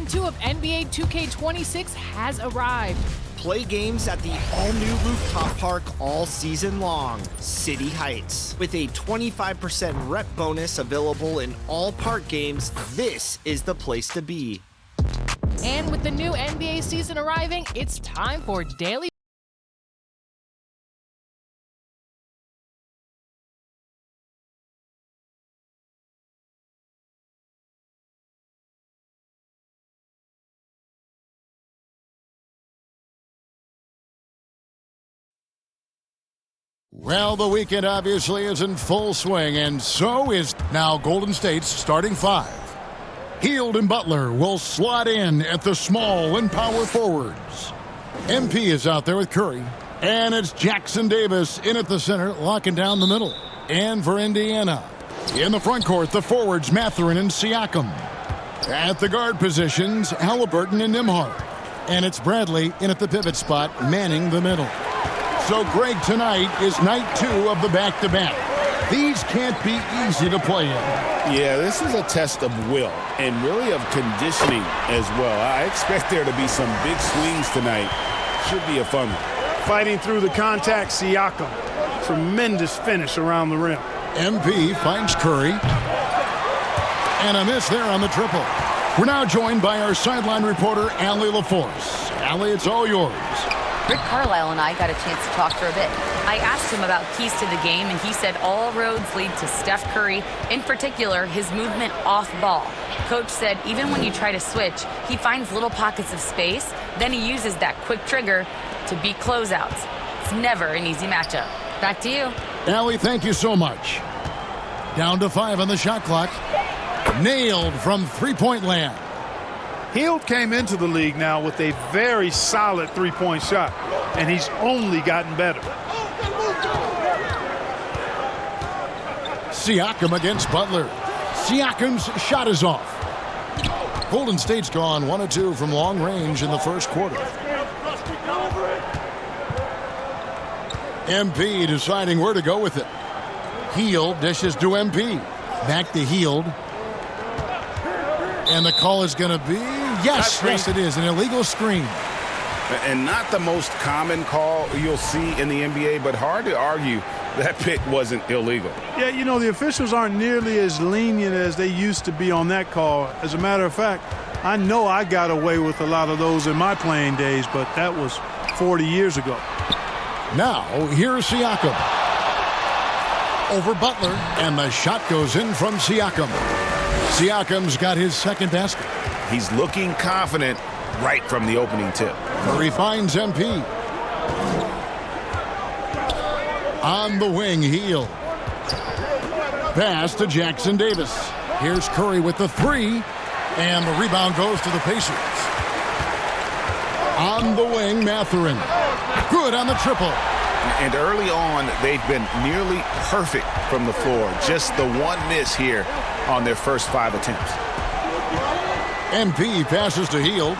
Season 2 of NBA 2K26 has arrived. Play games at the all-new rooftop park all season long, City Heights. With a 25% rep bonus available in all park games, this is the place to be. And with the new NBA season arriving, it's time for daily. Well, the weekend obviously is in full swing, and so is now Golden State's starting five. Hield and Butler will slot in at the small and power forwards. MP is out there with Curry, and it's Jackson Davis in at the center, locking down the middle. And for Indiana, in the front court, the forwards Mathurin and Siakam. At the guard positions, Halliburton and Nembhard. And it's Bradley in at the pivot spot, manning the middle. So, Greg, tonight is night 2 of the back-to-back. These can't be easy to play in. Yeah, this is a test of will and really of conditioning as well. I expect there to be some big swings tonight. Should be a fun one. Fighting through the contact, Siakam. Tremendous finish around the rim. MP finds Curry. And a miss there on the triple. We're now joined by our sideline reporter, Allie LaForce. Allie, it's all yours. Rick Carlisle and I got a chance to talk for a bit. I asked him about keys to the game, and he said all roads lead to Steph Curry, in particular, his movement off ball. Coach said even when you try to switch, he finds little pockets of space, then he uses that quick trigger to beat closeouts. It's never an easy matchup. Back to you. Allie, thank you so much. Down to 5 on the shot clock. Nailed from three-point land. Hield came into the league now with a very solid three-point shot, and he's only gotten better. Siakam against Butler. Siakam's shot is off. Golden State's gone 1 of 2 from long range in the first quarter. MP deciding where to go with it. Hield dishes to MP. Back to Hield. And the call is going to be, yes, it is, an illegal screen. And not the most common call you'll see in the NBA, but hard to argue that pick wasn't illegal. Yeah, you know, the officials aren't nearly as lenient as they used to be on that call. As a matter of fact, I know I got away with a lot of those in my playing days, but that was 40 years ago. Now, here's Siakam. Over Butler, and the shot goes in from Siakam. Siakam's got his second basket. He's looking confident right from the opening tip. Curry finds MP. On the wing, Hield. Pass to Jackson Davis. Here's Curry with the 3. And the rebound goes to the Pacers. On the wing, Mathurin. Good on the triple. And early on, they've been nearly perfect from the floor. Just the one miss here on their first 5 attempts. MP passes to Hield.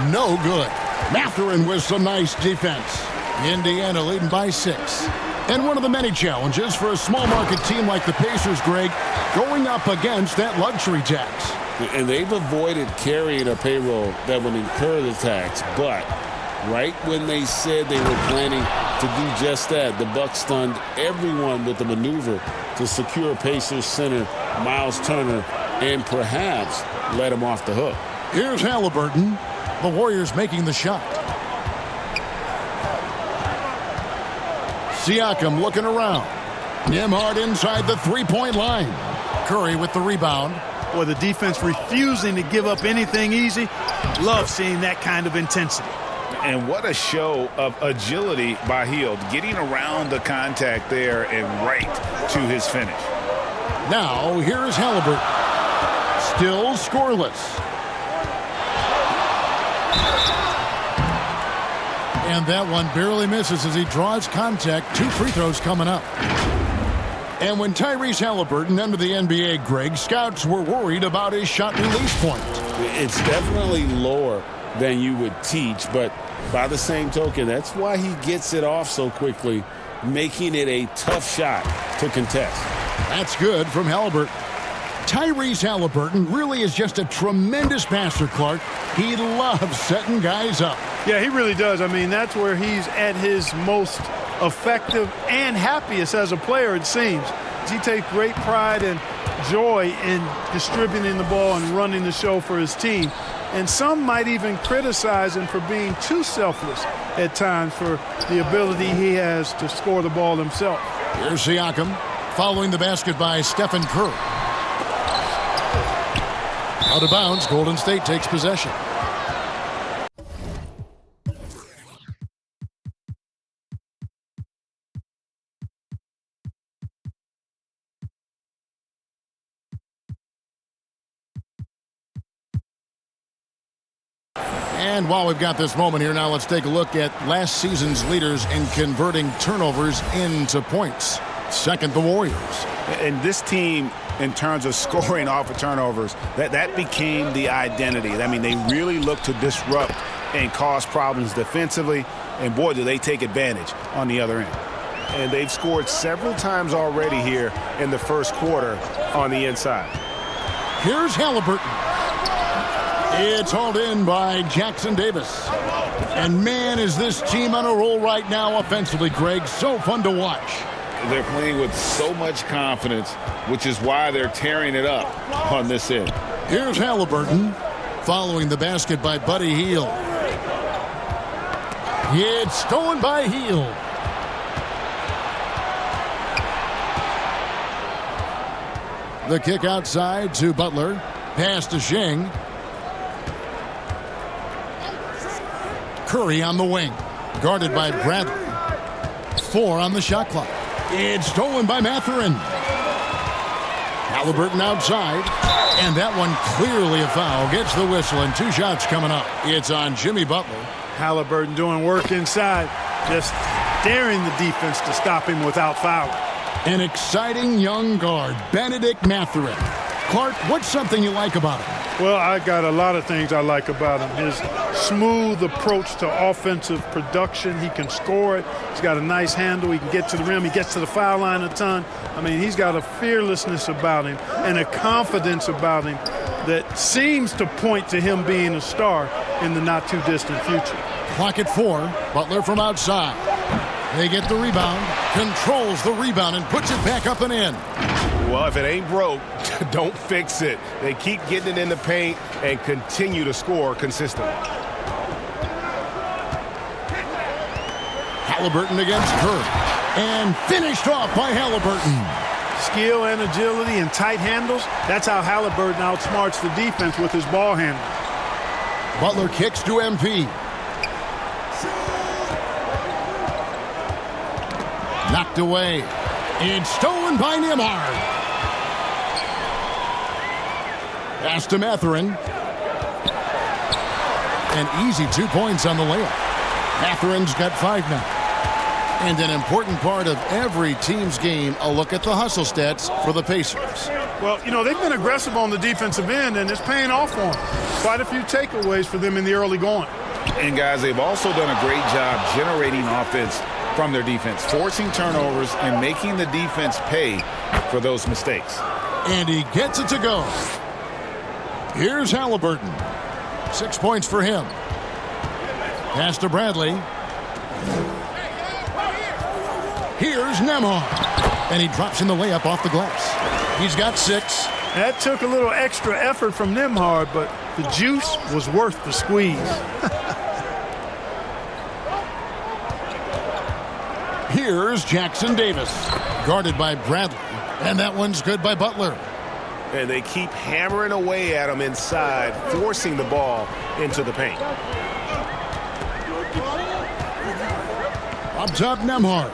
No good. Mathurin with some nice defense. Indiana leading by 6. And one of the many challenges for a small market team like the Pacers, Greg, going up against that luxury tax. And they've avoided carrying a payroll that would incur the tax, but right when they said they were planning to do just that, the Bucks stunned everyone with the maneuver to secure Pacers center Miles Turner and perhaps let him off the hook. Here's Halliburton. The Warriors making the shot. Siakam looking around. Nembhard inside the three-point line. Curry with the rebound. Boy, the defense refusing to give up anything easy. Love seeing that kind of intensity. And what a show of agility by Hield, getting around the contact there and right to his finish. Now, here's Halliburton. Still scoreless. And that one barely misses as he draws contact. 2 free throws coming up. And when Tyrese Halliburton entered the NBA, Greg, scouts were worried about his shot release point. It's definitely lower than you would teach, but by the same token, that's why he gets it off so quickly, making it a tough shot to contest. That's good from Halliburton. Tyrese Halliburton really is just a tremendous passer, Clark. He loves setting guys up. Yeah, he really does. I mean, that's where he's at his most effective and happiest as a player, it seems. He takes great pride and joy in distributing the ball and running the show for his team. And some might even criticize him for being too selfless at times for the ability he has to score the ball himself. Here's Siakam following the basket by Stephen Curry. Out of bounds, Golden State takes possession. And while we've got this moment here, now let's take a look at last season's leaders in converting turnovers into points. Second, the Warriors. And this team, in terms of scoring off of turnovers, that became the identity. I mean, they really look to disrupt and cause problems defensively, and boy, do they take advantage on the other end. And they've scored several times already here in the first quarter on the inside. Here's Halliburton. It's hauled in by Jackson Davis. And man, is this team on a roll right now offensively, Greg. So fun to watch. They're playing with so much confidence, which is why they're tearing it up on this end. Here's Halliburton following the basket by Buddy Hield. It's stolen by Hield. The kick outside to Butler. Pass to Shing. Curry on the wing. Guarded by Bradley. 4 on the shot clock. It's stolen by Mathurin. Halliburton outside. And that one clearly a foul. Gets the whistle and 2 shots coming up. It's on Jimmy Butler. Halliburton doing work inside, just daring the defense to stop him without fouling. An exciting young guard, Benedict Mathurin. Clark, what's something you like about him? Well, I got a lot of things I like about him. His smooth approach to offensive production. He can score it. He's got a nice handle. He can get to the rim. He gets to the foul line a ton. I mean, he's got a fearlessness about him and a confidence about him that seems to point to him being a star in the not-too-distant future. Clock at 4. Butler from outside. They get the rebound, controls the rebound, and puts it back up and in. Well, if it ain't broke, don't fix it. They keep getting it in the paint and continue to score consistently. Halliburton against Curry. And finished off by Halliburton. Skill and agility and tight handles. That's how Halliburton outsmarts the defense with his ball handle. Butler kicks to MP. Knocked away. It's stolen by Nembhard. Pass to Mathurin. An easy 2 points on the layup. Mathurin's got 5 now. And an important part of every team's game, a look at the hustle stats for the Pacers. Well, you know, they've been aggressive on the defensive end, and it's paying off for them. Quite a few takeaways for them in the early going. And, guys, they've also done a great job generating offense from their defense, forcing turnovers and making the defense pay for those mistakes. And he gets it to go. Here's Halliburton. 6 points for him. Pass to Bradley. Here's Nembhard. And he drops in the layup off the glass. He's got 6. That took a little extra effort from Nembhard, but the juice was worth the squeeze. Here's Jackson Davis, guarded by Bradley, and that one's good by Butler. And they keep hammering away at him inside, forcing the ball into the paint. Up top, Nembhard,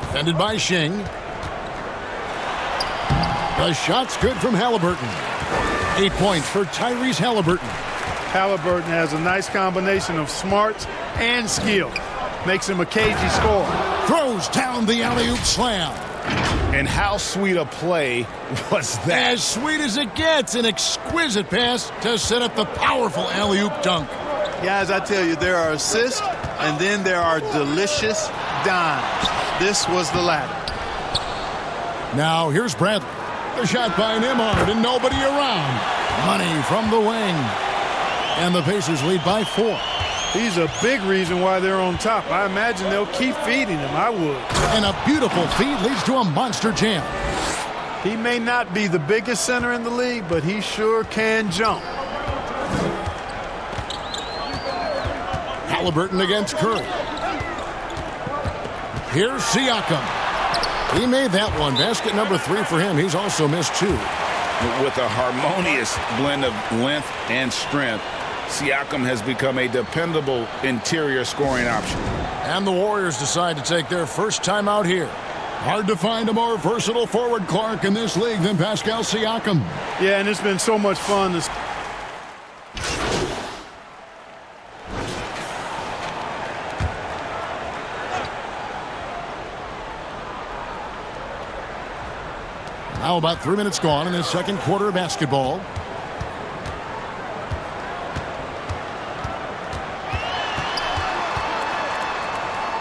defended by Shing. The shot's good from Halliburton. 8 points for Tyrese Halliburton. Halliburton has a nice combination of smarts and skill. Makes him a cagey scorer. Throws down the alley-oop slam. And how sweet a play was that? As sweet as it gets, an exquisite pass to set up the powerful alley-oop dunk. Guys, I tell you, there are assists, and then there are delicious dimes. This was the latter. Now, here's Bradley. The shot by Nembhard and nobody around. Money from the wing. And the Pacers lead by 4. He's a big reason why they're on top. I imagine they'll keep feeding him. I would. And a beautiful feed leads to a monster jam. He may not be the biggest center in the league, but he sure can jump. Halliburton against Curry. Here's Siakam. He made that one. Basket number 3 for him. He's also missed 2. With a harmonious blend of length and strength, Siakam has become a dependable interior scoring option. And the Warriors decide to take their first time out here. Hard to find a more versatile forward, Clark, in this league than Pascal Siakam. Yeah, and it's been so much fun to Now about 3 minutes gone in the second quarter of basketball.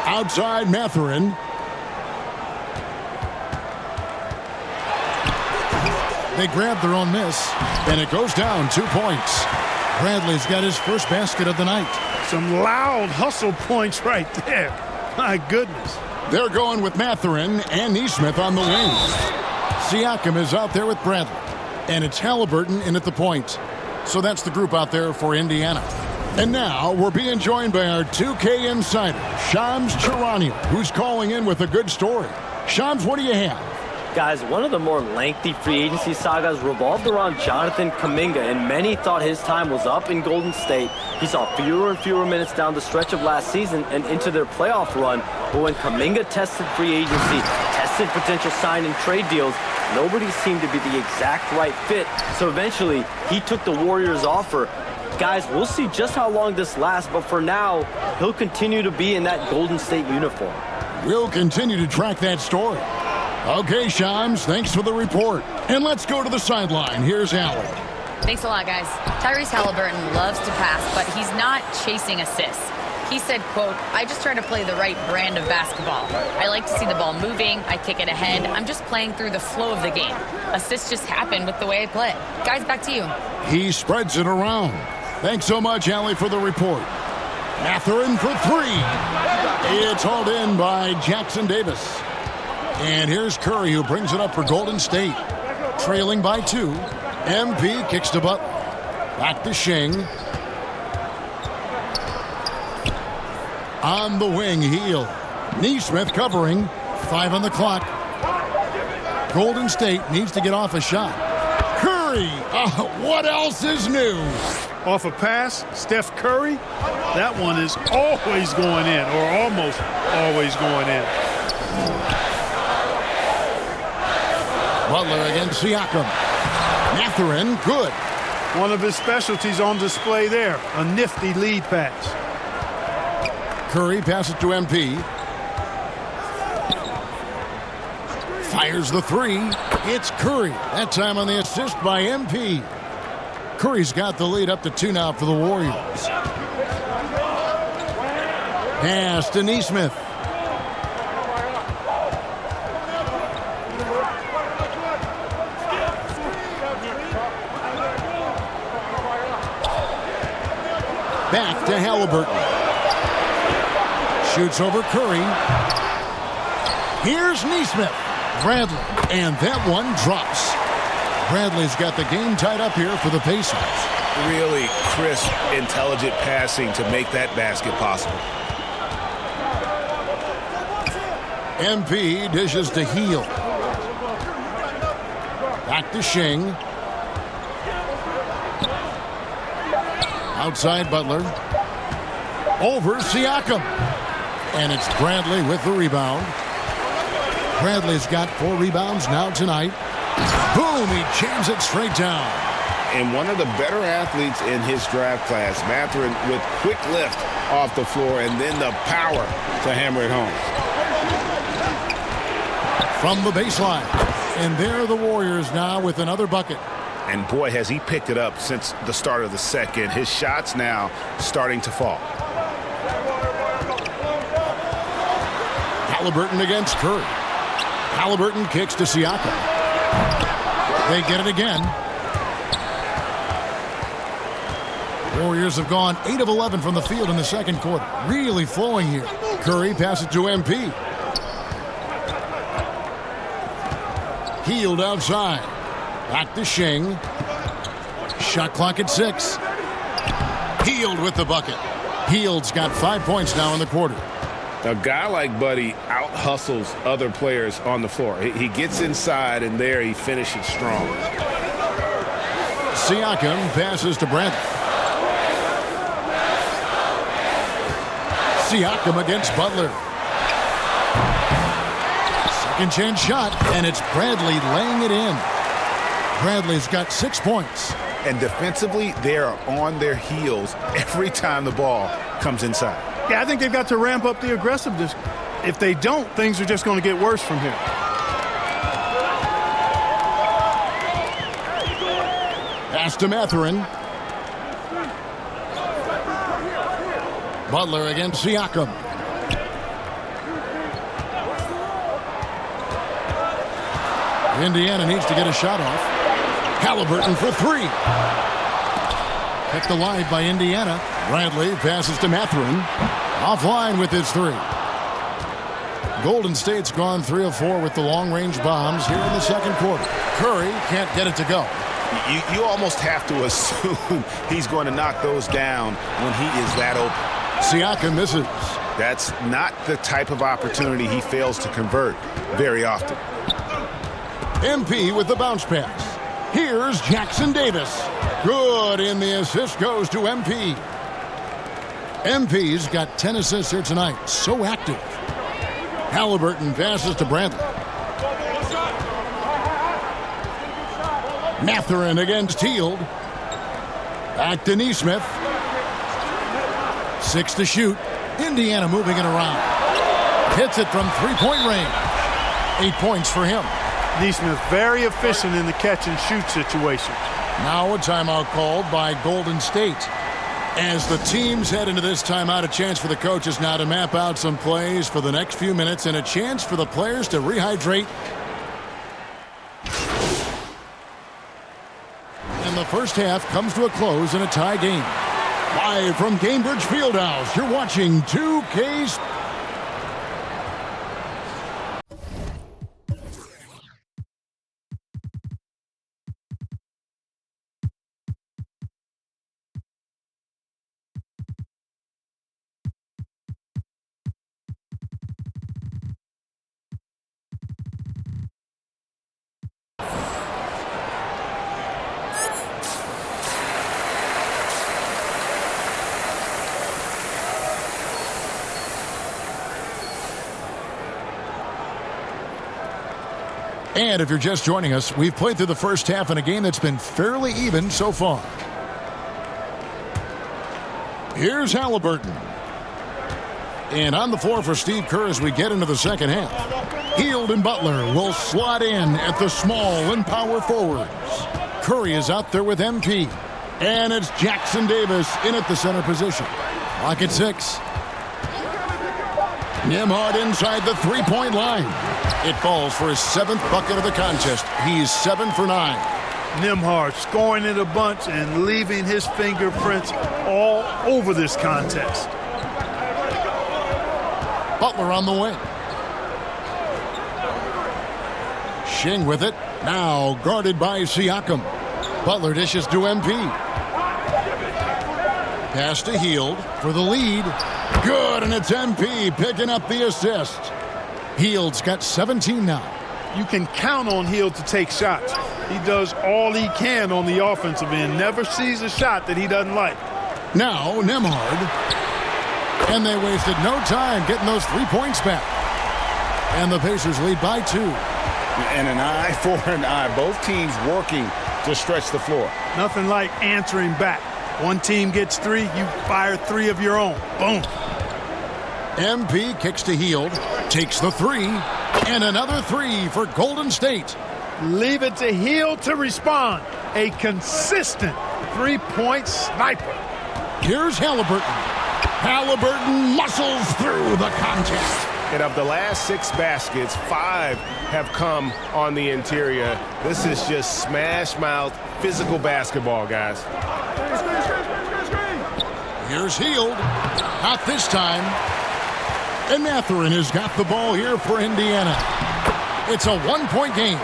Outside Mathurin. They grab their own miss, and it goes down 2 points. Bradley's got his first basket of the night. some loud hustle points right there. My goodness. They're going with Mathurin and Nesmith on the wings. Siakam is out there with Bradley. And it's Halliburton in at the point. So that's the group out there for Indiana. And now we're being joined by our 2K insider, Shams Charania, who's calling in with a good story. Shams, what do you have? Guys, one of the more lengthy free agency sagas revolved around Jonathan Kuminga, and many thought his time was up in Golden State. He saw fewer and fewer minutes down the stretch of last season and into their playoff run. But when Kuminga tested free agency, tested potential sign and trade deals, nobody seemed to be the exact right fit. So eventually, he took the Warriors' offer. Guys, we'll see just how long this lasts, but for now, he'll continue to be in that Golden State uniform. We'll continue to track that story. Okay, Shams, thanks for the report. And let's go to the sideline. Here's Allie. Thanks a lot, guys. Tyrese Halliburton loves to pass, but he's not chasing assists. He said, quote, "I just try to play the right brand of basketball. I like to see the ball moving. I kick it ahead. I'm just playing through the flow of the game. Assists just happen with the way I play." Guys, back to you. He spreads it around. Thanks so much, Allie, for the report. Mathurin for three. It's hauled in by Jackson Davis. And here's Curry, who brings it up for Golden State. Trailing by 2. MP kicks to Butler. Back to Shing. On the wing, Heel. Nesmith covering. 5 on the clock. Golden State needs to get off a shot. Curry! What else is new? Off a pass, Steph Curry, that one is always going in, or almost always going in. Butler against Siakam. Mathurin, good. One of his specialties on display there, a nifty lead pass. Curry passes to MP. Fires the three. It's Curry. That time on the assist by MP. Curry's got the lead up to 2 now for the Warriors. Pass to Nesmith. Back to Halliburton. Shoots over Curry. Here's Nesmith. Bradley. And that one drops. Bradley's got the game tied up here for the Pacers. Really crisp, intelligent passing to make that basket possible. MP dishes to Heel. Back to Shing. Outside Butler. Over Siakam. And it's Bradley with the rebound. Bradley's got 4 rebounds now tonight. Boom, he jams it straight down. And one of the better athletes in his draft class, Mathurin, with quick lift off the floor and then the power to hammer it home. From the baseline. And there are the Warriors now with another bucket. And boy, has he picked it up since the start of the second. His shots now starting to fall. Halliburton against Curry. Halliburton kicks to Siakam. They get it again. Warriors have gone 8 of 11 from the field in the second quarter. Really flowing here. Curry passes to MP. Hield outside. Back to Shing. Shot clock at 6. Hield with the bucket. Hield's got 5 points now in the quarter. A guy like Buddy out-hustles other players on the floor. He gets inside, and there he finishes strong. Siakam passes to Bradley. Siakam against Butler. Second chance shot, and it's Bradley laying it in. Bradley's got 6 points. And defensively, they are on their heels every time the ball comes inside. Yeah, I think they've got to ramp up the aggressiveness. If they don't, things are just going to get worse from here. Pass to Mathurin. Butler against Siakam. Indiana needs to get a shot off. Halliburton for 3. Picked alive by Indiana. Bradley passes to Mathurin. Offline with his 3. Golden State's gone 3 of 4 with the long-range bombs here in the second quarter. Curry can't get it to go. You almost have to assume he's going to knock those down when he is that open. Siakam misses. That's not the type of opportunity he fails to convert very often. MP with the bounce pass. Here's Jackson Davis. Good, and the assist goes to MP. MP's got 10 assists here tonight. So active. Halliburton passes to Bradley. Mathurin against Hield. Back to Nesmith. 6 to shoot. Indiana moving it around. Hits it from 3-point range. 8 points for him. Nesmith very efficient in the catch-and-shoot situations. Now a timeout called by Golden State. As the teams head into this timeout, a chance for the coaches now to map out some plays for the next few minutes and a chance for the players to rehydrate. And the first half comes to a close in a tie game. Live from Gainbridge Fieldhouse, you're watching 2K. And if you're just joining us, we've played through the first half in a game that's been fairly even so far. Here's Halliburton. And on the floor for Steve Kerr as we get into the second half. Hield and Butler will slot in at the small and power forwards. Curry is out there with MP. And it's Jackson Davis in at the center position. Clock at 6. Nembhard inside the three-point line. It falls for his 7th bucket of the contest. He's 7 for 9. Nembhard scoring it a bunch and leaving his fingerprints all over this contest. Butler on the wing. Shing with it. Now guarded by Siakam. Butler dishes to MP. Pass to Hield for the lead. Good, and it's MP picking up the assist. Hield's got 17 now. You can count on Hield to take shots. He does all he can on the offensive end. Never sees a shot that he doesn't like. Now Nembhard. And they wasted no time getting those 3 points back. And the Pacers lead by 2. And an eye for an eye. Both teams working to stretch the floor. Nothing like answering back. One team gets 3, you fire 3 of your own. Boom. MP kicks to Hield, takes the 3, and another 3 for Golden State. Leave it to Hield to respond. A consistent 3-point sniper. Here's Halliburton. Halliburton muscles through the contest. And of the last 6 baskets, 5 have come on the interior. This is just smash mouth, physical basketball, guys. Here's Hield. Not this time. And Mathurin has got the ball here for Indiana. It's a 1-point game.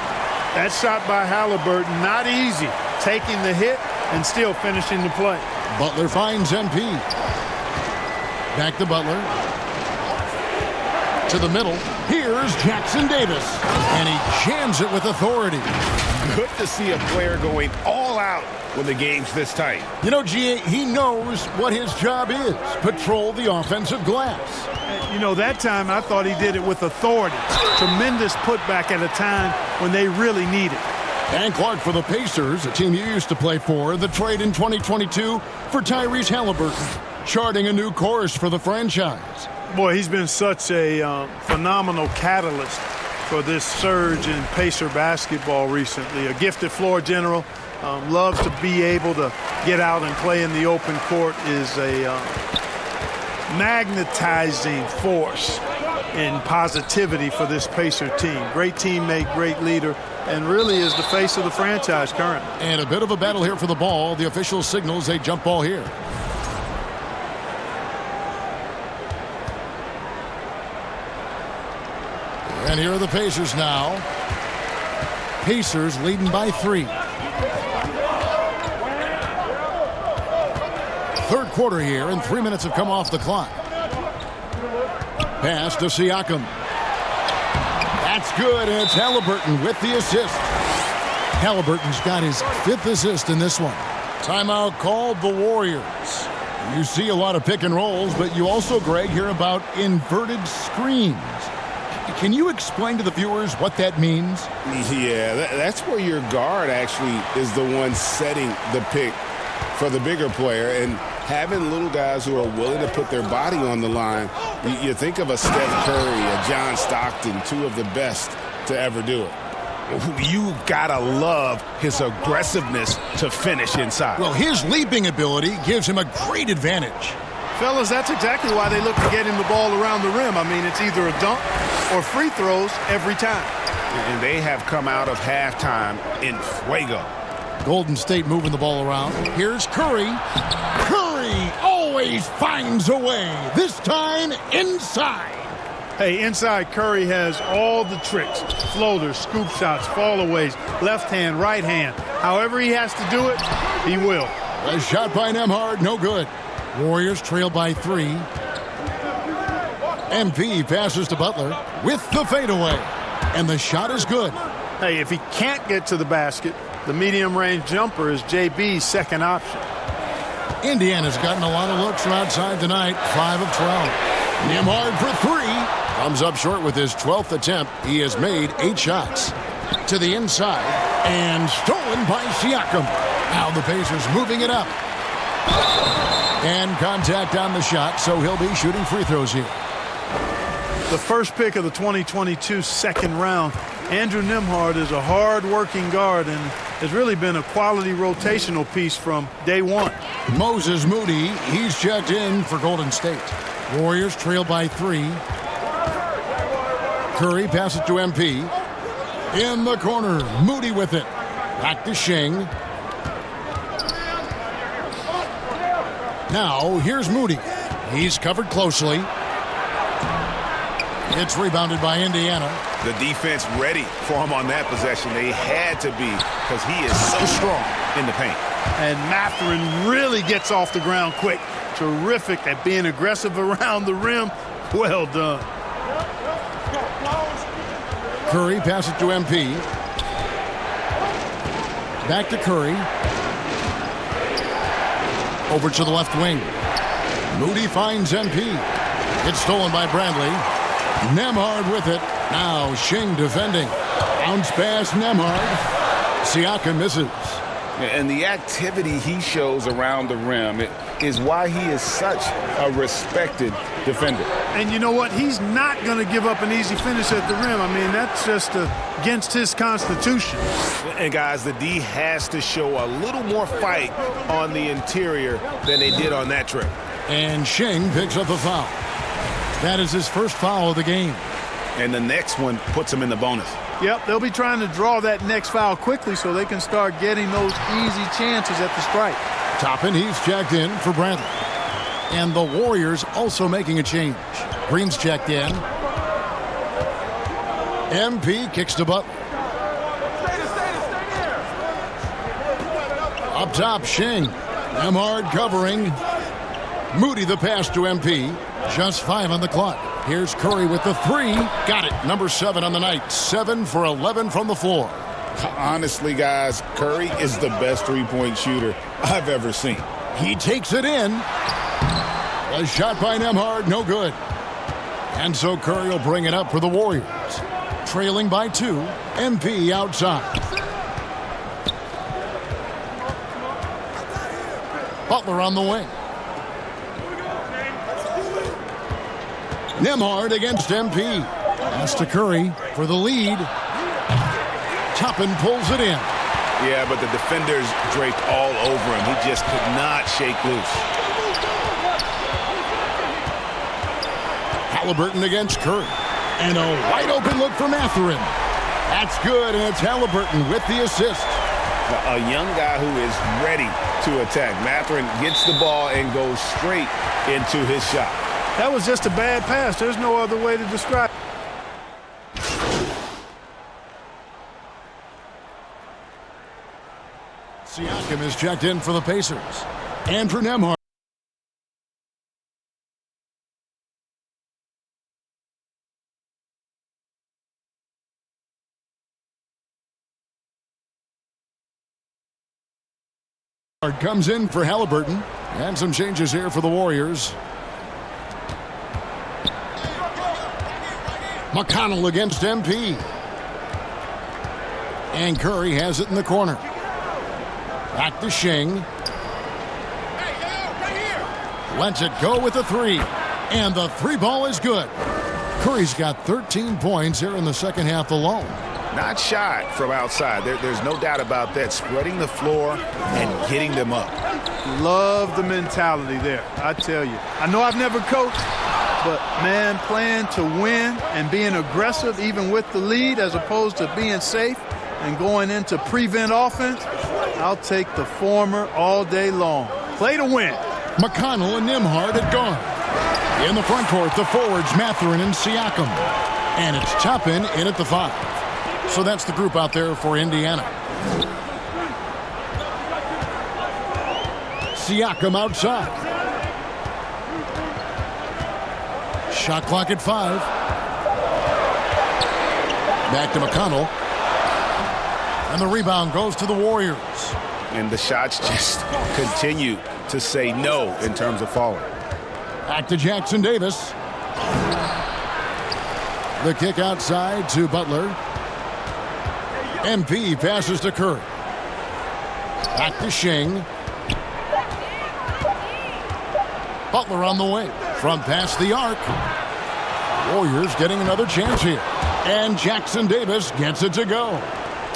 That shot by Halliburton, not easy. Taking the hit and still finishing the play. Butler finds MP. Back to Butler. To the middle. Here's Jackson Davis. And he jams it with authority. Good to see a player going all out when the game's this tight. You know, G.A., he knows what his job is. Patrol the offensive glass. You know, that time I thought he did it with authority. Tremendous putback at a time when they really need it. Dan Clark for the Pacers, a team you used to play for. The trade in 2022 for Tyrese Halliburton, charting a new course for the franchise. Boy, he's been such a phenomenal catalyst for this surge in Pacer basketball recently. A gifted floor general, loves to be able to get out and play in the open court, is a magnetizing force in positivity for this Pacer team. Great teammate, great leader, and really is the face of the franchise currently. And a bit of a battle here for the ball. The official signals a jump ball here. And here are the Pacers now. Pacers leading by 3. Third quarter here, and 3 minutes have come off the clock. Pass to Siakam. That's good, and it's Halliburton with the assist. Halliburton's got his 5th assist in this one. Timeout called the Warriors. You see a lot of pick and rolls, but you also, Greg, hear about inverted screens. Can you explain to the viewers what that means? Yeah, that's where your guard actually is the one setting the pick for the bigger player, and having little guys who are willing to put their body on the line. You think of a Steph Curry, a John Stockton, 2 of the best to ever do it. You gotta love his aggressiveness to finish inside. Well, his leaping ability gives him a great advantage. Fellas, that's exactly why they look to get him the ball around the rim. I mean, it's either a dunk or free throws every time. And they have come out of halftime in fuego. Golden State moving the ball around. Here's Curry. Curry always finds a way. This time inside. Hey, inside Curry has all the tricks. Floaters, scoop shots, fallaways, left hand, right hand. However he has to do it, he will. A shot by Nembhard, no good. Warriors trail by 3. MP passes to Butler with the fadeaway. And the shot is good. Hey, if he can't get to the basket, the medium-range jumper is JB's second option. Indiana's gotten a lot of looks from outside tonight, 5 of 12. Nembhard for 3. Comes up short with his 12th attempt. He has made 8 shots. To the inside. And stolen by Siakam. Now the Pacers moving it up. And contact on the shot, so he'll be shooting free throws here. The first pick of the 2022 second round. Andrew Nembhard is a hard-working guard and has really been a quality rotational piece from day one. Moses Moody, he's checked in for Golden State. Warriors trail by 3. Curry passes to MP. In the corner, Moody with it. Back to Shing. Now, here's Moody. He's covered closely. It's rebounded by Indiana. The defense ready for him on that possession. They had to be, because he is so strong in the paint. And Mathurin really gets off the ground quick. Terrific at being aggressive around the rim. Well done. Curry passes to MP. Back to Curry. Over to the left wing. Moody finds MP. It's stolen by Bradley. Nembhard with it. Now Shing defending. Bounce pass Nembhard. Siakam misses. And the activity he shows around the rim is why he is such a respected defender. And you know what? He's not going to give up an easy finish at the rim. I mean, that's just against his constitution. And guys, the D has to show a little more fight on the interior than they did on that trip. And Shing picks up the foul. That is his first foul of the game. And the next one puts him in the bonus. Yep, they'll be trying to draw that next foul quickly so they can start getting those easy chances at the stripe. Toppin, he's checked in for Bradley. And the Warriors also making a change. Green's checked in. MP kicks to Butler. Up top, Shing. Nembhard covering. Moody the pass to MP. Just 5 on the clock. Here's Curry with the 3. Got it. Number 7 on the night. 7 for 11 from the floor. Honestly, guys, Curry is the best three-point shooter I've ever seen. He takes it in. A shot by Nembhard, no good. And so Curry will bring it up for the Warriors. Trailing by 2. MP outside. Butler on the wing. Nembhard against MP. Pass to Curry for the lead. Toppin pulls it in. Yeah, but the defenders draped all over him. He just could not shake loose. Halliburton against Curry. And a wide open look for Mathurin. That's good, and it's Halliburton with the assist. A young guy who is ready to attack. Mathurin gets the ball and goes straight into his shot. That was just a bad pass. There's no other way to describe it. Siakam is checked in for the Pacers. And for Nembhard. Comes in for Halliburton. And some changes here for the Warriors. McConnell against MP. And Curry has it in the corner. Back to Shing. Lets it go with the 3. And the 3 ball is good. Curry's got 13 points here in the second half alone. Not shy from outside. There's no doubt about that. Spreading the floor and getting them up. Love the mentality there, I tell you. I know I've never coached, but, man, playing to win and being aggressive even with the lead as opposed to being safe and going into prevent offense, I'll take the former all day long. Play to win. McConnell and Nembhard at guard. In the front court, the forwards, Mathurin and Siakam. And it's Toppin in at the 5. So that's the group out there for Indiana. Siakam outside. Shot clock at 5. Back to McConnell. And the rebound goes to the Warriors. And the shots just continue to say no in terms of falling. Back to Jackson Davis. The kick outside to Butler. MP passes to Curry. Back to Shing. Butler on the wing. From past the arc. Warriors getting another chance here. And Jackson Davis gets it to go.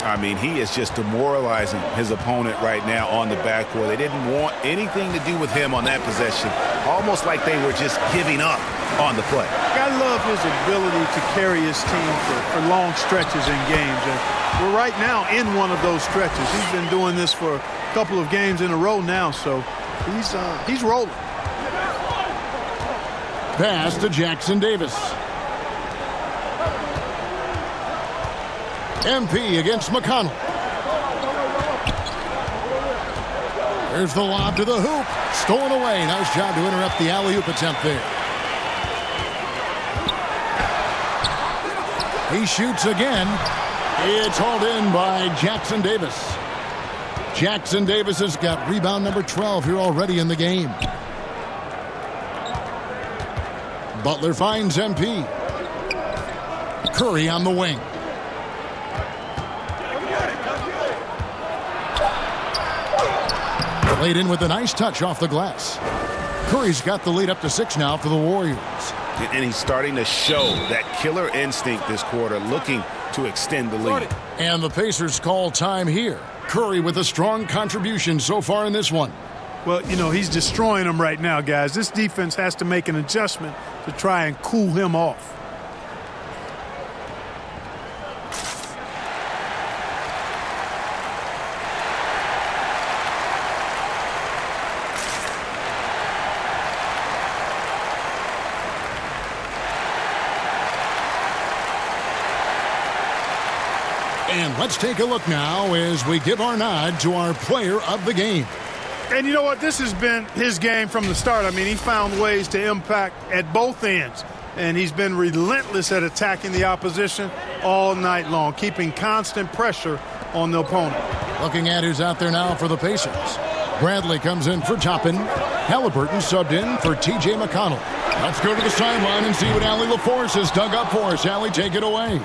I mean, he is just demoralizing his opponent right now on the backcourt. They didn't want anything to do with him on that possession. Almost like they were just giving up on the play. I love his ability to carry his team for long stretches in games. And we're right now in one of those stretches. He's been doing this for a couple of games in a row now, so he's rolling. Pass to Jackson Davis. MP against McConnell. There's the lob to the hoop. Stolen away. Nice job to interrupt the alley-oop attempt there. He shoots again. It's hauled in by Jackson Davis. Jackson Davis has got rebound number 12 here already in the game. Butler finds MP. Curry on the wing. Laid in with a nice touch off the glass. Curry's got the lead up to 6 now for the Warriors. And he's starting to show that killer instinct this quarter, looking to extend the lead. And the Pacers call time here. Curry with a strong contribution so far in this one. Well, you know, he's destroying them right now, guys. This defense has to make an adjustment to try and cool him off. And let's take a look now as we give our nod to our player of the game. And you know what? This has been his game from the start. I mean, he found ways to impact at both ends. And he's been relentless at attacking the opposition all night long, keeping constant pressure on the opponent. Looking at who's out there now for the Pacers. Bradley comes in for Toppin. Halliburton subbed in for T.J. McConnell. Let's go to the sideline and see what Allie LaForce has dug up for us. Allie, take it away.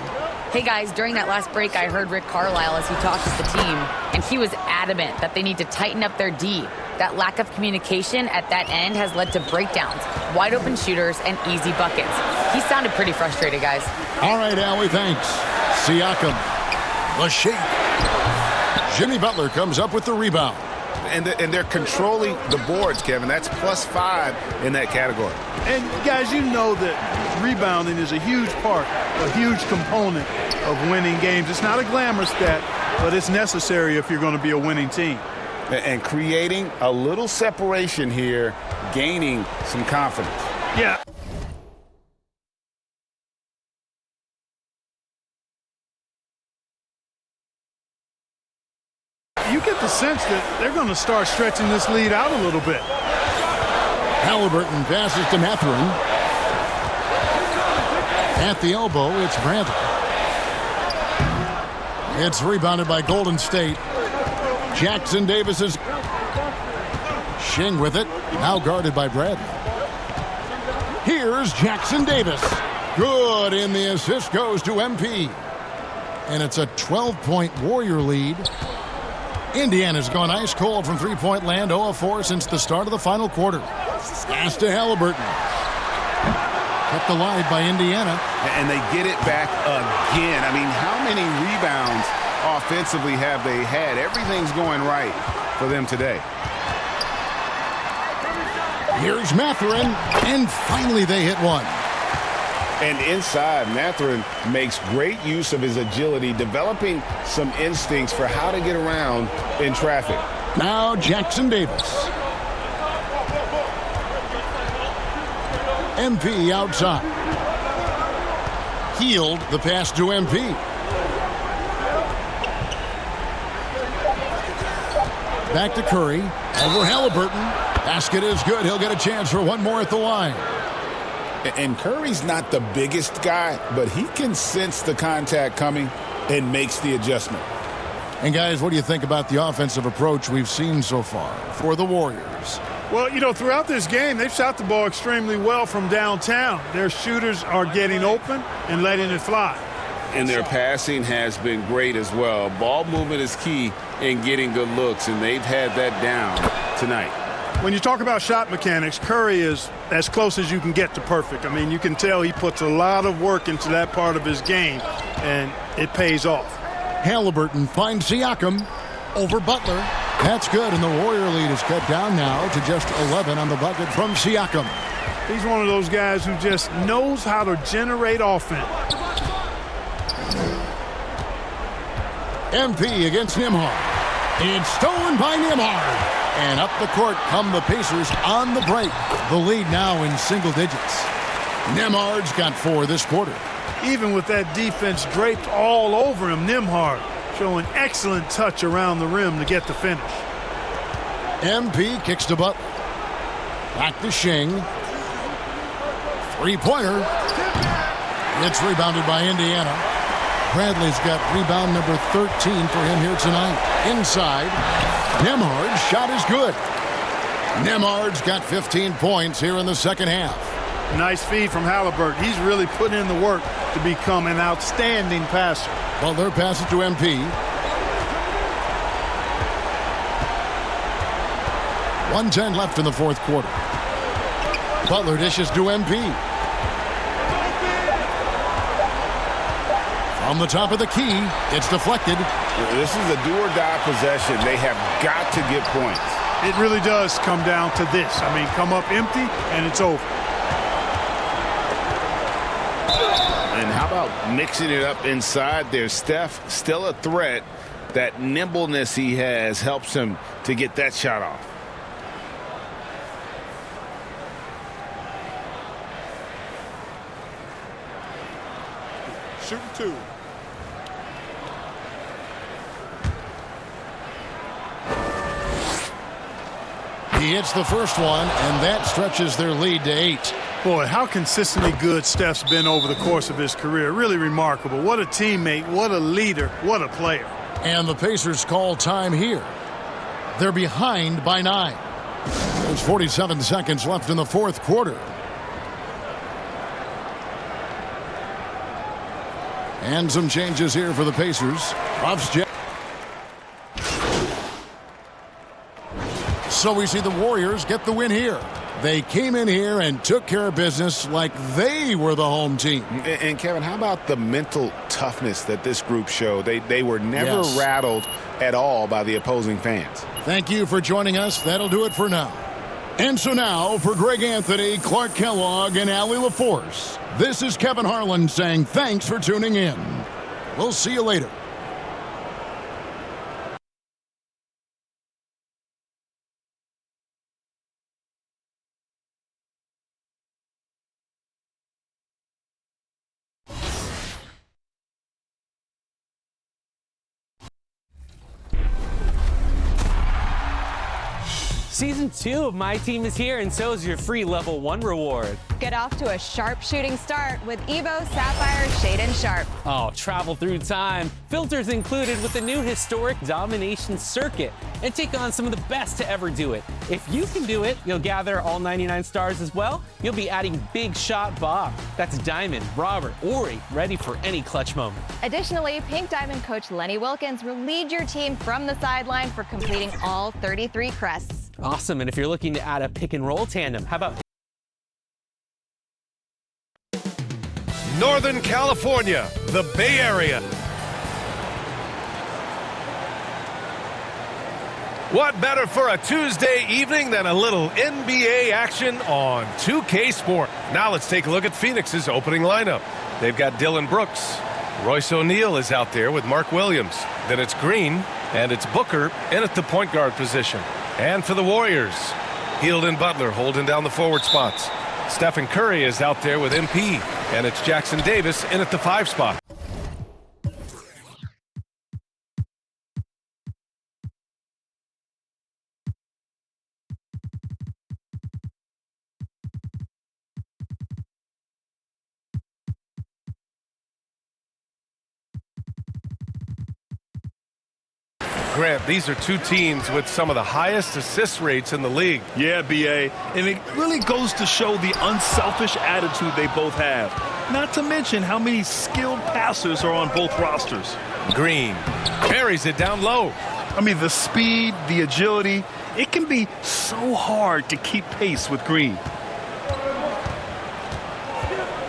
Hey guys, during that last break, I heard Rick Carlisle as he talked with the team, and he was adamant that they need to tighten up their D. That lack of communication at that end has led to breakdowns, wide open shooters, and easy buckets. He sounded pretty frustrated, guys. All right, Allie, thanks. Siakam, the shake. Jimmy Butler comes up with the rebound. And they're controlling the boards, Kevin. That's +5 in that category. And, guys, you know that rebounding is a huge part, a huge component of winning games. It's not a glamour stat, but it's necessary if you're going to be a winning team. And creating a little separation here, gaining some confidence. Yeah. You get the sense that they're going to start stretching this lead out a little bit. Halliburton passes to Mathurin. At the elbow, it's Bradley. It's rebounded by Golden State. Jackson Davis is Shing with it. Now guarded by Bradley. Here's Jackson Davis. Good, and the assist goes to MP. And it's a 12-point Warrior lead. Indiana's gone ice cold from three-point land, 0 of 4 since the start of the final quarter. Pass to Halliburton. Kept alive by Indiana. And they get it back again. I mean, how many rebounds offensively have they had? Everything's going right for them today. Here's Mathurin, and finally they hit one. And inside, Mathurin makes great use of his agility, developing some instincts for how to get around in traffic. Now Jackson Davis. MP outside. Healed the pass to MP. Back to Curry. Over Halliburton. Basket is good. He'll get a chance for one more at the line. And Curry's not the biggest guy, but he can sense the contact coming and makes the adjustment. And guys, what do you think about the offensive approach we've seen so far for the Warriors? Well, you know, throughout this game, they've shot the ball extremely well from downtown. Their shooters are getting open and letting it fly. And their passing has been great as well. Ball movement is key in getting good looks, and they've had that down tonight. When you talk about shot mechanics, Curry is as close as you can get to perfect. I mean, you can tell he puts a lot of work into that part of his game, and it pays off. Halliburton finds Siakam over Butler. That's good, and the Warrior lead is cut down now to just 11 on the bucket from Siakam. He's one of those guys who just knows how to generate offense. MP against Nembhard. It's stolen by Nembhard. And up the court come the Pacers on the break. The lead now in single digits. Nembhard's got 4 this quarter. Even with that defense draped all over him, Nembhard showing excellent touch around the rim to get the finish. MP kicks to Butler. Back to Shing. Three-pointer. It's rebounded by Indiana. Bradley's got rebound number 13 for him here tonight. Inside. Nembhard's shot is good. Nembhard's got 15 points here in the second half. Nice feed from Halliburton. He's really put in the work to become an outstanding passer. Butler passes to MP. 1:10 left in the fourth quarter. Butler dishes to MP. From the top of the key, it's deflected. This is a do-or-die possession. They have got to get points. It really does come down to this. I mean, come up empty, and it's over. And how about mixing it up inside there? Steph, still a threat. That nimbleness he has helps him to get that shot off. Shoot two. He hits the first one, and that stretches their lead to 8. Boy, how consistently good Steph's been over the course of his career. Really remarkable. What a teammate, what a leader, what a player. And the Pacers call time here. They're behind by 9. There's 47 seconds left in the fourth quarter. And some changes here for the Pacers. So we see the Warriors get the win here. They came in here and took care of business like they were the home team. And Kevin, how about the mental toughness that this group showed? They were never rattled at all by the opposing fans. Thank you for joining us. That'll do it for now. And so now, for Greg Anthony, Clark Kellogg, and Allie LaForce, this is Kevin Harlan saying thanks for tuning in. We'll see you later. Season 2 of My Team is here, and so is your free Level 1 reward. Get off to a sharp shooting start with Evo Sapphire Shade and Sharp. Oh, travel through time. Filters included with the new historic Domination Circuit, and take on some of the best to ever do it. If you can do it, you'll gather all 99 stars as well. You'll be adding Big Shot Bob. That's Diamond, Robert, Ori, ready for any clutch moment. Additionally, Pink Diamond coach Lenny Wilkins will lead your team from the sideline for completing all 33 crests. Awesome, and if you're looking to add a pick and roll tandem, how about Northern California, the Bay Area. What better for a Tuesday evening than a little NBA action on 2K Sport? Now let's take a look at Phoenix's opening lineup. They've got Dylan Brooks. Royce O'Neal is out there with Mark Williams. Then it's Green, and it's Booker in at the point guard position. And for the Warriors, Hield and Butler holding down the forward spots. Stephen Curry is out there with MP, and it's Jackson Davis in at the 5 spot. Grant, these are two teams with some of the highest assist rates in the league. Yeah, B.A., and it really goes to show the unselfish attitude they both have. Not to mention how many skilled passers are on both rosters. Green carries it down low. I mean, the speed, the agility, it can be so hard to keep pace with Green.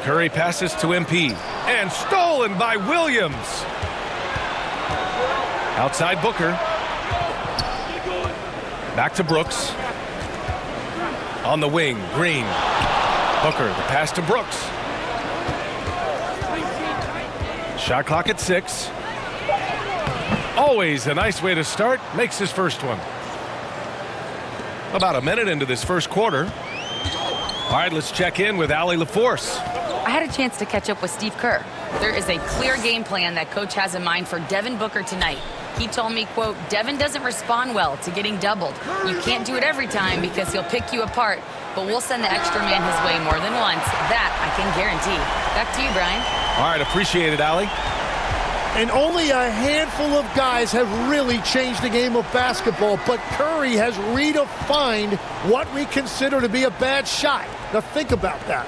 Curry passes to MP, and stolen by Williams. Outside Booker. Back to Brooks. On the wing, Green. Booker, the pass to Brooks. Shot clock at 6. Always a nice way to start. Makes his first one. About a minute into this first quarter. All right, let's check in with Allie LaForce. I had a chance to catch up with Steve Kerr. There is a clear game plan that coach has in mind for Devin Booker tonight. He told me, quote, Devin doesn't respond well to getting doubled. You can't do it every time because he'll pick you apart, but we'll send the extra man his way more than once. That I can guarantee. Back to you, Brian. All right, appreciate it, Allie. And only a handful of guys have really changed the game of basketball, but Curry has redefined what we consider to be a bad shot. Now think about that.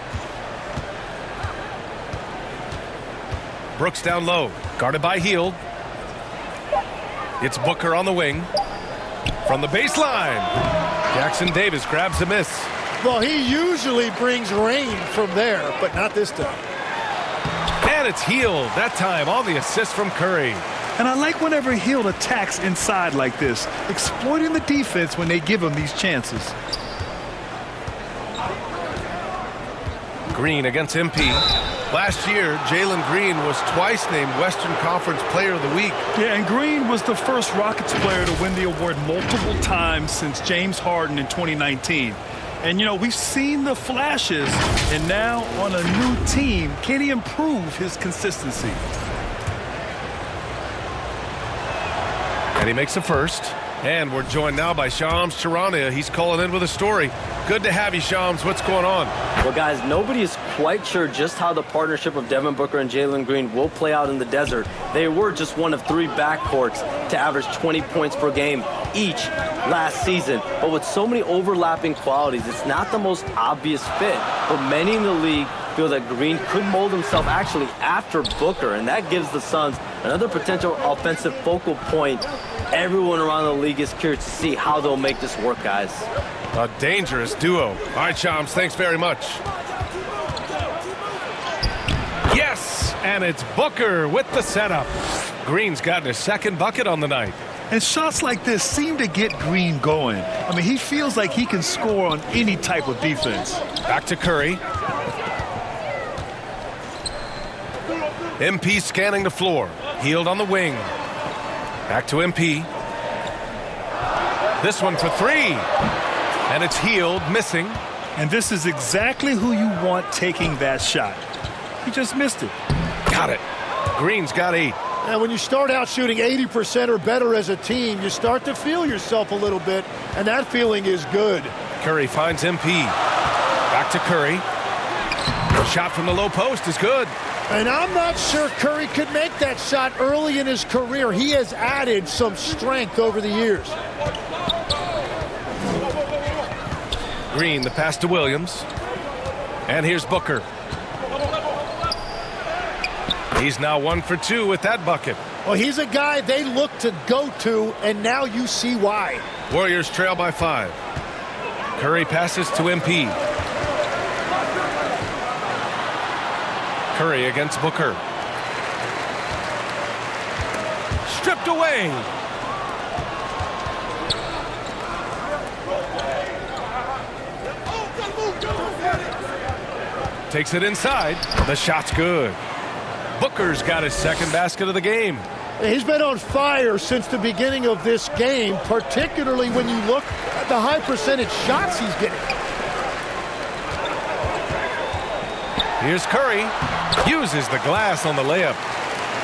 Brooks down low, guarded by Hield. It's Booker on the wing. From the baseline, Jackson Davis grabs a miss. Well, he usually brings rain from there, but not this time. And it's Hield, that time on the assist from Curry. And I like whenever Hield attacks inside like this, exploiting the defense when they give him these chances. Green against MP. Last year, Jalen Green was twice named Western Conference Player of the Week. Yeah, and Green was the first Rockets player to win the award multiple times since James Harden in 2019. And, you know, we've seen the flashes, and now on a new team, can he improve his consistency? And he makes the first. And we're joined now by Shams Charania. He's calling in with a story. Good to have you, Shams. What's going on? Well, guys, nobody is quite sure just how the partnership of Devin Booker and Jalen Green will play out in the desert. They were just one of 3 backcourts to average 20 points per game each last season. But with so many overlapping qualities, it's not the most obvious fit. But many in the league feel that Green could mold himself actually after Booker, and that gives the Suns another potential offensive focal point. Everyone around the league is curious to see how they'll make this work, guys. A dangerous duo. All right, Shams, thanks very much. Yes, and it's Booker with the setup. Green's gotten his second bucket on the night. And shots like this seem to get Green going. I mean, he feels like he can score on any type of defense. Back to Curry. MP scanning the floor. Hield on the wing. Back to MP. This one for 3. And it's Hield missing. And this is exactly who you want taking that shot. He just missed it. Got it. Green's got 8. And when you start out shooting 80% or better as a team, you start to feel yourself a little bit, and that feeling is good. Curry finds MP. Back to Curry. Shot from the low post is good. And I'm not sure Curry could make that shot early in his career. He has added some strength over the years. Green, the pass to Williams. And here's Booker. He's now 1 for 2 with that bucket. Well, he's a guy they look to go to, and now you see why. Warriors trail by 5. Curry passes to MP. Curry against Booker. Stripped away. Takes it inside. The shot's good. Booker's got his second basket of the game. He's been on fire since the beginning of this game, particularly when you look at the high percentage shots he's getting. Here's Curry. Uses the glass on the layup.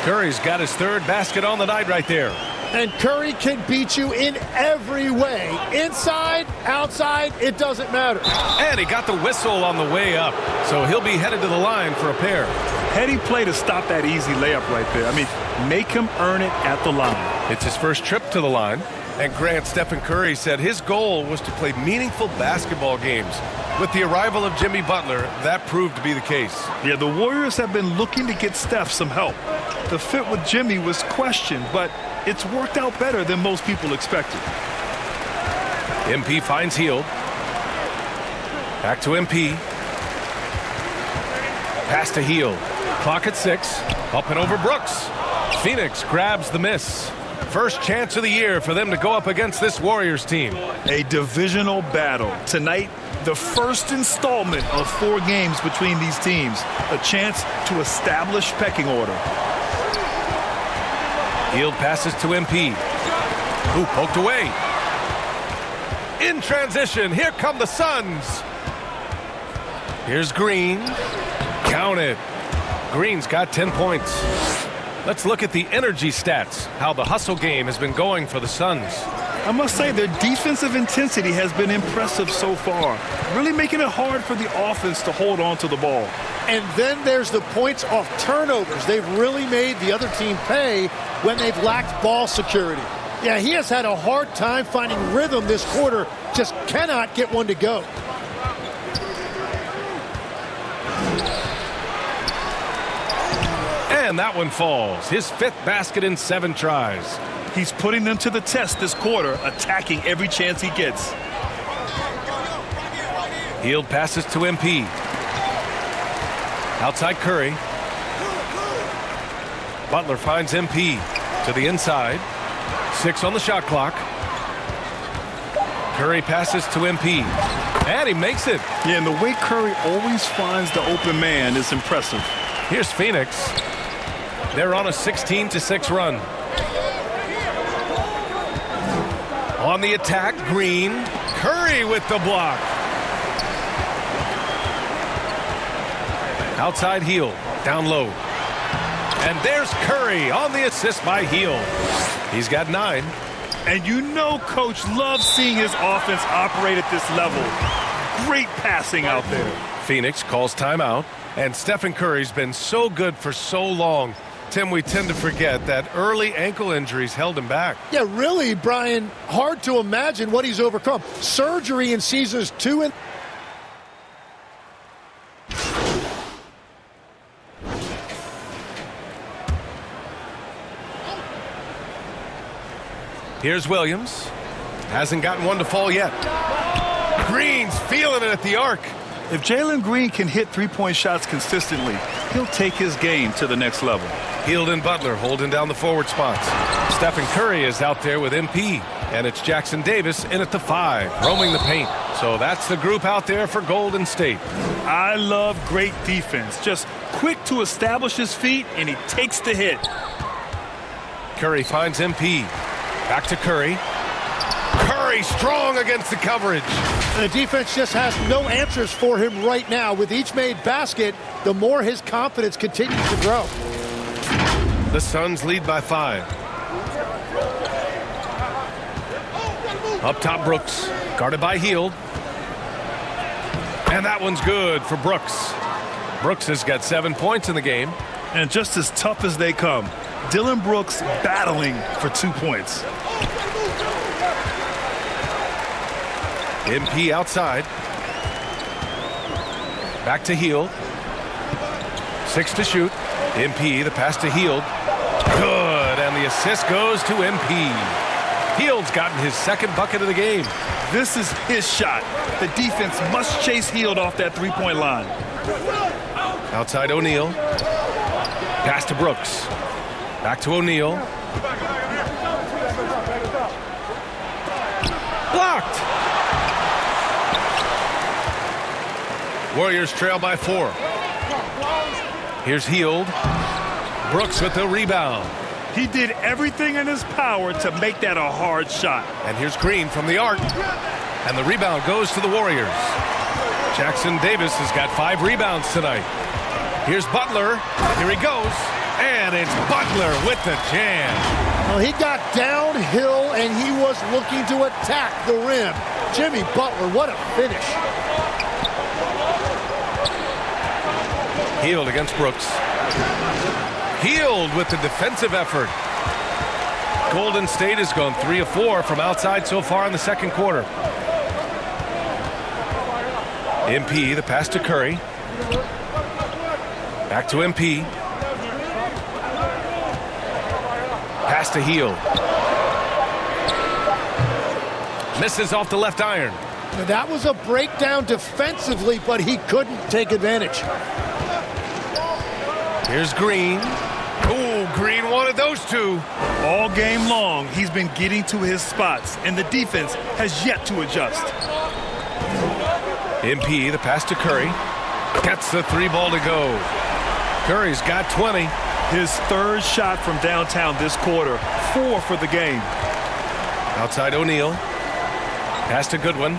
Curry's got his 3rd basket on the night right there. And Curry can beat you in every way. Inside, outside, it doesn't matter. And he got the whistle on the way up, so he'll be headed to the line for a pair. Heady play to stop that easy layup right there. I mean, make him earn it at the line. It's his first trip to the line. And Grant, Stephen Curry said his goal was to play meaningful basketball games. With the arrival of Jimmy Butler, that proved to be the case. Yeah, the Warriors have been looking to get Steph some help. The fit with Jimmy was questioned, but it's worked out better than most people expected. MP finds Hield. Back to MP. Pass to Hield. Clock at 6. Up and over Brooks. Phoenix grabs the miss. First chance of the year for them to go up against this Warriors team. A divisional battle. Tonight, the first installment of 4 games between these teams. A chance to establish pecking order. Hield passes to MP. Who poked away. In transition, here come the Suns. Here's Green. Count it. Green's got 10 points. Let's look at the energy stats, how the hustle game has been going for the Suns. I must say their defensive intensity has been impressive so far, really making it hard for the offense to hold on to the ball. And then there's the points off turnovers. They've really made the other team pay when they've lacked ball security. Yeah, he has had a hard time finding rhythm this quarter, just cannot get one to go. And that one falls. His 5th basket in 7 tries. He's putting them to the test this quarter, attacking every chance he gets. Hield passes to MP. Outside Curry. Butler finds MP. To the inside. 6 on the shot clock. Curry passes to MP. And he makes it. Yeah, and the way Curry always finds the open man is impressive. Here's Phoenix. They're on a 16-6 run. On the attack, Green. Curry with the block. Outside Hield. Down low. And there's Curry on the assist by Hield. He's got 9. And you know Coach loves seeing his offense operate at this level. Great passing out there. Phoenix calls timeout. And Stephen Curry's been so good for so long. Tim, we tend to forget that early ankle injuries held him back. Yeah, really, Brian, hard to imagine what he's overcome. Surgery in seasons 2 and... Here's Williams. Hasn't gotten one to fall yet. Green's feeling it at the arc. If Jalen Green can hit three-point shots consistently, he'll take his game to the next level. Hield and Butler holding down the forward spots. Stephen Curry is out there with MP. And it's Jackson Davis in at the 5, roaming the paint. So that's the group out there for Golden State. I love great defense. Just quick to establish his feet, and he takes the hit. Curry finds MP. Back to Curry. Curry strong against the coverage. And the defense just has no answers for him right now. With each made basket, the more his confidence continues to grow. The Suns lead by 5. Up top, Brooks. Guarded by Hield. And that one's good for Brooks. Brooks has got 7 points in the game. And just as tough as they come, Dillon Brooks battling for 2 points. MP outside. Back to Hield. 6 to shoot. MP, the pass to Hield. Good, and the assist goes to MP. Hield's gotten his 2nd bucket of the game. This is his shot. The defense must chase Hield off that three-point line. Outside O'Neal. Pass to Brooks. Back to O'Neal. Blocked. Warriors trail by 4. Here's Hield. Brooks with the rebound. He did everything in his power to make that a hard shot. And here's Green from the arc. And the rebound goes to the Warriors. Jackson Davis has got 5 rebounds tonight. Here's Butler. Here he goes. And it's Butler with the jam. Well, he got downhill and he was looking to attack the rim. Jimmy Butler, what a finish. Hield against Brooks. Hield with the defensive effort. Golden State has gone 3 of 4 from outside so far in the second quarter. MP, the pass to Curry. Back to MP. Pass to Hield. Misses off the left iron. That was a breakdown defensively, but he couldn't take advantage. Here's Green. Oh, Green wanted those 2. All game long, he's been getting to his spots, and the defense has yet to adjust. MP, the pass to Curry. Gets the 3 ball to go. Curry's got 20. His 3rd shot from downtown this quarter. 4 for the game. Outside O'Neal. Pass to Goodwin.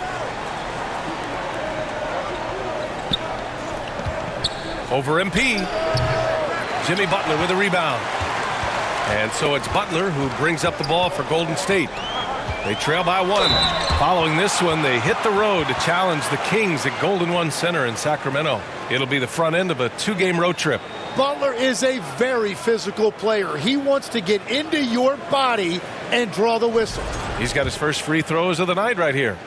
Over MP. Jimmy Butler with a rebound. And so it's Butler who brings up the ball for Golden State. They trail by 1. Following this one, they hit the road to challenge the Kings at Golden One Center in Sacramento. It'll be the front end of a 2-game road trip. Butler is a very physical player. He wants to get into your body and draw the whistle. He's got his first free throws of the night right here.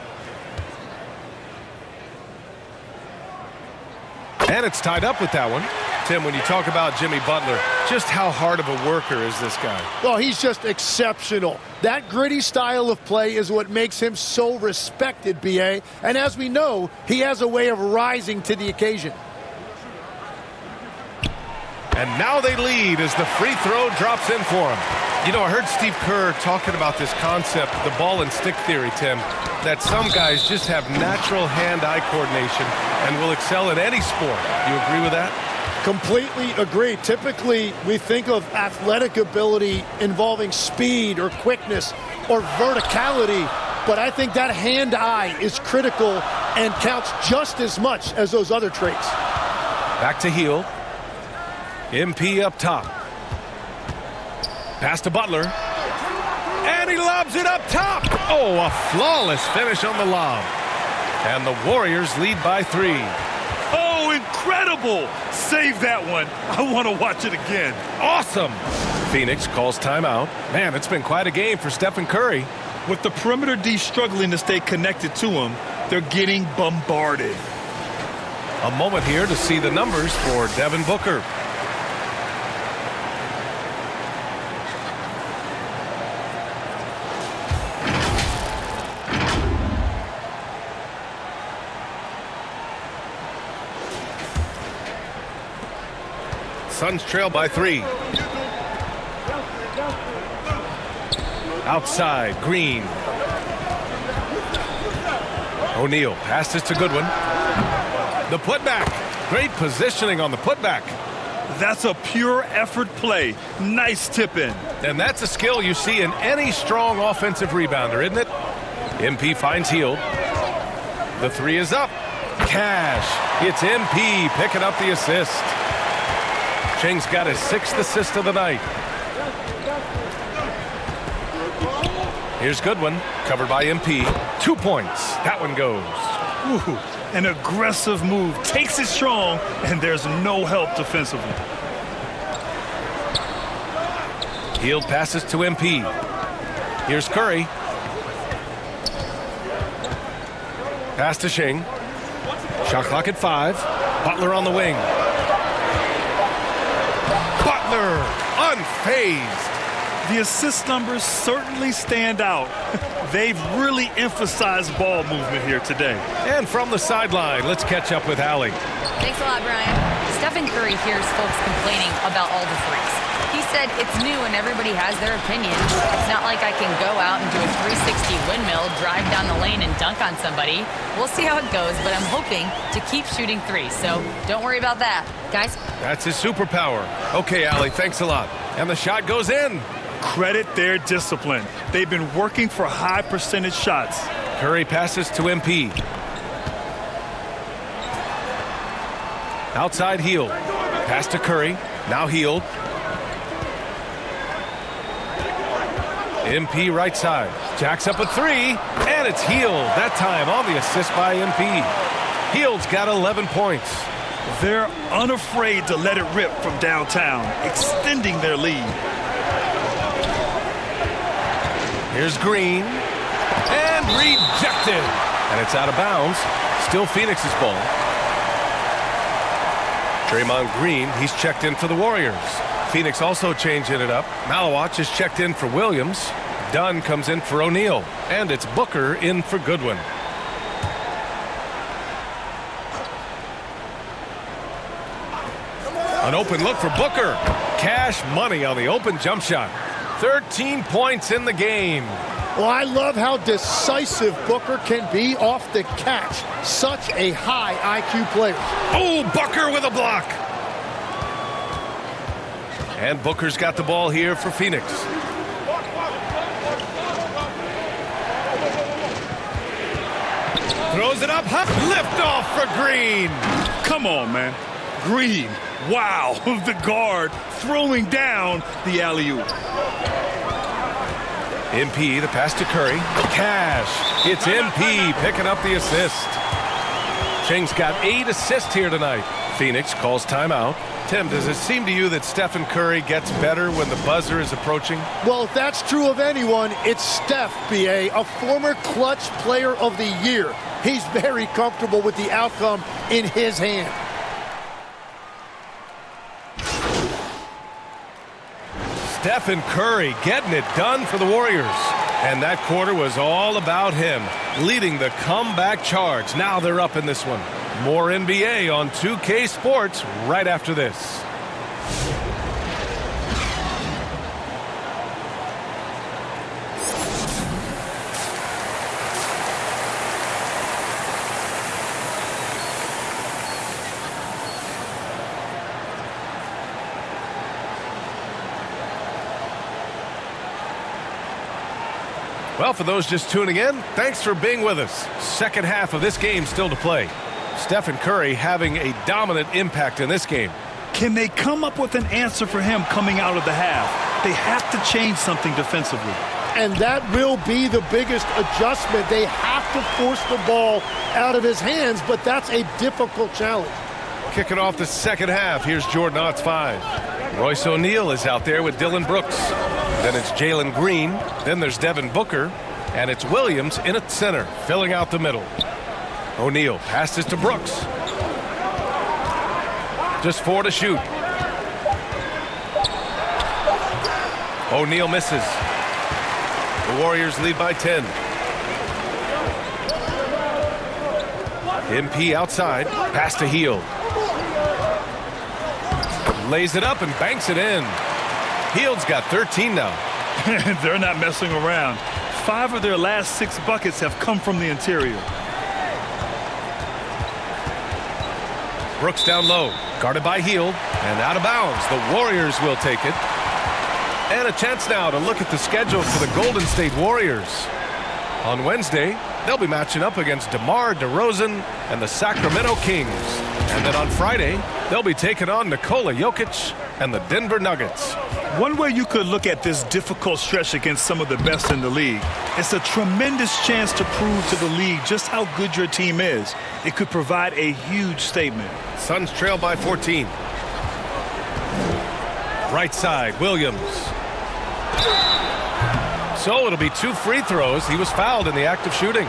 And it's tied up with that one. Tim, when you talk about Jimmy Butler, just how hard of a worker is this guy? Well, he's just exceptional. That gritty style of play is what makes him so respected, B.A. And as we know, he has a way of rising to the occasion. And now they lead as the free throw drops in for him. You know, I heard Steve Kerr talking about this concept, the ball and stick theory, Tim, that some guys just have natural hand-eye coordination and will excel in any sport. You agree with that? Completely agree. Typically, we think of athletic ability involving speed or quickness or verticality, but I think that hand-eye is critical and counts just as much as those other traits. Back to Hield. MP up top. Pass to Butler. And he lobs it up top. Oh, a flawless finish on the lob. And the Warriors lead by 3. Oh, incredible! Save that one. I want to watch it again. Awesome. Phoenix calls timeout. Man, it's been quite a game for Stephen Curry. With the perimeter D struggling to stay connected to him, they're getting bombarded. A moment here to see the numbers for Devin Booker. Suns trail by 3. Outside, Green. O'Neal passes to Goodwin. The putback. Great positioning on the putback. That's a pure effort play. Nice tip in. And that's a skill you see in any strong offensive rebounder, isn't it? MP finds Hield. The 3 is up. Cash. It's MP picking up the assist. Cheng's got his 6th assist of the night. Here's Goodwin, covered by MP. 2 points. That one goes. Ooh, an aggressive move. Takes it strong, and there's no help defensively. Hield passes to MP. Here's Curry. Pass to Shing. Shot clock at 5. Butler on the wing. Butler, unfazed. The assist numbers certainly stand out. They've really emphasized ball movement here today. And from the sideline, let's catch up with Allie. Thanks a lot, Brian. Stephen Curry hears folks complaining about all the threes. He said it's new and everybody has their opinion. It's not like I can go out and do a 360 windmill, drive down the lane, and dunk on somebody. We'll see how it goes, but I'm hoping to keep shooting threes, so don't worry about that. Guys? That's his superpower. Okay, Allie, thanks a lot. And the shot goes in. Credit their discipline. They've been working for high percentage shots. Curry passes to MP. Outside Hield. Pass to Curry. Now Hield. MP right side. Jacks up a 3. And it's Hield. That time on the assist by MP. Hield's got 11 points. They're unafraid to let it rip from downtown, extending their lead. Here's Green. And rejected. And it's out of bounds. Still Phoenix's ball. Draymond Green, he's checked in for the Warriors. Phoenix also changing it up. Malawach is checked in for Williams. Dunn comes in for O'Neal. And it's Booker in for Goodwin. An open look for Booker. Cash money on the open jump shot. 13 points in the game. Well, I love how decisive Booker can be off the catch. Such a high IQ player. Oh, Booker with a block. And Booker's got the ball here for Phoenix. Throws it up. Lift off for Green. Come on, man. Green. Wow. The guard throwing down the alley-oop. MP, the pass to Curry. Cash. It's MP picking up the assist. Cheng's got 8 assists here tonight. Phoenix calls timeout. Tim, does it seem to you that Stephen Curry gets better when the buzzer is approaching? Well, if that's true of anyone, it's Steph, B.A., a former clutch player of the year. He's very comfortable with the outcome in his hand. Stephen Curry getting it done for the Warriors. And that quarter was all about him, leading the comeback charge. Now they're up in this one. More NBA on 2K Sports right after this. Well, for those just tuning in, thanks for being with us. Second half of this game still to play. Stephen Curry having a dominant impact in this game. Can they come up with an answer for him coming out of the half? They have to change something defensively. And that will be the biggest adjustment. They have to force the ball out of his hands, but that's a difficult challenge. Kicking off the second half, here's Jordan Otts 5. Royce O'Neal is out there with Dillon Brooks. Then it's Jalen Green. Then there's Devin Booker. And it's Williams in at center, filling out the middle. O'Neal passes to Brooks. Just 4 to shoot. O'Neal misses. The Warriors lead by 10. MP outside. Pass to Hield. Lays it up and banks it in. Hield's got 13 now. They're not messing around. 5 of their last 6 buckets have come from the interior. Brooks down low. Guarded by Hield. And out of bounds. The Warriors will take it. And a chance now to look at the schedule for the Golden State Warriors. On Wednesday, they'll be matching up against DeMar DeRozan and the Sacramento Kings. And then on Friday, they'll be taking on Nikola Jokic and the Denver Nuggets. One way you could look at this difficult stretch against some of the best in the league, it's a tremendous chance to prove to the league just how good your team is. It could provide a huge statement. Suns trail by 14. Right side, Williams. So it'll be 2 free throws. He was fouled in the act of shooting.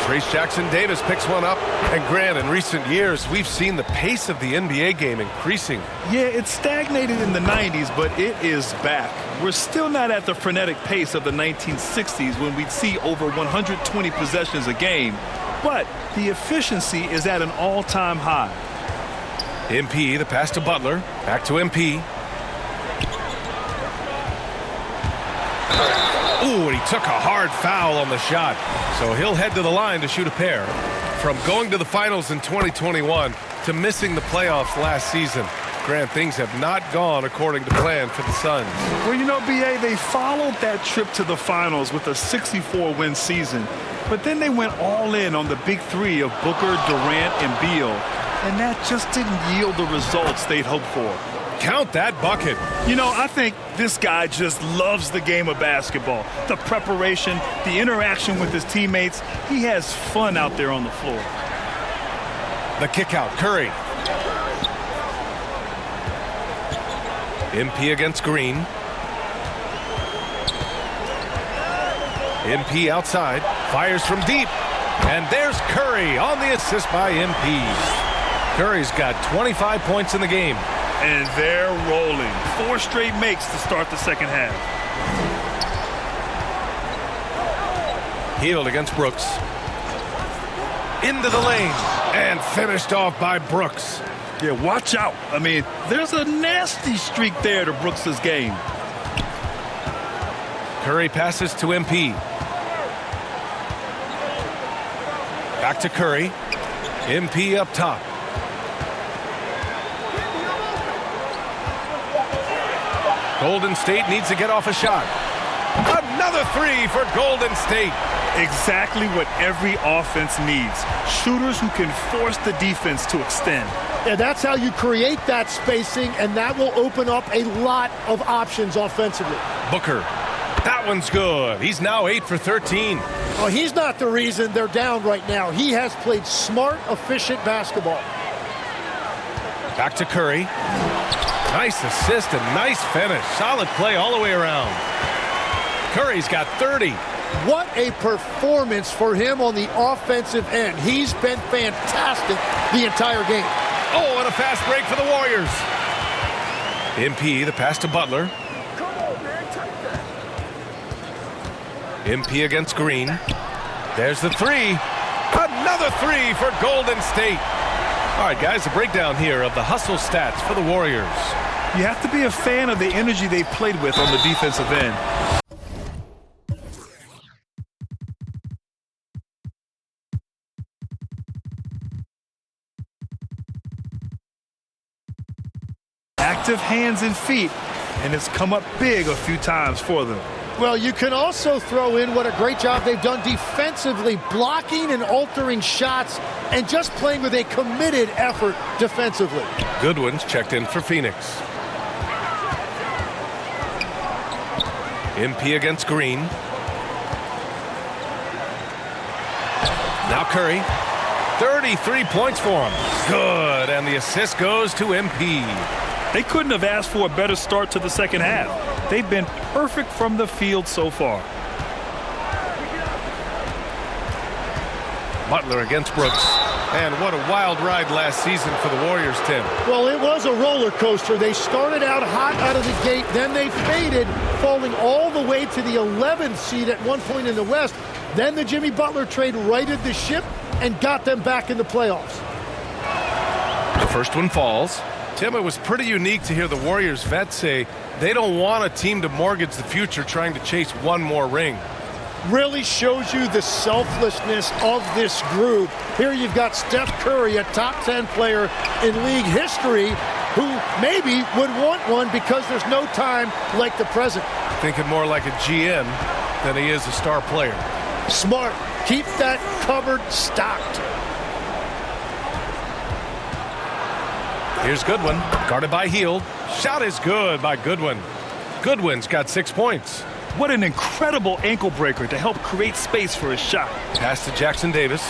Trayce Jackson-Davis picks one up. And Grant, in recent years, we've seen the pace of the NBA game increasing. Yeah, it stagnated in the 90s, but it is back. We're still not at the frenetic pace of the 1960s when we'd see over 120 possessions a game, but the efficiency is at an all-time high. MP, the pass to Butler. Back to MP. Ooh, and he took a hard foul on the shot. So he'll head to the line to shoot a pair. From going to the finals in 2021 to missing the playoffs last season, Grant, things have not gone according to plan for the Suns. Well, you know, B.A., they followed that trip to the finals with a 64-win season. But then they went all in on the big three of Booker, Durant, and Beal. And that just didn't yield the results they'd hoped for. Count that bucket. You know, I think this guy just loves the game of basketball. The preparation, the interaction with his teammates. He has fun out there on the floor. The kick out, Curry. MP against Green. MP outside. Fires from deep. And there's Curry on the assist by MP. Curry's got 25 points in the game. And they're rolling. 4 straight makes to start the second half. Hield against Brooks. Into the lane. And finished off by Brooks. Yeah, watch out. I mean, there's a nasty streak there to Brooks' game. Curry passes to MP. Back to Curry. MP up top. Golden State needs to get off a shot. Another 3 for Golden State. Exactly what every offense needs. Shooters who can force the defense to extend. And that's how you create that spacing, and that will open up a lot of options offensively. Booker. That one's good. He's now 8 for 13. Well, he's not the reason they're down right now. He has played smart, efficient basketball. Back to Curry. Nice assist and nice finish. Solid play all the way around. Curry's got 30. What a performance for him on the offensive end. He's been fantastic the entire game. Oh, and a fast break for the Warriors. MP, the pass to Butler. MP against Green. There's the 3. Another 3 for Golden State. All right, guys, a breakdown here of the hustle stats for the Warriors. You have to be a fan of the energy they've played with on the defensive end. Active hands and feet, and it's come up big a few times for them. Well, you can also throw in what a great job they've done defensively, blocking and altering shots and just playing with a committed effort defensively. Goodwin's checked in for Phoenix. MP against Green. Now Curry. 33 points for him. Good, and the assist goes to MP. They couldn't have asked for a better start to the second half. They've been perfect from the field so far. Butler against Brooks. And what a wild ride last season for the Warriors, Tim. Well, it was a roller coaster. They started out hot out of the gate, then they faded, falling all the way to the 11th seed at one point in the West. Then the Jimmy Butler trade righted the ship and got them back in the playoffs. The first one falls. Tim, it was pretty unique to hear the Warriors vets say they don't want a team to mortgage the future trying to chase one more ring. Really shows you the selflessness of this group. Here you've got Steph Curry, a top 10 player in league history, who maybe would want one because there's no time like the present. Thinking more like a GM than he is a star player. Smart. Keep that cupboard stocked. Here's Goodwin, guarded by Hield. Shot is good by Goodwin. Goodwin's got 6 points. What an incredible ankle breaker to help create space for his shot. Pass to Jackson Davis.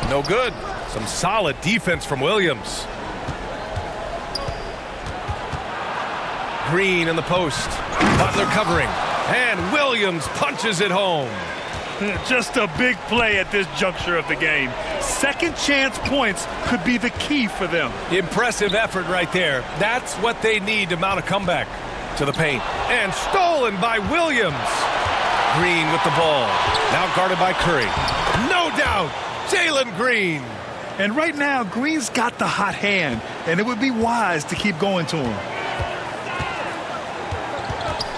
No good. Some solid defense from Williams. Green in the post. Butler covering. And Williams punches it home. Just a big play at this juncture of the game. Second chance points could be the key for them. Impressive effort right there. That's what they need to mount a comeback. To the paint. And stolen by Williams. Green with the ball. Now guarded by Curry. No doubt, Jalen Green. And right now, Green's got the hot hand, and it would be wise to keep going to him.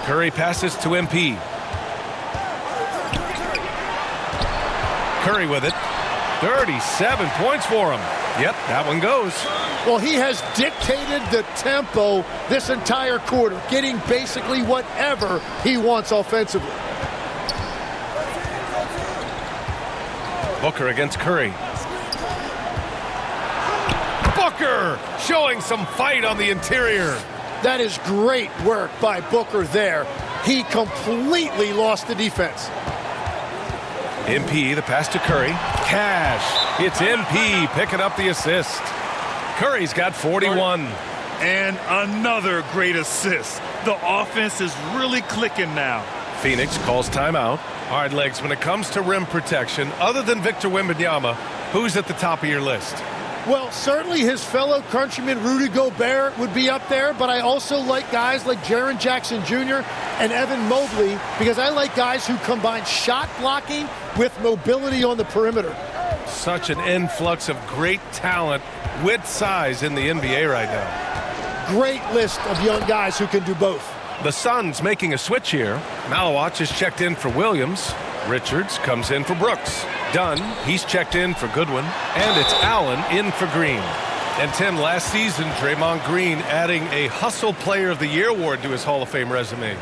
Curry passes to MP. Curry with it. 37 points for him. Yep, that one goes. Well, he has dictated the tempo this entire quarter, getting basically whatever he wants offensively. Booker against Curry. Booker showing some fight on the interior. That is great work by Booker there. He completely lost the defense. MP, the pass to Curry. Cash. It's MP picking up the assist. Curry's got 41. And another great assist. The offense is really clicking now. Phoenix calls timeout. All right, Legs, when it comes to rim protection, other than Victor Wembanyama, who's at the top of your list? Well, certainly his fellow countryman Rudy Gobert would be up there, but I also like guys like Jaren Jackson Jr. and Evan Mobley because I like guys who combine shot blocking with mobility on the perimeter. Such an influx of great talent with size in the NBA right now. Great list of young guys who can do both. The Suns making a switch here. Malawach is checked in for Williams. Richards comes in for Brooks. Dunn, he's checked in for Goodwin. And it's Allen in for Green. And Tim, last season, Draymond Green adding a Hustle Player of the Year award to his Hall of Fame resume.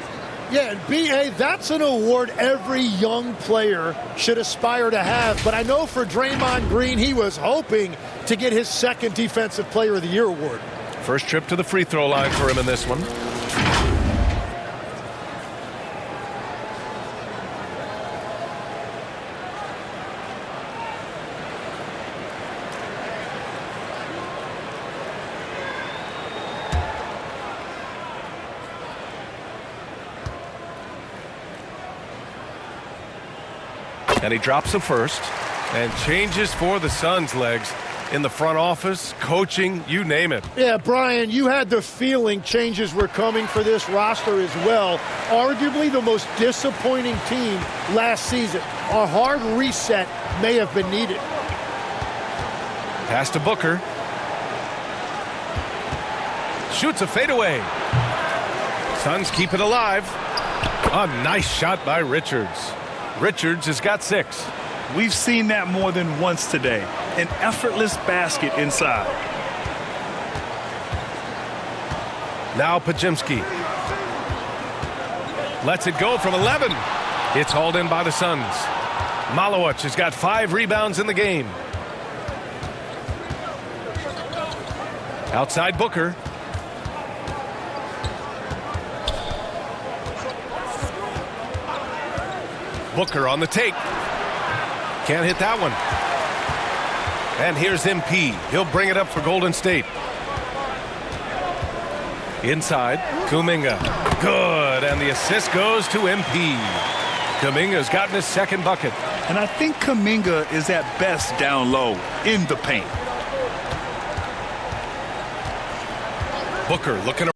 Yeah, and B.A., that's an award every young player should aspire to have. But I know for Draymond Green, he was hoping to get his second Defensive Player of the Year award. First trip to the free throw line for him in this one. And he drops the first and changes for the Suns, Legs. In the front office, coaching, you name it. Yeah, Brian, you had the feeling changes were coming for this roster as well. Arguably the most disappointing team last season. A hard reset may have been needed. Pass to Booker. Shoots a fadeaway. Suns keep it alive. A nice shot by Richards. Richards has got 6. We've seen that more than once today. An effortless basket inside. Now Podziemski. Lets it go from 11. It's hauled in by the Suns. Malowicz has got 5 rebounds in the game. Outside Booker. Booker on the take. Can't hit that one. And here's MP. He'll bring it up for Golden State. Inside, Kuminga. Good, and the assist goes to MP. Kuminga's gotten his second bucket. And I think Kuminga is at best down low in the paint. Booker looking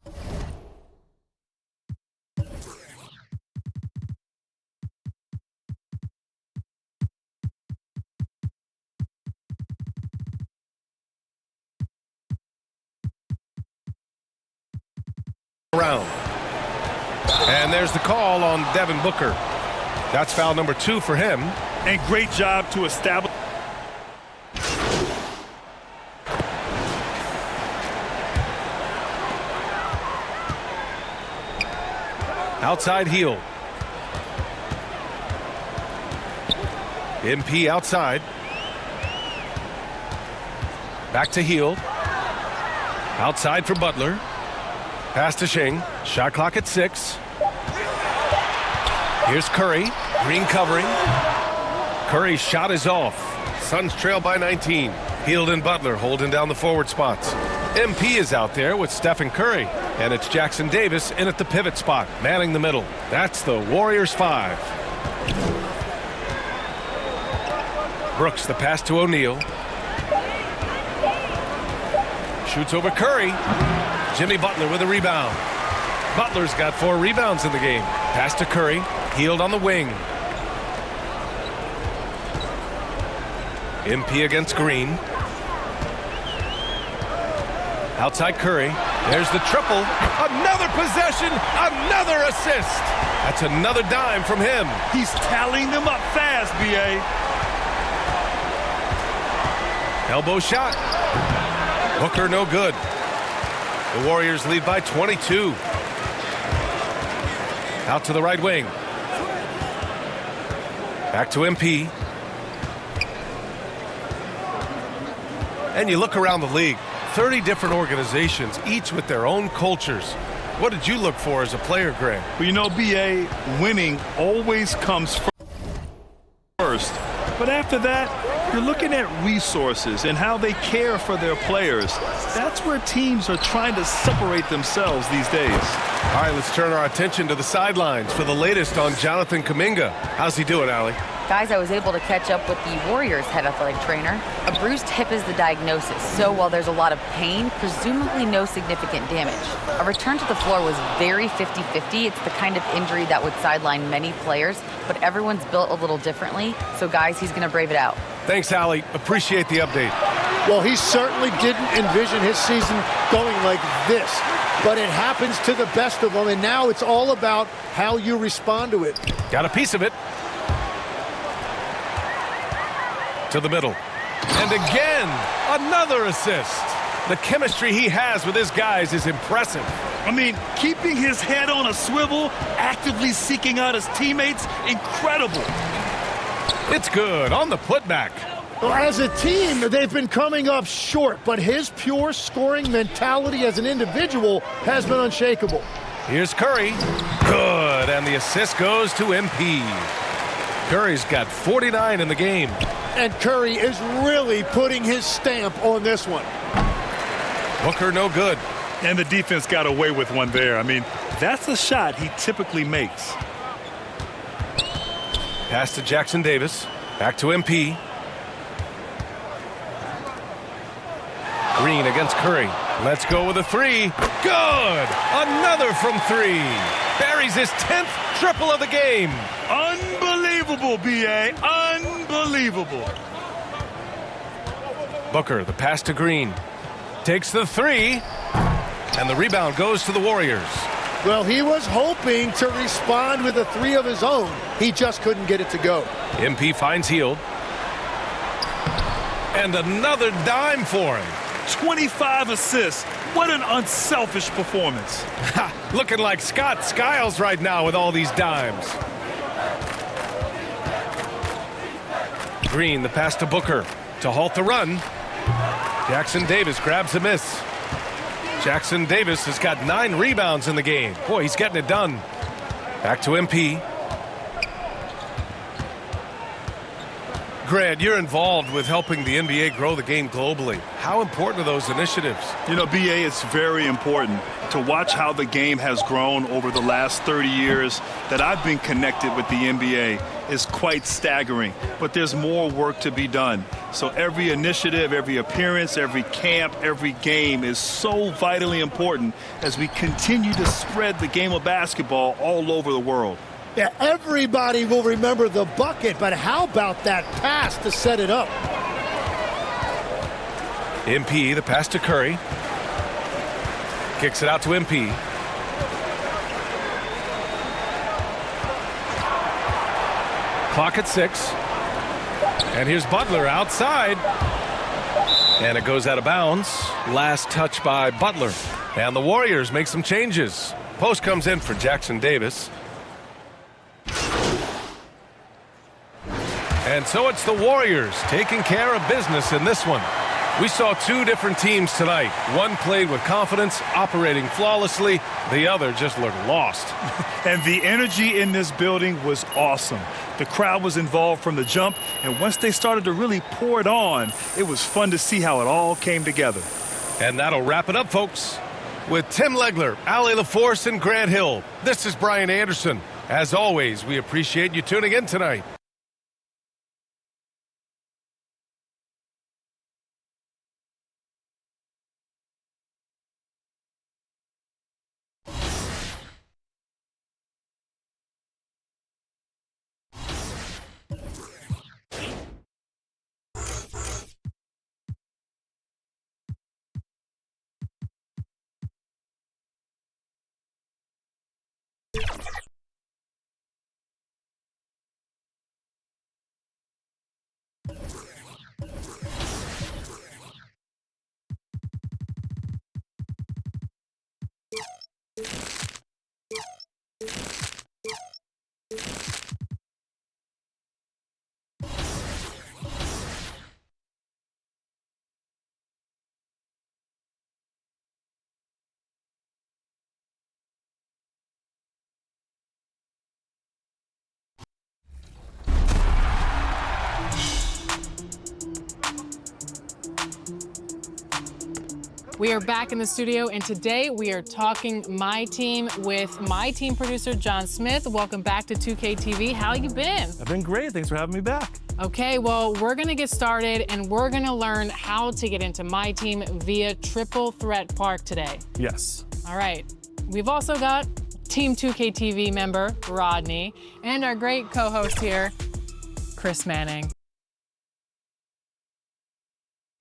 around. And there's the call on Devin Booker. That's foul number 2 for him. And great job to establish. Outside Hield. MP outside. Back to Hield. Outside for Butler. Pass to Shing. Shot clock at 6. Here's Curry. Green covering. Curry's shot is off. Suns trail by 19. Hield and Butler holding down the forward spots. MP is out there with Stephen Curry. And it's Jackson Davis in at the pivot spot, manning the middle. That's the Warriors 5. Brooks, the pass to O'Neal. Shoots over Curry. Jimmy Butler with a rebound. Butler's got 4 rebounds in the game. Pass to Curry. Hield on the wing. MP against Green. Outside Curry. There's the triple. Another possession. Another assist. That's another dime from him. He's tallying them up fast, B.A. Elbow shot. Booker no good. The Warriors lead by 22. Out to the right wing. Back to MP. And you look around the league, 30 different organizations, each with their own cultures. What did you look for as a player, Greg? Well, you know, B.A., winning always comes first. But after that, you're looking at resources and how they care for their players. That's where teams are trying to separate themselves these days. All right, let's turn our attention to the sidelines for the latest on Jonathan Kuminga. How's he doing, Allie? Guys, I was able to catch up with the Warriors head athletic trainer. A bruised hip is the diagnosis, so while there's a lot of pain, presumably no significant damage. A return to the floor was very 50-50. It's the kind of injury that would sideline many players, but everyone's built a little differently. So guys, he's gonna brave it out. Thanks, Allie. Appreciate the update. Well, he certainly didn't envision his season going like this, but it happens to the best of them, and now it's all about how you respond to it. Got a piece of it. To the middle. And again, another assist. The chemistry he has with his guys is impressive. I mean, keeping his head on a swivel, actively seeking out his teammates, incredible. It's good on the putback. Well, as a team, they've been coming up short, but his pure scoring mentality as an individual has been unshakable. Here's Curry. Good, and the assist goes to MP. Curry's got 49 in the game. And Curry is really putting his stamp on this one. Booker no good. And the defense got away with one there. I mean, that's a shot he typically makes. Pass to Jackson Davis. Back to MP. Green against Curry. Let's go with a 3. Good! Another from 3. Buries his 10th triple of the game. Unbelievable, B.A. Unbelievable. Booker, the pass to Green. Takes the 3. And the rebound goes to the Warriors. Well, he was hoping to respond with a 3 of his own. He just couldn't get it to go. MP finds Hield. And another dime for him. 25 assists. What an unselfish performance. Looking like Scott Skiles right now with all these dimes. Green, the pass to Booker to halt the run. Jackson Davis grabs a miss. Jackson Davis has got 9 rebounds in the game. Boy, he's getting it done. Back to MP. Grant, you're involved with helping the NBA grow the game globally. How important are those initiatives? You know, BA, it's very important to watch how the game has grown over the last 30 years that I've been connected with the NBA is quite staggering. But there's more work to be done. So every initiative, every appearance, every camp, every game is so vitally important as we continue to spread the game of basketball all over the world. Yeah, everybody will remember the bucket, but how about that pass to set it up? MP, the pass to Curry. Kicks it out to MP. Clock at 6. And here's Butler outside. And it goes out of bounds. Last touch by Butler. And the Warriors make some changes. Post comes in for Jackson Davis. And so it's the Warriors taking care of business in this one. We saw 2 different teams tonight. One played with confidence, operating flawlessly. The other just looked lost. And the energy in this building was awesome. The crowd was involved from the jump, and once they started to really pour it on, it was fun to see how it all came together. And that'll wrap it up, folks. With Tim Legler, Allie LaForce, and Grant Hill, this is Brian Anderson. As always, we appreciate you tuning in tonight. We are back in the studio, and today we are talking My Team with My Team producer John Smith. Welcome back to 2K TV. How you been? I've been great. Thanks for having me back. Okay, well, we're going to get started, and we're going to learn how to get into My Team via Triple Threat Park today. Yes. All right. We've also got Team 2K TV member Rodney and our great co-host here, Chris Manning.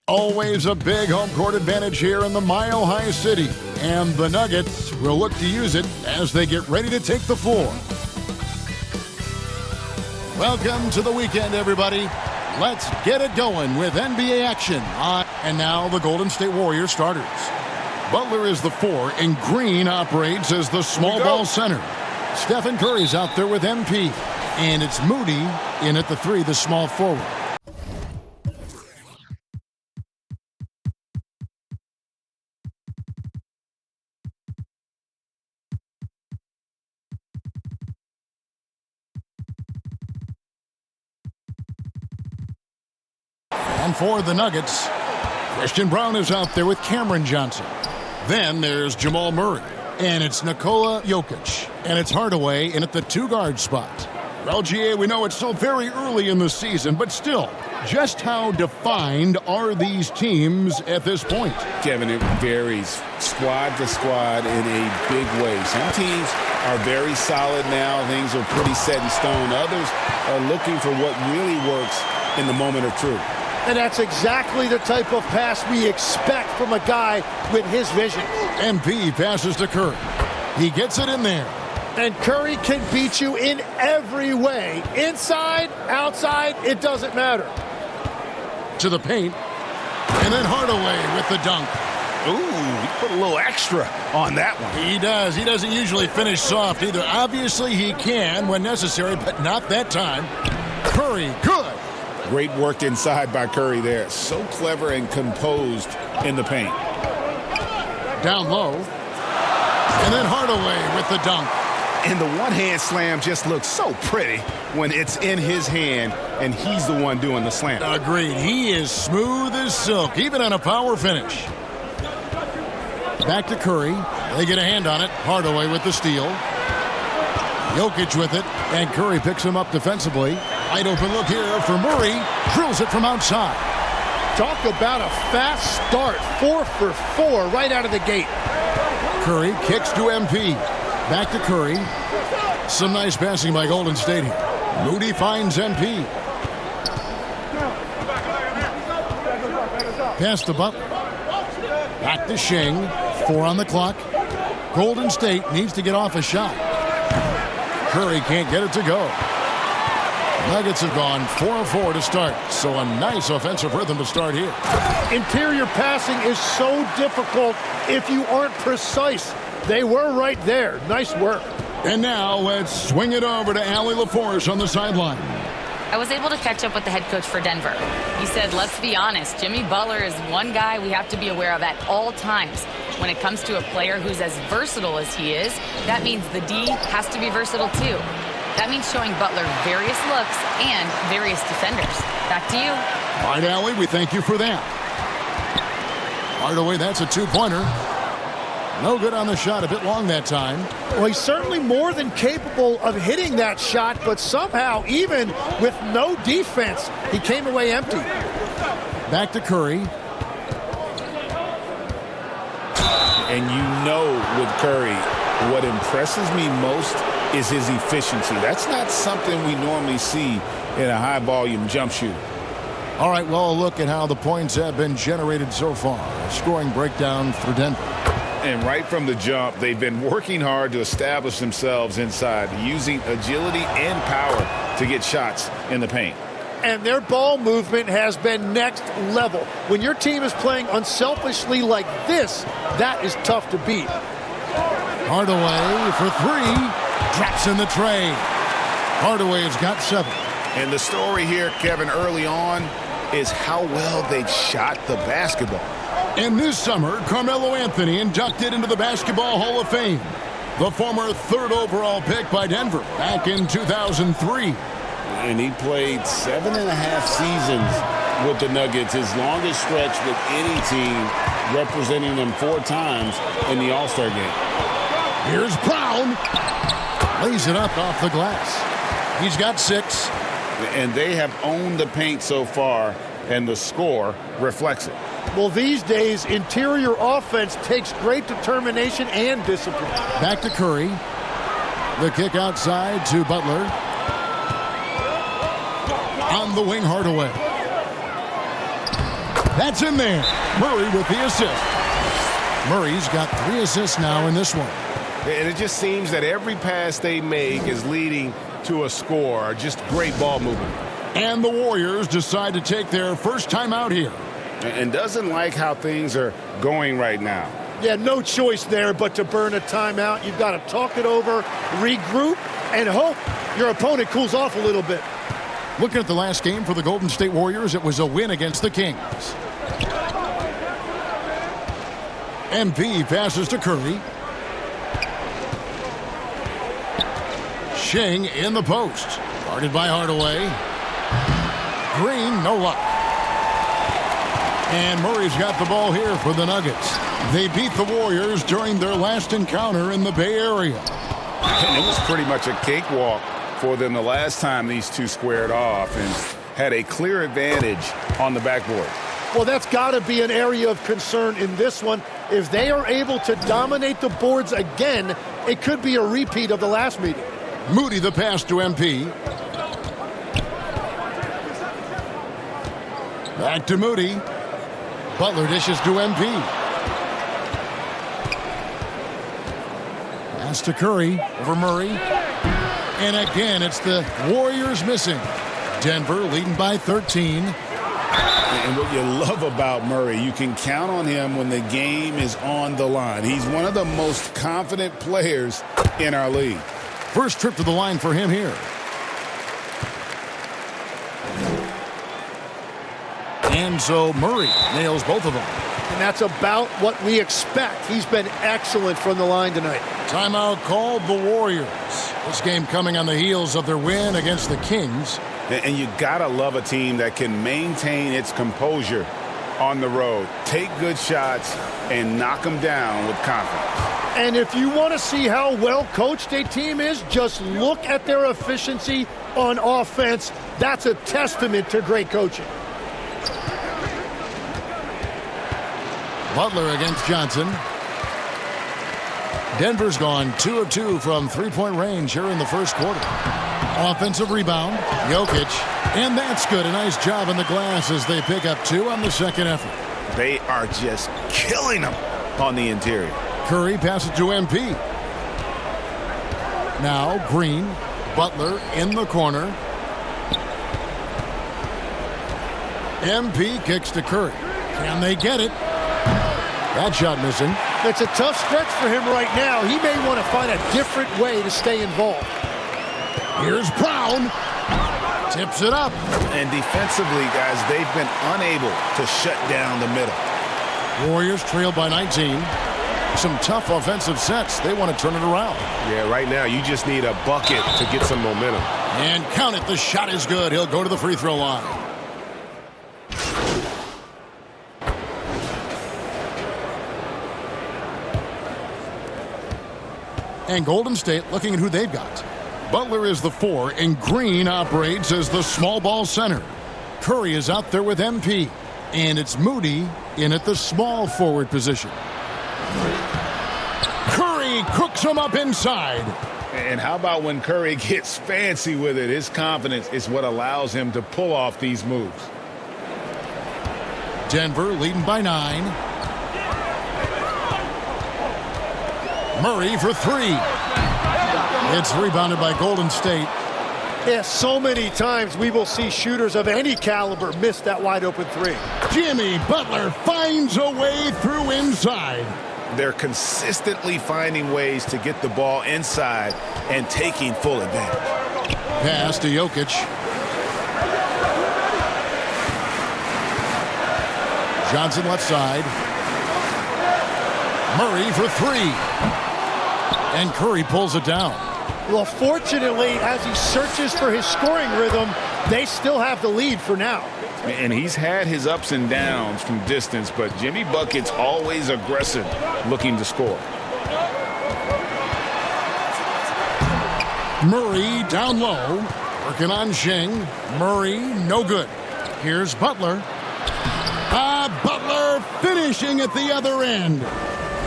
Always a big home court advantage here in the Mile High City, and the Nuggets will look to use it as they get ready to take the floor. Welcome to the weekend, everybody. Let's get it going with NBA action. And now the Golden State Warriors starters. Butler is the 4, and Green operates as the small ball center. Stephen Curry's out there with MP, and it's Moody in at the 3, the small forward. And for the Nuggets, Christian Braun is out there with Cameron Johnson. Then there's Jamal Murray. And it's Nikola Jokic. And it's Hardaway in at the 2-guard spot. Well, GA, we know it's still very early in the season, but still, just how defined are these teams at this point? Kevin, it varies squad to squad in a big way. Some teams are very solid now. Things are pretty set in stone. Others are looking for what really works in the moment of truth. And that's exactly the type of pass we expect from a guy with his vision. MP passes to Curry. He gets it in there. And Curry can beat you in every way. Inside, outside, it doesn't matter. To the paint. And then Hardaway with the dunk. Ooh, he put a little extra on that one. He does. He doesn't usually finish soft either. Obviously, he can when necessary, but not that time. Curry, good. Great work inside by Curry there. So clever and composed in the paint. Down low. And then Hardaway with the dunk. And the one-hand slam just looks so pretty when it's in his hand and he's the one doing the slam. Agreed. He is smooth as silk, even on a power finish. Back to Curry. They get a hand on it. Hardaway with the steal. Jokic with it. And Curry picks him up defensively. Wide open look here for Murray. Drills it from outside. Talk about a fast start. 4 for 4 right out of the gate. Curry kicks to MP. Back to Curry. Some nice passing by Golden State here. Moody finds MP. Pass to Butler. Back to Shing. 4 on the clock. Golden State needs to get off a shot. Curry can't get it to go. Nuggets have gone 4 of 4 to start, so a nice offensive rhythm to start here. Interior passing is so difficult if you aren't precise. They were right there. Nice work. And now let's swing it over to Allie LaForce on the sideline. I was able to catch up with the head coach for Denver. He said, let's be honest, Jimmy Butler is one guy we have to be aware of at all times. When it comes to a player who's as versatile as he is, that means the D has to be versatile too. That means showing Butler various looks and various defenders. Back to you. All right, Allie, we thank you for that. Hardaway, that's a two-pointer. No good on the shot, a bit long that time. Well, he's certainly more than capable of hitting that shot, but somehow, even with no defense, he came away empty. Back to Curry. And you know with Curry, what impresses me most is his efficiency. That's not something we normally see in a high-volume jump shoot. All right, well, a look at how the points have been generated so far. A scoring breakdown for Denver. And right from the jump, they've been working hard to establish themselves inside, using agility and power to get shots in the paint. And their ball movement has been next level. When your team is playing unselfishly like this, that is tough to beat. Hardaway for 3. Drops in the tray. Hardaway has got 7. And the story here, Kevin, early on is how well they've shot the basketball. And this summer, Carmelo Anthony inducted into the Basketball Hall of Fame. The former 3rd overall pick by Denver back in 2003. And he played 7.5 seasons with the Nuggets, his longest stretch with any team, representing them 4 times in the All-Star game. Here's Brown. Lays it up off the glass. He's got 6. And they have owned the paint so far, and the score reflects it. Well, these days, interior offense takes great determination and discipline. Back to Curry. The kick outside to Butler. On the wing, Hardaway. That's in there. Murray with the assist. Murray's got 3 assists now in this one. And it just seems that every pass they make is leading to a score. Just great ball movement. And the Warriors decide to take their first time out here. And doesn't like how things are going right now. Yeah, no choice there but to burn a timeout. You've got to talk it over, regroup, and hope your opponent cools off a little bit. Looking at the last game for the Golden State Warriors, it was a win against the Kings. MP passes to Curry. Shing in the post. Guarded by Hardaway. Green, no luck. And Murray's got the ball here for the Nuggets. They beat the Warriors during their last encounter in the Bay Area. And it was pretty much a cakewalk for them the last time these two squared off and had a clear advantage on the backboard. Well, that's got to be an area of concern in this one. If they are able to dominate the boards again, it could be a repeat of the last meeting. Moody the pass to MP. Back to Moody. Butler dishes to MP. Pass to Curry over Murray. And again, it's the Warriors missing. Denver leading by 13. And What you love about Murray, you can count on him when the game is on the line. He's one of the most confident players in our league. First trip to the line for him here. And so Murray nails both of them. And that's about what we expect. He's been excellent from the line tonight. Timeout called the Warriors. This game coming on the heels of their win against the Kings. And you gotta love a team that can maintain its composure on the road, take good shots, and knock them down with confidence. And if you want to see how well coached a team is, just look at their efficiency on offense. That's a testament to great coaching. Butler against Johnson. Denver's gone 2 of 2 from three-point range here in the first quarter. Offensive rebound, Jokic, and that's good. A nice job in the glass as they pick up 2 on the second effort. They are just killing them on the interior. Curry passes to MP. Now Green, Butler in the corner. MP kicks to Curry. Can they get it? That shot missing. It's a tough stretch for him right now. He may want to find a different way to stay involved. Here's Brown. Tips it up. And defensively, guys, they've been unable to shut down the middle. Warriors trail by 19. Some tough offensive sets. They want to turn it around. Yeah, right now you just need a bucket to get some momentum. And count it. The shot is good. He'll go to the free throw line. And Golden State looking at who they've got. Butler is the 4, and Green operates as the small ball center. Curry is out there with MP, and it's Moody in at the small forward position. Curry cooks him up inside. And how about when Curry gets fancy with it? His confidence is what allows him to pull off these moves. Denver leading by 9. Murray for 3. It's rebounded by Golden State. Yeah, so many times we will see shooters of any caliber miss that wide open 3. Jimmy Butler finds a way through inside. They're consistently finding ways to get the ball inside and taking full advantage. Pass to Jokic. Johnson left side. Murray for 3. And Curry pulls it down. Well, fortunately, as he searches for his scoring rhythm, they still have the lead for now. And he's had his ups and downs from distance, but Jimmy Bucket's always aggressive, looking to score. Murray down low, working on Shing. Murray, no good. Here's Butler. Butler finishing at the other end.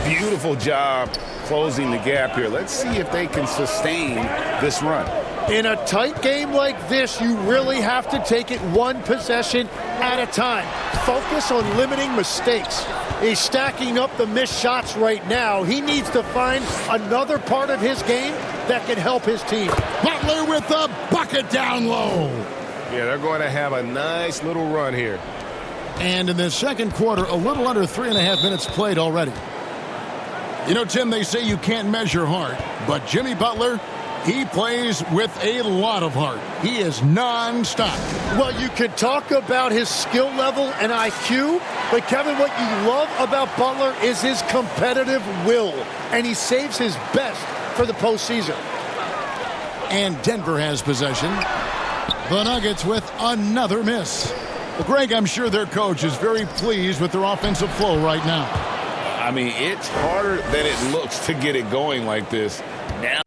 Beautiful job closing the gap here. Let's see if they can sustain this run. In a tight game like this, you really have to take it one possession at a time. Focus on limiting mistakes. He's stacking up the missed shots right now. He needs to find another part of his game that can help his team. Butler with the bucket down low. Yeah, they're going to have a nice little run here. And in the second quarter, a little under 3.5 minutes played already. You know, Tim, they say you can't measure heart, but Jimmy Butler, he plays with a lot of heart. He is non-stop. Well, you can talk about his skill level and IQ, but Kevin, what you love about Butler is his competitive will, and he saves his best for the postseason. And Denver has possession. The Nuggets with another miss. Well, Greg, I'm sure their coach is very pleased with their offensive flow right now. I mean, it's harder than it looks to get it going like this. Now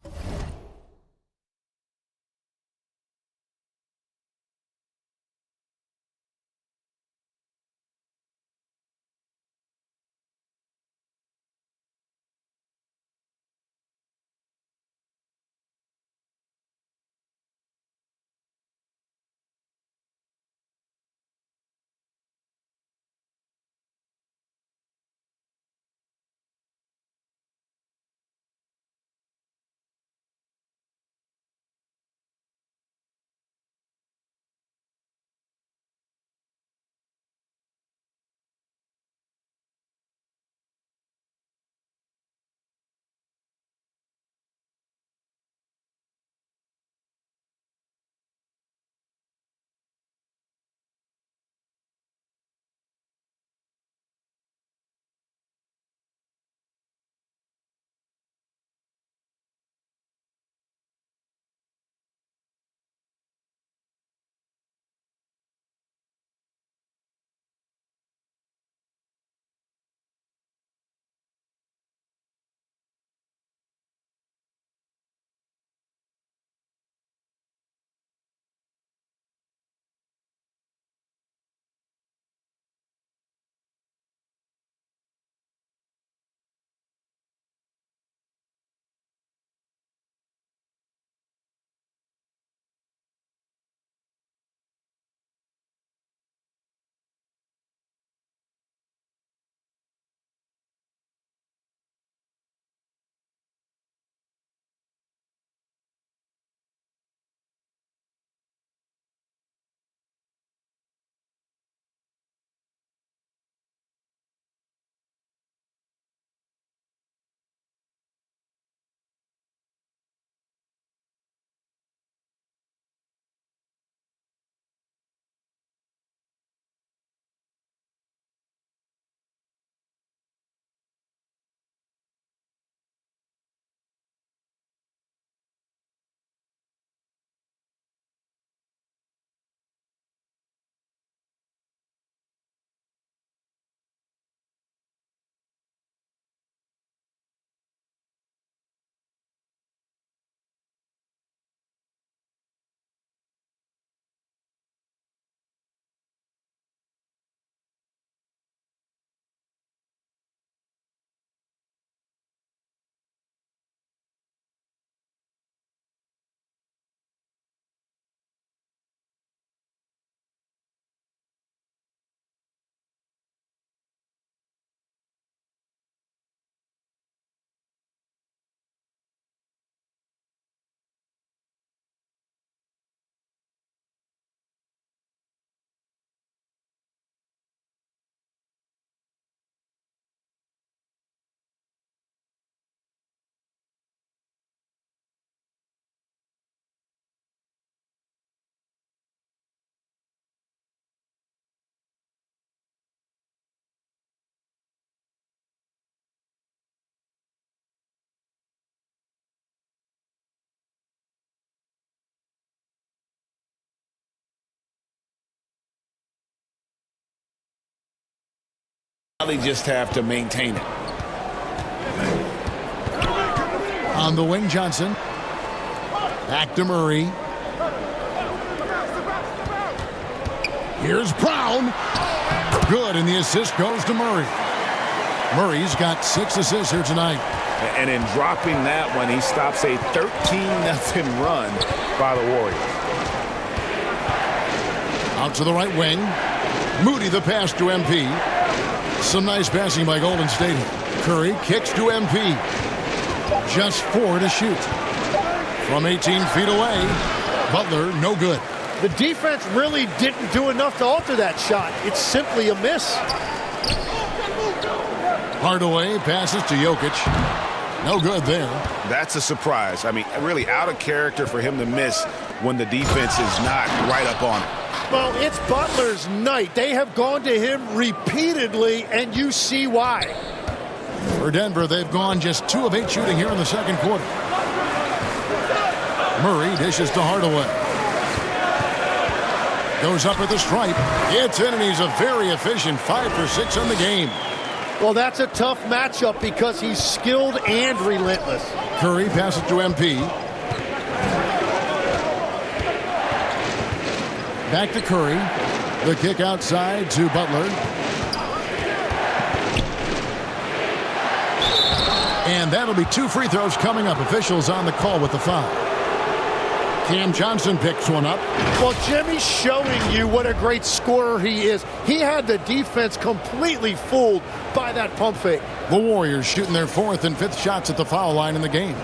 They just have to maintain it. On the wing, Johnson. Back to Murray. Here's Brown. Good, and the assist goes to Murray. Murray's got 6 assists here tonight. And in dropping that one, he stops a 13-0 run by the Warriors. Out to the right wing. Moody the pass to MP. Some nice passing by Golden State. Curry kicks to MP. Just 4 to shoot. From 18 feet away, Butler no good. The defense really didn't do enough to alter that shot. It's simply a miss. Hardaway passes to Jokic. No good there. That's a surprise. I mean, really out of character for him to miss when the defense is not right up on it. Well, it's Butler's night. They have gone to him repeatedly, and you see why. For Denver, they've gone just 2 of 8 shooting here in the second quarter. Murray dishes to Hardaway. Goes up at the stripe. It's in, and he's a very efficient 5 for 6 in the game. Well, that's a tough matchup because he's skilled and relentless. Curry passes to MP. Back to Curry. The kick outside to Butler. And that'll be 2 free throws coming up. Officials on the call with the foul. Cam Johnson picks one up. Well, Jimmy's showing you what a great scorer he is. He had the defense completely fooled by that pump fake. The Warriors shooting their 4th and 5th shots at the foul line in the game.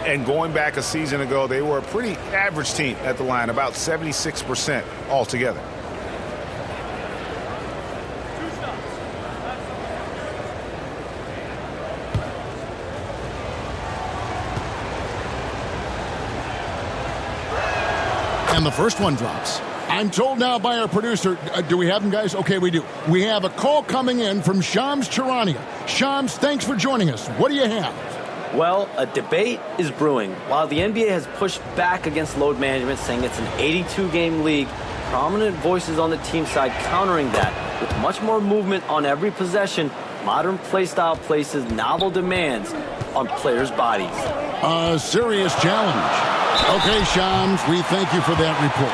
And going back a season ago, they were a pretty average team at the line, about 76% altogether. And the first one drops. I'm told now by our producer, do we have him, guys? Okay, we do. We have a call coming in from Shams Charania. Shams, thanks for joining us. What do you have? Well, a debate is brewing. While the NBA has pushed back against load management, saying it's an 82-game league, prominent voices on the team side countering that. With much more movement on every possession, modern play style places novel demands on players' bodies. A serious challenge. Okay, Shams, we thank you for that report.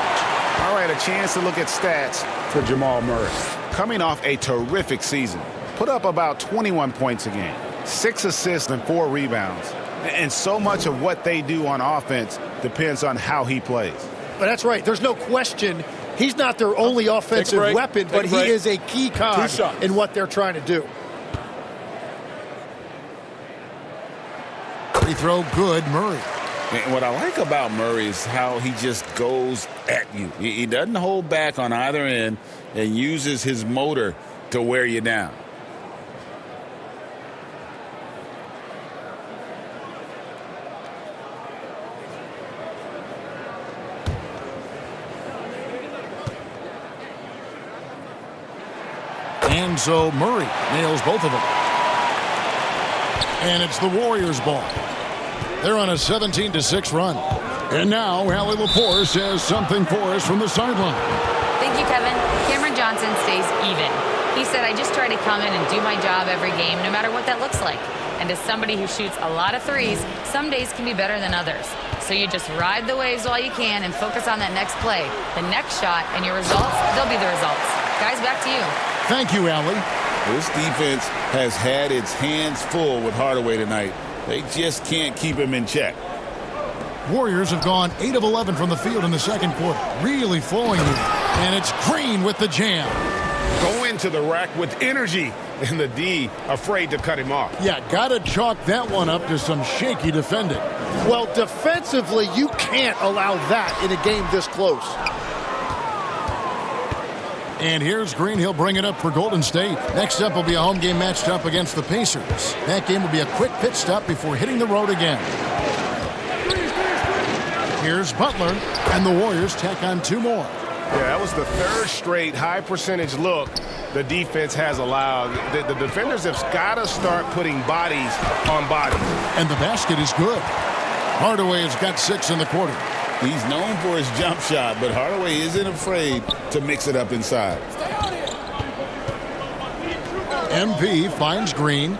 All right, a chance to look at stats for Jamal Murray. Coming off a terrific season, put up about 21 points a game, 6 assists and 4 rebounds. And so much of what they do on offense depends on how he plays. But that's right. There's no question he's not their only offensive weapon, but he is a key cog in what they're trying to do. Free throw good, Murray. And what I like about Murray is how he just goes at you. He doesn't hold back on either end and uses his motor to wear you down. And so Murray nails both of them. And it's the Warriors' ball. They're on a 17-6 run. And now Allie Lepore says something for us from the sideline. Thank you, Kevin. Cameron Johnson stays even. He said, I just try to come in and do my job every game, no matter what that looks like. And as somebody who shoots a lot of threes, some days can be better than others. So you just ride the waves while you can and focus on that next play. The next shot and your results, they'll be the results. Guys, back to you. Thank you, Allie. This defense has had its hands full with Hardaway tonight. They just can't keep him in check. Warriors have gone 8 of 11 from the field in the second quarter. Really flowing here. And it's Green with the jam. Go into the rack with energy. And the D afraid to cut him off. Yeah, got to chalk that one up to some shaky defending. Well, defensively, you can't allow that in a game this close. And here's Green. He'll bring it up for Golden State. Next up will be a home game matched up against the Pacers. That game will be a quick pit stop before hitting the road again. Here's Butler, and the Warriors tack on 2 more. Yeah, that was the 3rd straight high percentage look the defense has allowed. The defenders have got to start putting bodies on bodies. And the basket is good. Hardaway has got 6 in the quarter. He's known for his jump shot, but Hardaway isn't afraid to mix it up inside. MP finds Green.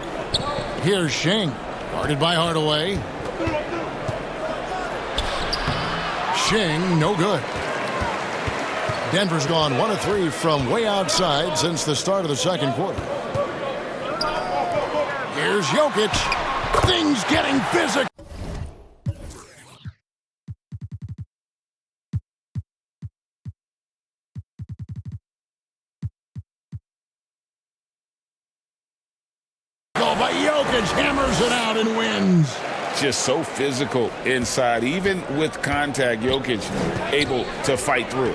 Here's Shing, guarded by Hardaway. Shing, no good. Denver's gone 1 of 3 from way outside since the start of the second quarter. Here's Jokic. Things getting physical. By Jokic, hammers it out and wins. Just so physical inside. Even with contact, Jokic able to fight through.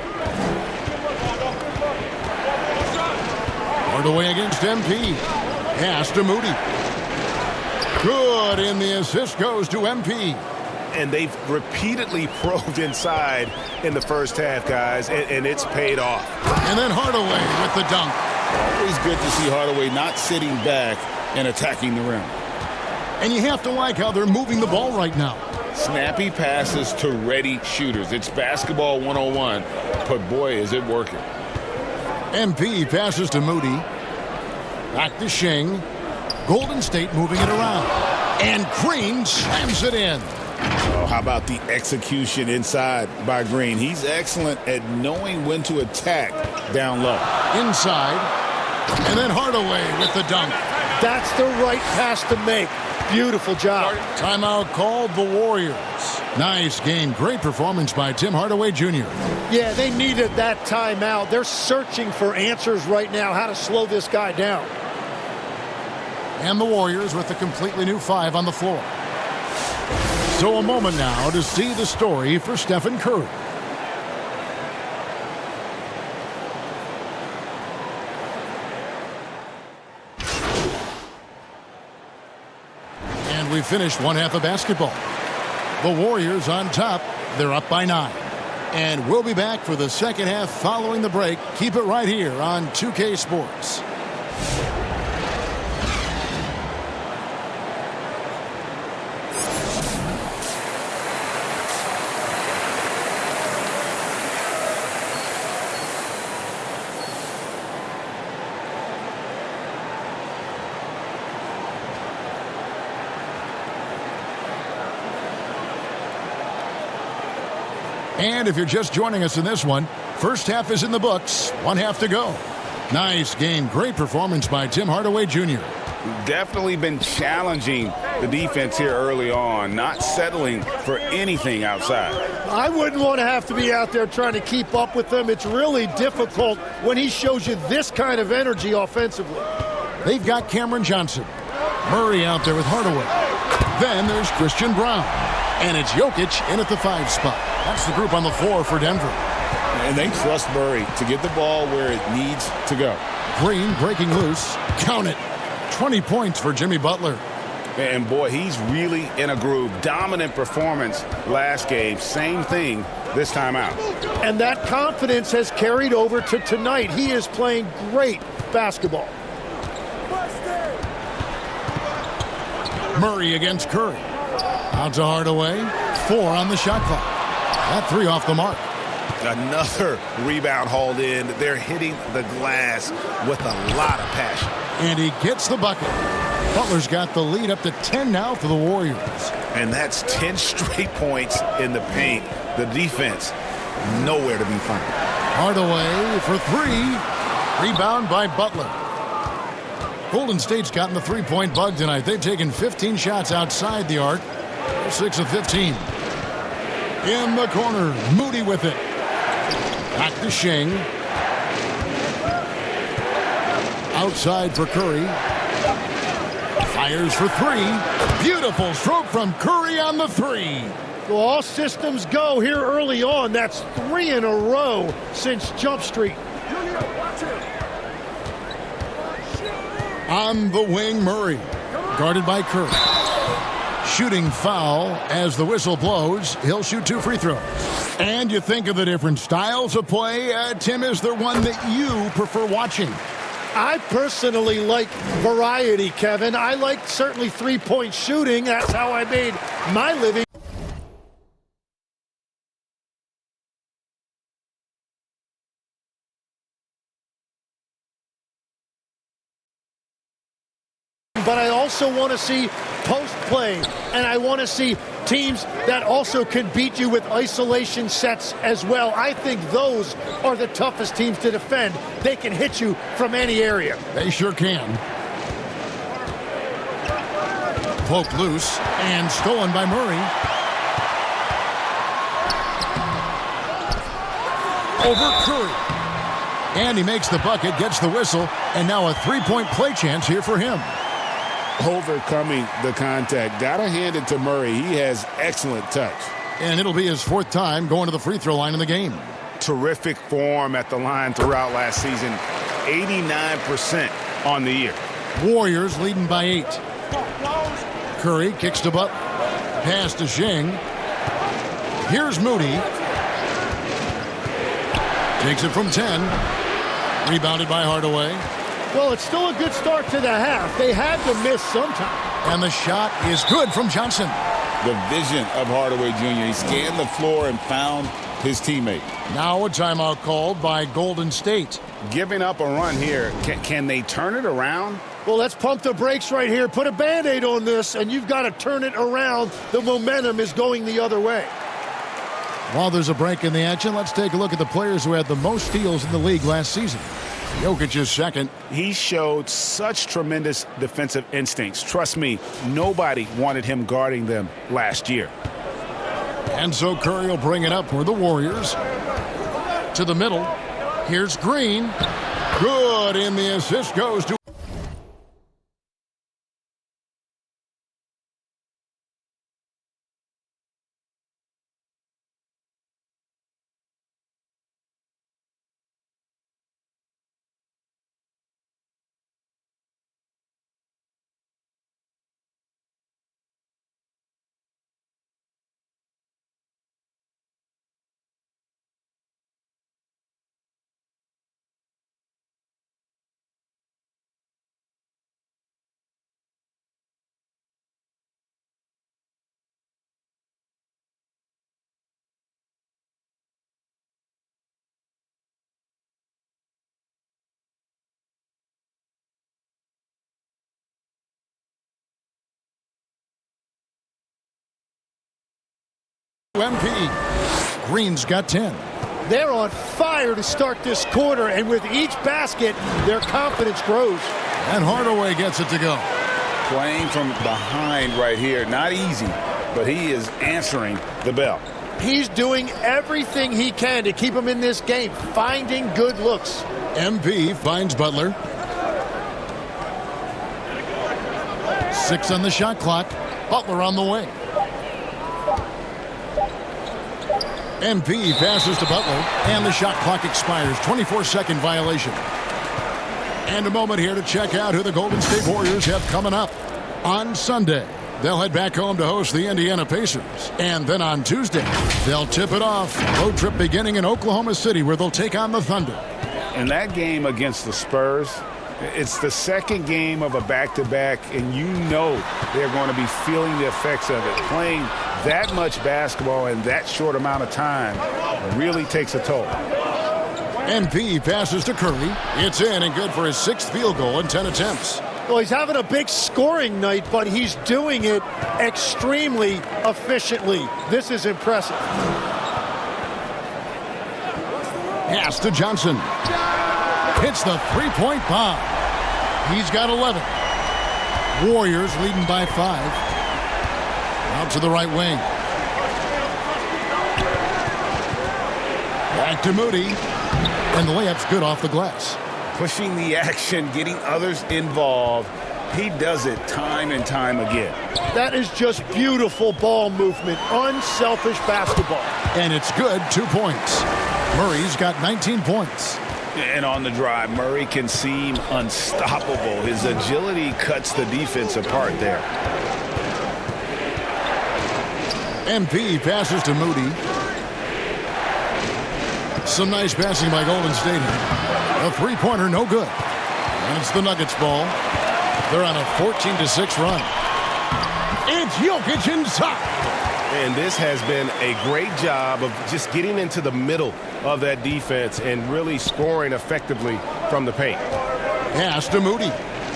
Hardaway against MP. Pass to Moody. Good, and the assist goes to MP. And they've repeatedly probed inside in the first half, guys, and it's paid off. And then Hardaway with the dunk. Always good to see Hardaway not sitting back and attacking the rim. And you have to like how they're moving the ball right now. Snappy passes to ready shooters. It's basketball 101, but boy, is it working. MP passes to Moody. Back to Shing. Golden State moving it around. And Green slams it in. Oh, how about the execution inside by Green? He's excellent at knowing when to attack down low. Inside. And then Hardaway with the dunk. That's the right pass to make. Beautiful job. Timeout called the Warriors. Nice game. Great performance by Tim Hardaway Jr. Yeah, they needed that timeout. They're searching for answers right now, how to slow this guy down. And the Warriors with a completely new 5 on the floor. So a moment now to see the story for Stephen Curry. We finished one half of basketball. The Warriors on top. They're up by 9. And we'll be back for the second half following the break. Keep it right here on 2K Sports. And if you're just joining us in this one, first half is in the books. One half to go. Nice game. Great performance by Tim Hardaway Jr. Definitely been challenging the defense here early on, not settling for anything outside. I wouldn't want to have to be out there trying to keep up with them. It's really difficult when he shows you this kind of energy offensively. They've got Cameron Johnson. Murray out there with Hardaway. Then there's Christian Brown. And it's Jokic in at the 5 spot. That's the group on the floor for Denver. And they trust Murray to get the ball where it needs to go. Green breaking loose. Count it. 20 points for Jimmy Butler. And boy, he's really in a groove. Dominant performance last game. Same thing this time out. And that confidence has carried over to tonight. He is playing great basketball. Murray against Curry. Out to Hardaway. 4 on the shot clock. That 3 off the mark. Another rebound hauled in. They're hitting the glass with a lot of passion. And he gets the bucket. Butler's got the lead up to 10 now for the Warriors. And that's 10 straight points in the paint. The defense, nowhere to be found. Hardaway for 3. Rebound by Butler. Golden State's gotten the three-point bug tonight. They've taken 15 shots outside the arc. 6 of 15. In the corner, Moody with it. Back to Shing. Outside for Curry. Fires for 3. Beautiful stroke from Curry on the 3. Well, all systems go here early on. That's 3 in a row since Jump Street. On the wing, Murray. Guarded by Curry. Shooting foul as the whistle blows. He'll shoot 2 free throws. And you think of the different styles of play. Tim, is there one that you prefer watching? I personally like variety, Kevin. I like certainly three-point shooting. That's how I made my living. but I also want to see post play, and I want to see teams that also can beat you with isolation sets as well. I think those are the toughest teams to defend. They can hit you from any area. They sure can. Poked loose and stolen by Murray. Over Curry. And he makes the bucket, gets the whistle, and now a three-point play chance here for him. Overcoming the contact. Gotta hand it to Murray. He has excellent touch. And it'll be his fourth time going to the free throw line in the game. Terrific form at the line throughout last season. 89% on the year. Warriors leading by 8. Curry kicks to Butler. Pass to Shing. Here's Moody. Takes it from 10. Rebounded by Hardaway. Well, it's still a good start to the half. They had to miss sometime. And the shot is good from Johnson. The vision of Hardaway Jr. He scanned the floor and found his teammate. Now a timeout called by Golden State. Giving up a run here. Can they turn it around? Well, let's pump the brakes right here. Put a Band-Aid on this, and you've got to turn it around. The momentum is going the other way. While there's a break in the action, let's take a look at the players who had the most steals in the league last season. Jokic is second. He showed such tremendous defensive instincts. Trust me, nobody wanted him guarding them last year. And so Curry will bring it up for the Warriors. To the middle. Here's Green. Good, and the assist goes to... MP. Green's got 10. They're on fire to start this quarter, and with each basket, their confidence grows. And Hardaway gets it to go. Playing from behind right here. Not easy, but he is answering the bell. He's doing everything he can to keep him in this game, finding good looks. MP finds Butler. 6 on the shot clock. Butler on the wing. MP passes to Butler, and the shot clock expires. 24-second violation. And a moment here to check out who the Golden State Warriors have coming up. On Sunday, they'll head back home to host the Indiana Pacers. And then on Tuesday, they'll tip it off. Road trip beginning in Oklahoma City, where they'll take on the Thunder. In that game against the Spurs, it's the second game of a back-to-back, and you know they're going to be feeling the effects of it. Playing that much basketball in that short amount of time really takes a toll. MP passes to Curry. It's in and good for his 6th field goal in 10 attempts. Well, he's having a big scoring night, but he's doing it extremely efficiently. This is impressive. Pass to Johnson. Hits the three-point bomb. He's got 11. Warriors leading by 5. Out to the right wing. Back to Moody. And the layup's good off the glass. Pushing the action, getting others involved. He does it time and time again. That is just beautiful ball movement. Unselfish basketball. And it's good. 2 points. Murray's got 19 points. And on the drive, Murray can seem unstoppable. His agility cuts the defense apart there. MP passes to Moody. Some nice passing by Golden State. A three-pointer, no good. And it's the Nuggets ball. They're on a 14-6 run. It's Jokic inside. And this has been a great job of just getting into the middle of that defense and really scoring effectively from the paint. Pass to Moody.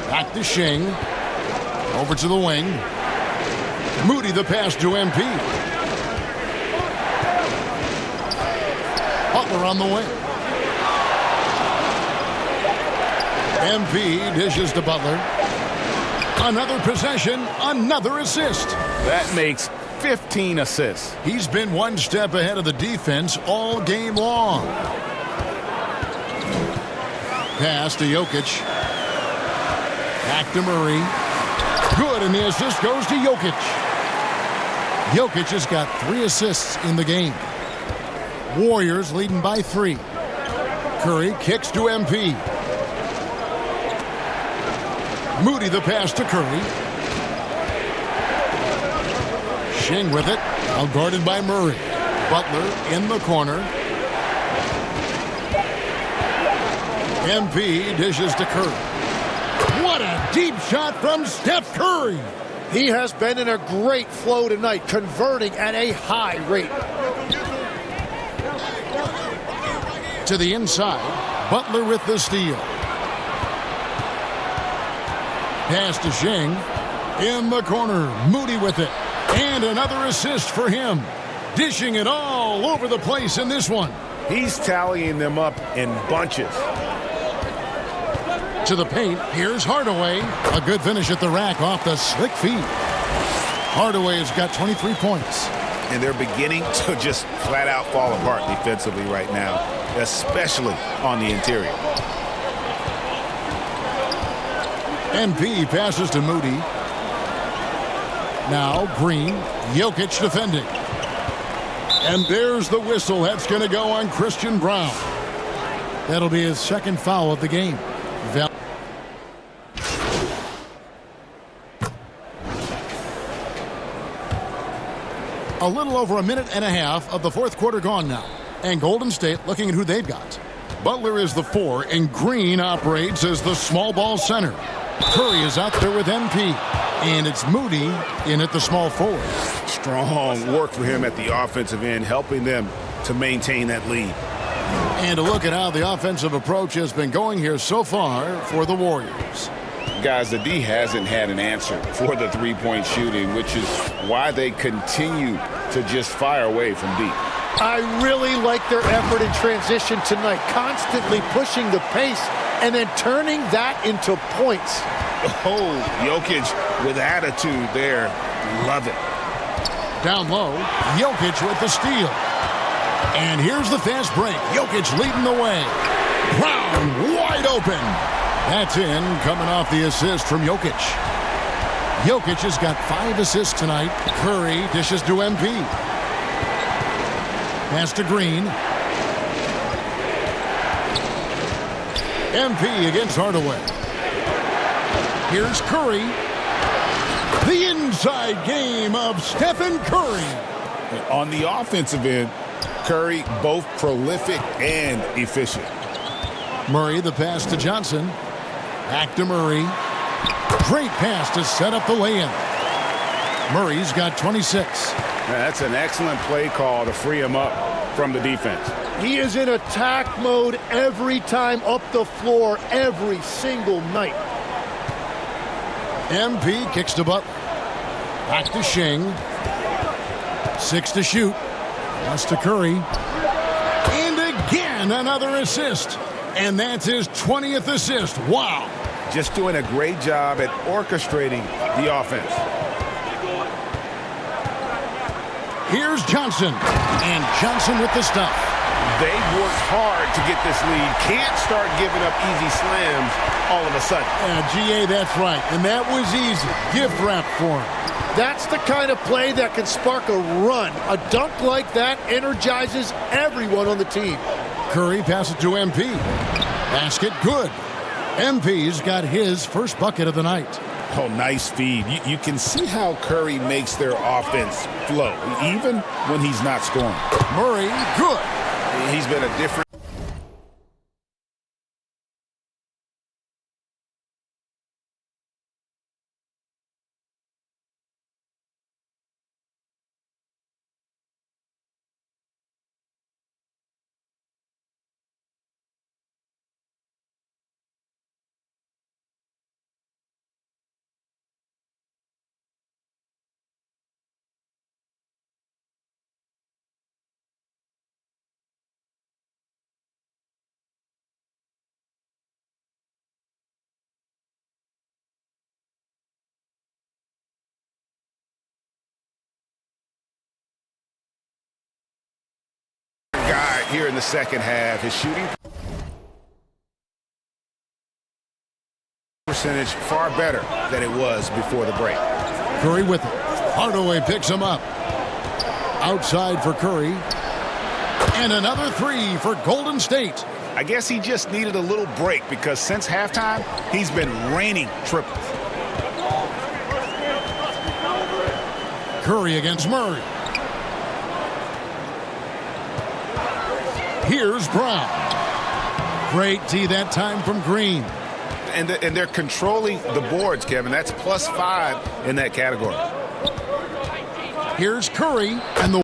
Back to Shing. Over to the wing. Moody the pass to MP. Butler on the wing. MP dishes to Butler. Another possession, another assist. That makes 15 assists. He's been one step ahead of the defense all game long. Pass to Jokic. Back to Murray. Good, and the assist goes to Jokic. Jokic has got 3 assists in the game. Warriors leading by 3. Curry kicks to MP. Moody the pass to Curry. Shing with it. Now guarded by Murray. Butler in the corner. MP dishes to Curry. What a deep shot from Steph Curry. He has been in a great flow tonight, converting at a high rate. To the inside. Butler with the steal. Pass to Shing. In the corner. Moody with it. And another assist for him. Dishing it all over the place in this one. He's tallying them up in bunches. To the paint. Here's Hardaway. A good finish at the rack off the slick feet. Hardaway has got 23 points. And they're beginning to just flat out fall apart defensively right now, especially on the interior. MP passes to Moody. Now Green. Jokic defending. And there's the whistle. That's going to go on Christian Braun. That'll be his second foul of the game. A little over a minute and a half of the fourth quarter gone now. And Golden State looking at who they've got. Butler is the 4, and Green operates as the small ball center. Curry is out there with MP. And it's Moody in at the small forward. Strong work for him at the offensive end, helping them to maintain that lead. And a look at how the offensive approach has been going here so far for the Warriors. Guys, the D hasn't had an answer for the three-point shooting, which is why they continue to just fire away from deep. I really like their effort in transition tonight, constantly pushing the pace and then turning that into points. Oh, Jokic with attitude there. Love it. Down low, Jokic with the steal. And here's the fast break. Jokic leading the way. Brown wide open. That's in, coming off the assist from Jokic. Jokic has got 5 assists tonight. Curry dishes to MP. Pass to Green. MP against Hardaway. Here's Curry. The inside game of Stephen Curry. On the offensive end, Curry both prolific and efficient. Murray the pass to Johnson. Back to Murray. Great pass to set up the lay-in. Murray's got 26. That's an excellent play call to free him up from the defense. He is in attack mode every time up the floor, every single night. MP kicks to Butler. Back to Shing. 6 to shoot. Pass to Curry. And again, another assist. And that's his 20th assist. Wow. Just doing a great job at orchestrating the offense. Here's Johnson. And Johnson with the stuff. They worked hard to get this lead. Can't start giving up easy slams all of a sudden. GA, that's right. And that was easy. Gift wrap for him. That's the kind of play that can spark a run. A dunk like that energizes everyone on the team. Curry passes to MP. Basket good. MP's got his first bucket of the night. Oh, nice feed. You can see how Curry makes their offense flow, even when he's not scoring. Murray, good. He's been a different here in the second half. His shooting percentage far better than it was before the break. Curry with it. Hardaway picks him up. Outside for Curry. And another three for Golden State. I guess he just needed a little break because since halftime, he's been raining triples. Curry against Murray. Here's Brown. Great D that time from Green. And they're controlling the boards, Kevin. That's +5 in that category. Here's Curry and the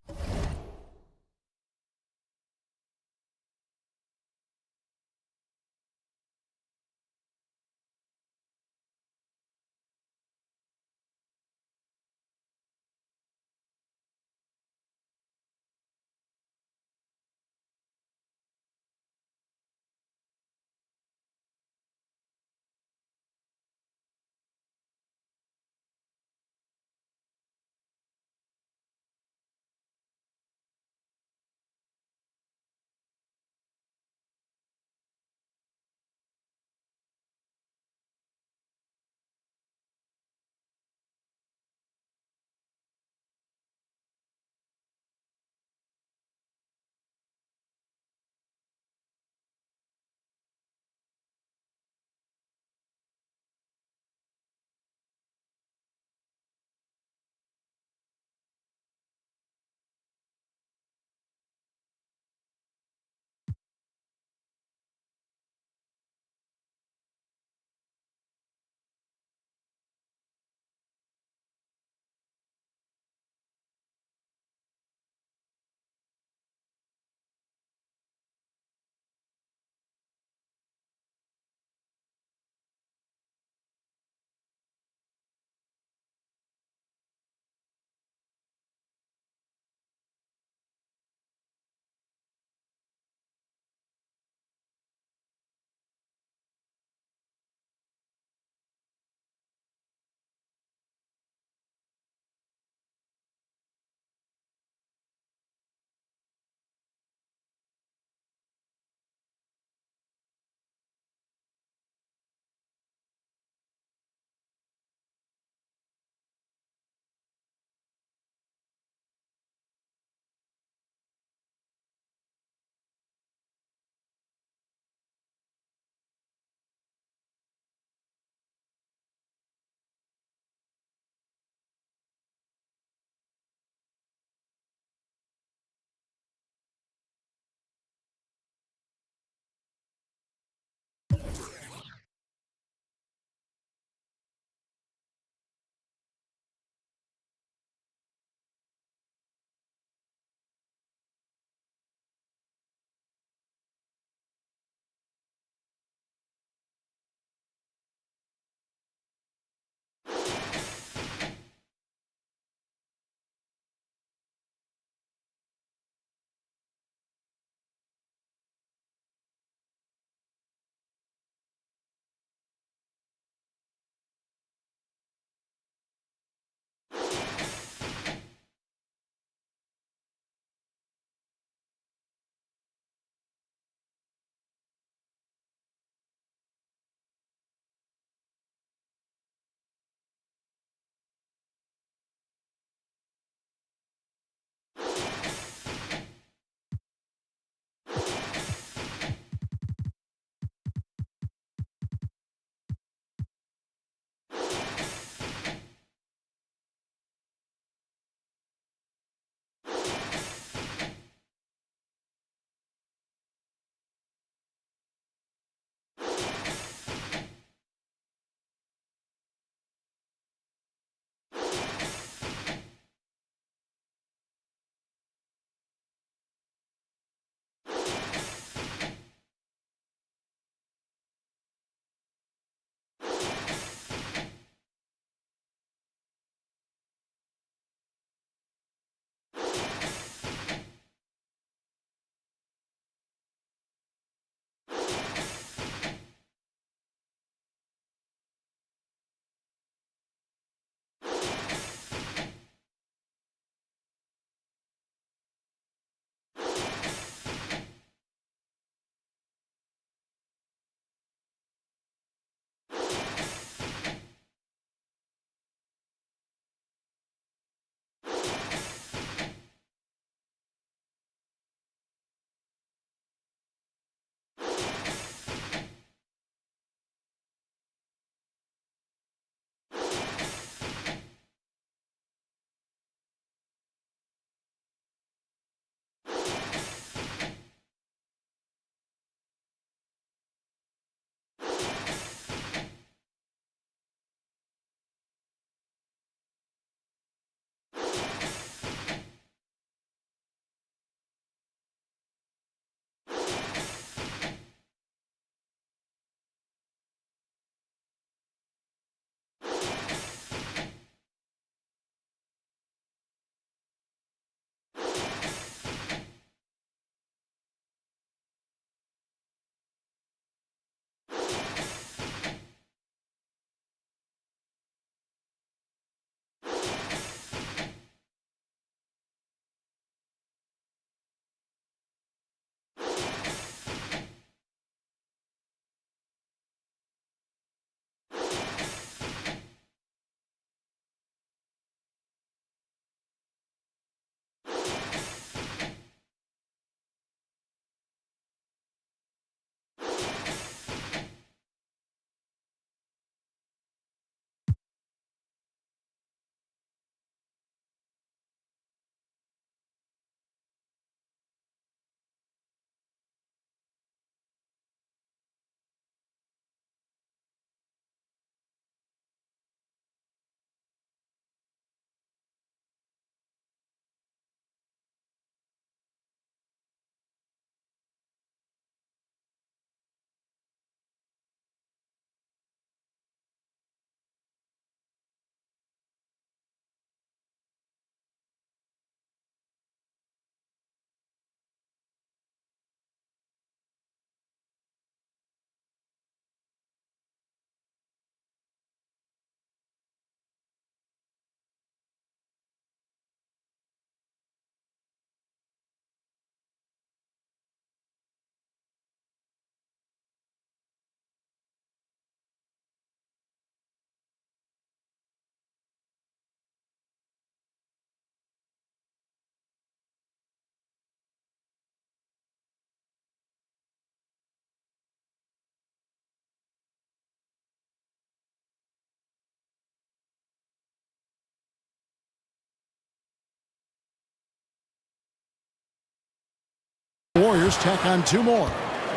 Warriors tack on 2 more.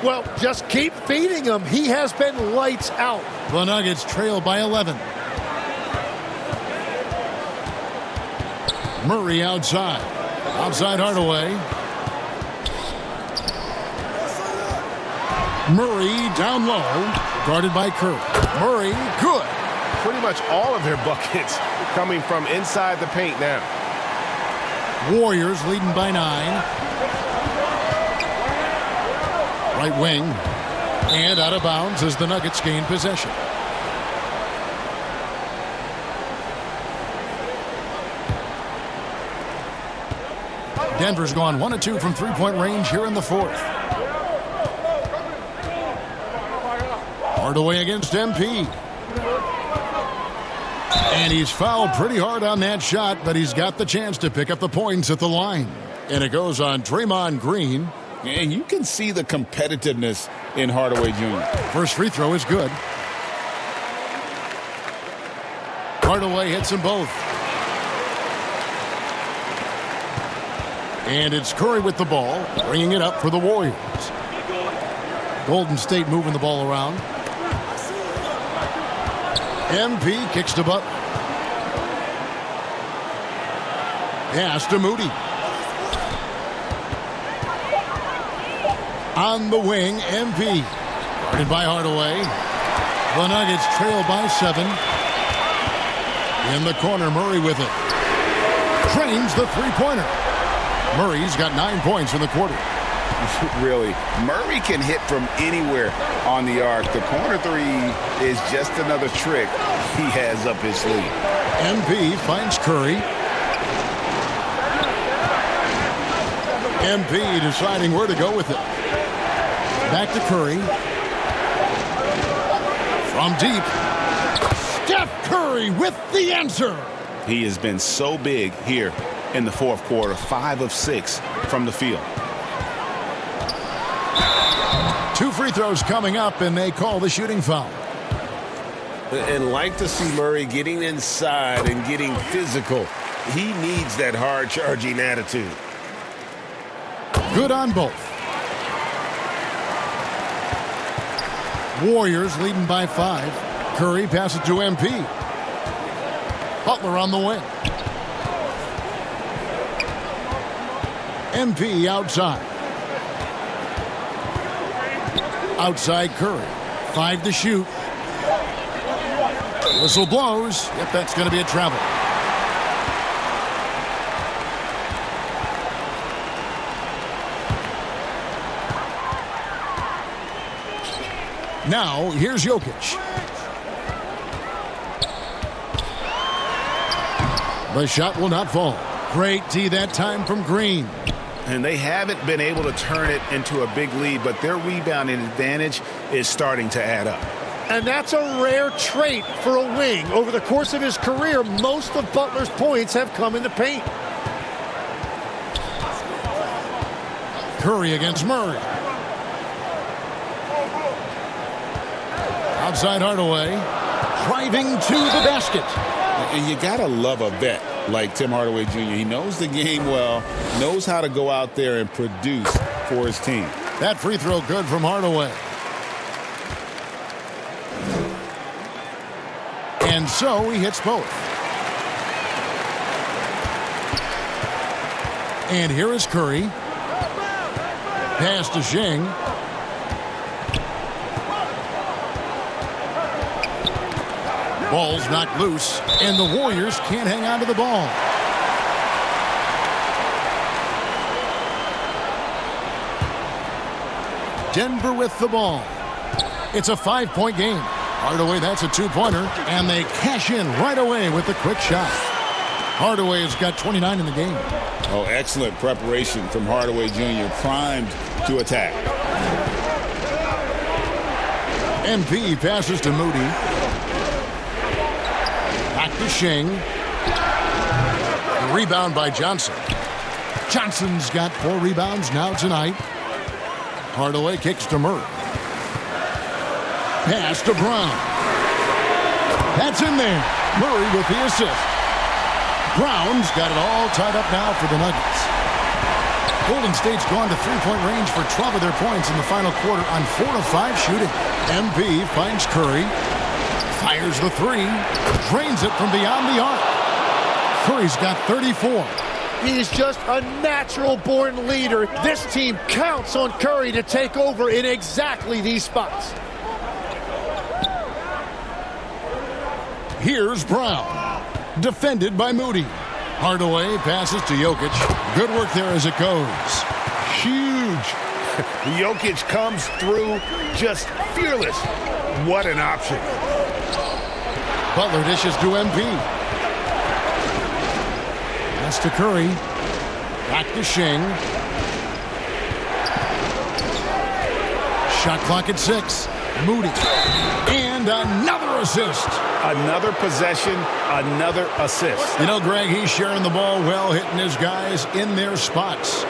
Well, just keep feeding him. He has been lights out. The Nuggets trail by 11. Murray outside. Outside Hardaway. Murray down low. Guarded by Curry. Murray, good. Pretty much all of their buckets coming from inside the paint now. Warriors leading by 9. Right wing. And out of bounds as the Nuggets gain possession. Denver's gone 1 of 2 from three-point range here in the 4th. Hardaway against MP. And he's fouled pretty hard on that shot, but he's got the chance to pick up the points at the line. And it goes on Draymond Green. And you can see the competitiveness in Hardaway Jr. First free throw is good. Hardaway hits them both. And it's Curry with the ball, bringing it up for the Warriors. Golden State moving the ball around. MP kicks to Butler. Pass to Moody. On the wing, MP. Guarded by Hardaway. The Nuggets trail by 7. In the corner, Murray with it. Trains the three-pointer. Murray's got 9 points in the quarter. Really, Murray can hit from anywhere on the arc. The corner 3 is just another trick he has up his sleeve. MP finds Curry. MP deciding where to go with it. Back to Curry. From deep. Steph Curry with the answer. He has been so big here in the 4th quarter. 5 of 6 from the field. 2 free throws coming up, and they call the shooting foul. And like to see Murray getting inside and getting physical. He needs that hard-charging attitude. Good on both. Warriors leading by 5. Curry passes to MP. Butler on the wing. MP outside. Outside Curry. 5 to shoot. Whistle blows. Yep, that's going to be a travel. Now, here's Jokic. The shot will not fall. Great D that time from Green. And they haven't been able to turn it into a big lead, but their rebounding advantage is starting to add up. And that's a rare trait for a wing. Over the course of his career, most of Butler's points have come in the paint. Curry against Murray. Outside Hardaway. Driving to the basket. And you got to love a vet like Tim Hardaway Jr. He knows the game well, knows how to go out there and produce for his team. That free throw good from Hardaway. And so he hits both. And here is Curry. Pass to Sheng. Ball's knocked loose, and the Warriors can't hang on to the ball. Denver with the ball. It's a 5-point game. Hardaway, that's a 2-pointer, and they cash in right away with the quick shot. Hardaway has got 29 in the game. Oh, excellent preparation from Hardaway Jr., primed to attack. MP passes to Moody. Back to Sheng. The rebound by Johnson. Johnson's got 4 rebounds now tonight. Hardaway kicks to Murray. Pass to Brown. That's in there. Murray with the assist. Brown's got it all tied up now for the Nuggets. Golden State's gone to three-point range for 12 of their points in the final quarter on 4 of 5 shooting. MP finds Curry. Fires the three. Drains it from beyond the arc. Curry's got 34. He's just a natural-born leader. This team counts on Curry to take over in exactly these spots. Here's Brown. Defended by Moody. Hardaway passes to Jokic. Good work there as it goes. Huge. Jokic comes through just fearless. What an option. Butler dishes to MP. Pass to Curry. Back to Shing. Shot clock at 6. Moody. And another assist. Another possession, another assist. You know, Greg, he's sharing the ball well, hitting his guys in their spots.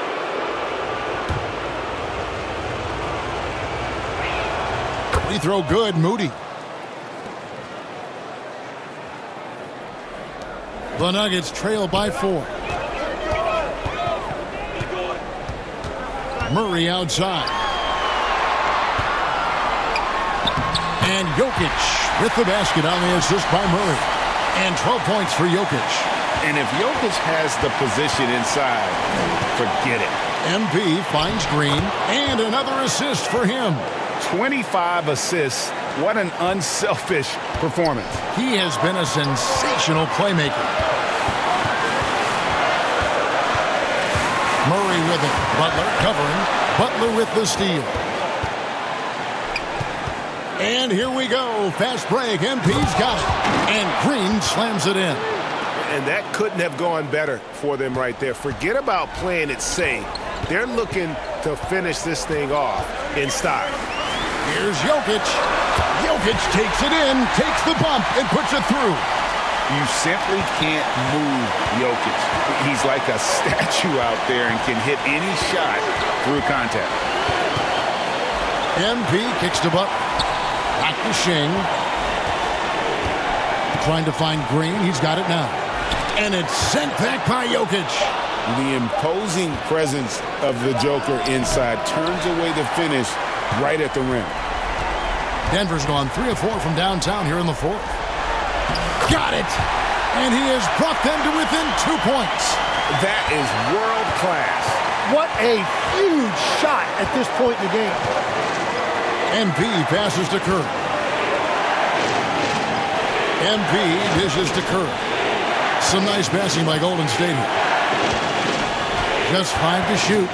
Free throw good, Moody. The Nuggets trail by 4. Murray outside. And Jokic with the basket on the assist by Murray. And 12 points for Jokic. And if Jokic has the position inside, forget it. MP finds Green. And another assist for him. 25 assists. What an unselfish performance. He has been a sensational playmaker. Murray with it. Butler covering. Butler with the steal. And here we go. Fast break. MP's got it. And Green slams it in. And that couldn't have gone better for them right there. Forget about playing it safe. They're looking to finish this thing off in style. Here's Jokic. Jokic takes it in, takes the bump, and puts it through. You simply can't move Jokic. He's like a statue out there and can hit any shot through contact. MP kicks to Butler. Back to Shing. Trying to find Green. He's got it now. And it's sent back by Jokic. The imposing presence of the Joker inside turns away the finish right at the rim. Denver's gone 3 of 4 from downtown here in the fourth. Got it! And he has brought them to within 2 points. That is world class. What a huge shot at this point in the game. MP passes to Curry. MP dishes to Curry. Some nice passing by Golden State here. Just 5 to shoot.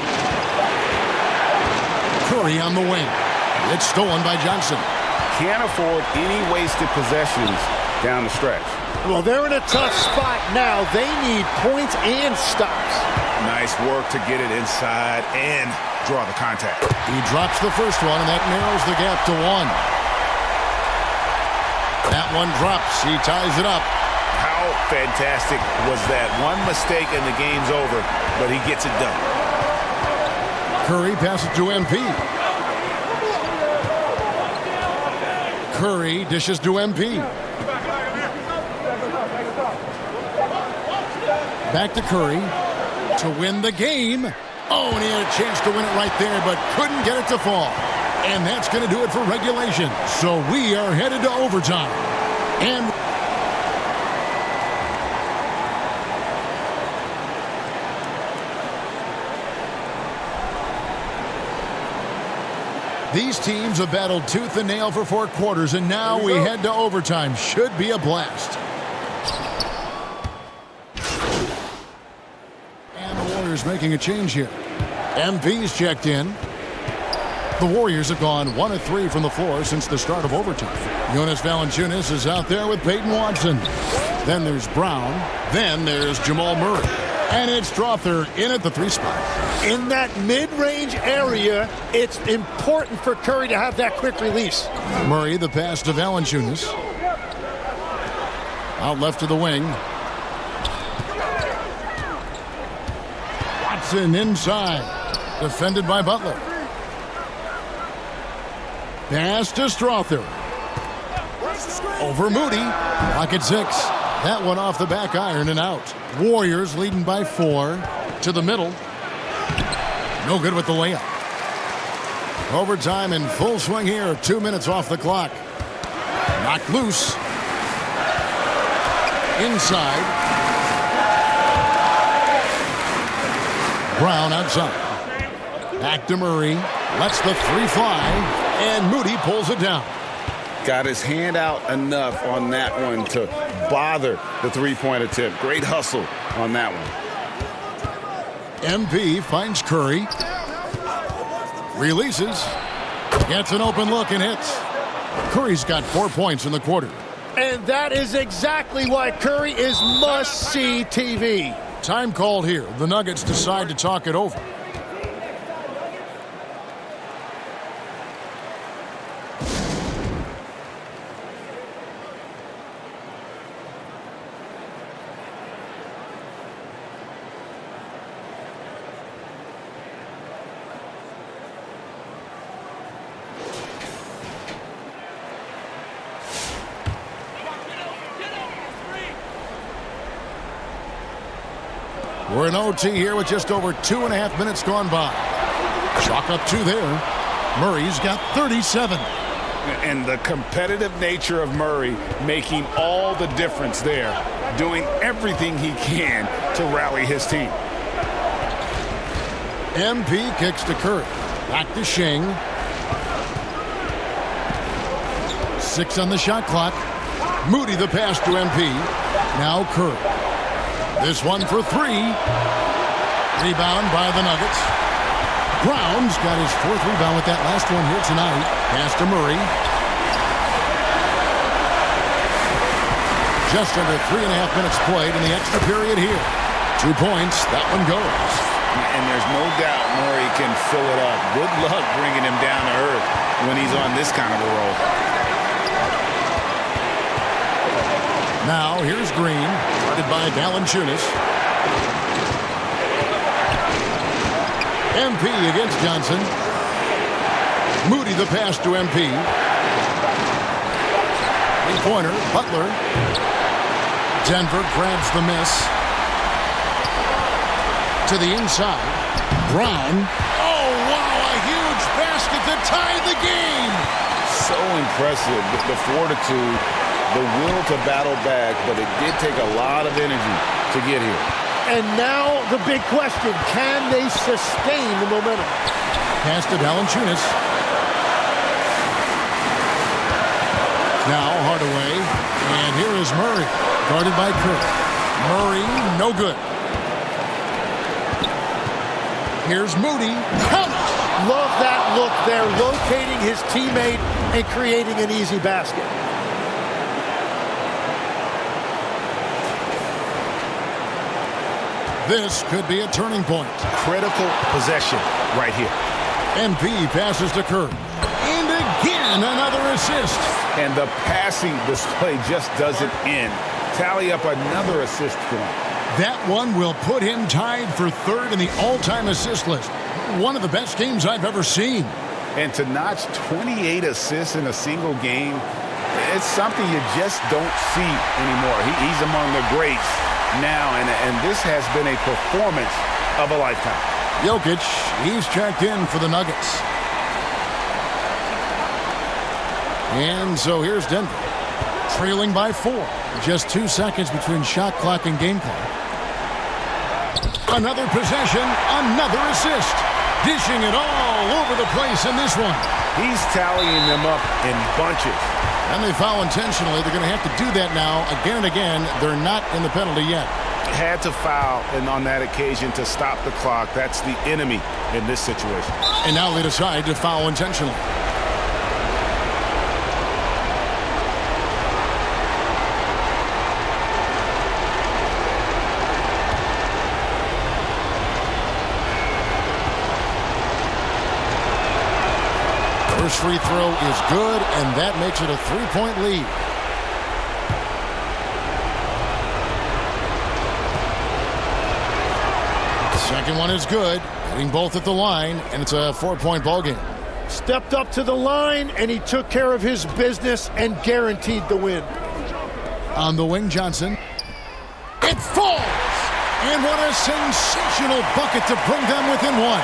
Curry on the wing. It's stolen by Johnson. Can't afford any wasted possessions down the stretch. Well, they're in a tough spot now. They need points and stops. Nice work to get it inside and draw the contact. He drops the first one, and that narrows the gap to 1. That one drops. He ties it up. How fantastic was that? One mistake and the game's over, but he gets it done. Curry passes to MP. Curry dishes to MP. Back to Curry to win the game. Oh, and he had a chance to win it right there, but couldn't get it to fall. And that's going to do it for regulation. So we are headed to overtime. And these teams have battled tooth and nail for 4 quarters, and now we head to overtime. Should be a blast. And the Warriors making a change here. MP's checked in. The Warriors have gone 1 of 3 from the floor since the start of overtime. Jonas Valanciunas is out there with Peyton Watson. Then there's Brown. Then there's Jamal Murray. And it's Strawther in at the 3 spot. In that mid-range area, it's important for Curry to have that quick release. Murray, the pass to Valanciunas. Out left to the wing. Watson inside. Defended by Butler. Pass to Strawther. Over Moody. Pocket 6. That one off the back iron and out. Warriors leading by 4 to the middle. No good with the layup. Overtime in full swing here. 2 minutes off the clock. Knocked loose. Inside. Brown outside. Back to Murray. Lets the three fly. And Moody pulls it down. Got his hand out enough on that one to bother the three-point attempt. Great hustle on that one. MP finds Curry. Releases. Gets an open look and hits. Curry's got 4 points in the quarter. And that is exactly why Curry is must-see TV. Time called here. The Nuggets decide to talk it over. We're in OT here with just over 2.5 minutes gone by. Chalk up 2 there. Murray's got 37. And the competitive nature of Murray making all the difference there, doing everything he can to rally his team. MP kicks to Curry. Back to Shing. 6 on the shot clock. Moody the pass to MP. Now Curry. This one for 3. Rebound by the Nuggets. Brown's got his 4th rebound with that last one here tonight. Pass to Murray. Just under 3.5 minutes played in the extra period here. 2 points. That one goes. And there's no doubt Murray can fill it up. Good luck bringing him down to earth when he's on this kind of a roll. Now, here's Green, guarded by Valanciunas. MP against Johnson. Moody the pass to MP. Three-pointer, Butler. Denver grabs the miss. To the inside. Brown. Oh, wow, a huge basket to tie the game. So impressive, the fortitude. The will to battle back, but it did take a lot of energy to get here. And now the big question, can they sustain the momentum? Pass to Valanciunas. Now Hardaway, and here is Murray, guarded by Curry. Murray, no good. Here's Moody. Count it! Love that look there, locating his teammate and creating an easy basket. This could be a turning point. Critical possession right here. MP passes to Curry. And again, another assist. And the passing display just doesn't end. Tally up another assist for him. That one will put him tied for 3rd in the all-time assist list. One of the best games I've ever seen. And to notch 28 assists in a single game, it's something you just don't see anymore. He's among the greats now, and this has been a performance of a lifetime. Jokic, he's checked in for the Nuggets. And so here's Denver, trailing by 4. Just 2 seconds between shot clock and game clock. Another possession, another assist. Dishing it all over the place in this one. He's tallying them up in bunches. And they foul intentionally. They're going to have to do that now again and again. They're not in the penalty yet. Had to foul, and on that occasion to stop the clock. That's the enemy in this situation. And now they decide to foul intentionally. First free throw is good, and that makes it a 3-point lead. Second one is good, hitting both at the line, and it's a 4-point ball game. Stepped up to the line, and he took care of his business and guaranteed the win. On the wing, Johnson. It falls! And what a sensational bucket to bring them within 1.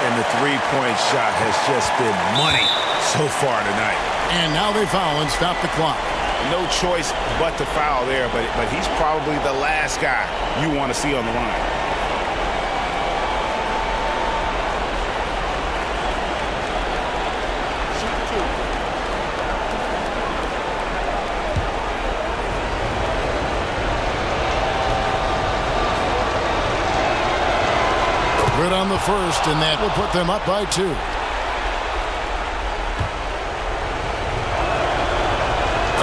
and the three-point shot has just been money so far tonight. And now they foul and stop the clock. No choice but to foul there, but he's probably the last guy you want to see on the line. Good on the first, and that will put them up by 2.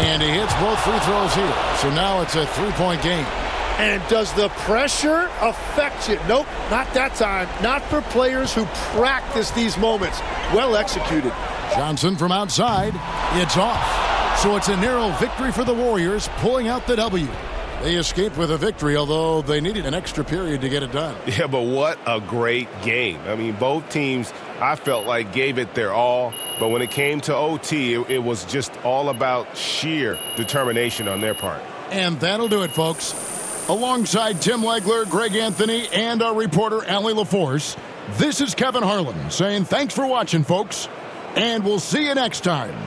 And he hits both free throws here. So now it's a 3-point game. And does the pressure affect you? Nope, not that time. Not for players who practice these moments. Well executed. Johnson from outside. It's off. So it's a narrow victory for the Warriors, pulling out the W. They escaped with a victory, although they needed an extra period to get it done. Yeah, but what a great game. I mean, both teams, I felt like, gave it their all. But when it came to OT, it was just all about sheer determination on their part. And that'll do it, folks. Alongside Tim Legler, Greg Anthony, and our reporter, Allie LaForce, this is Kevin Harlan saying thanks for watching, folks. And we'll see you next time.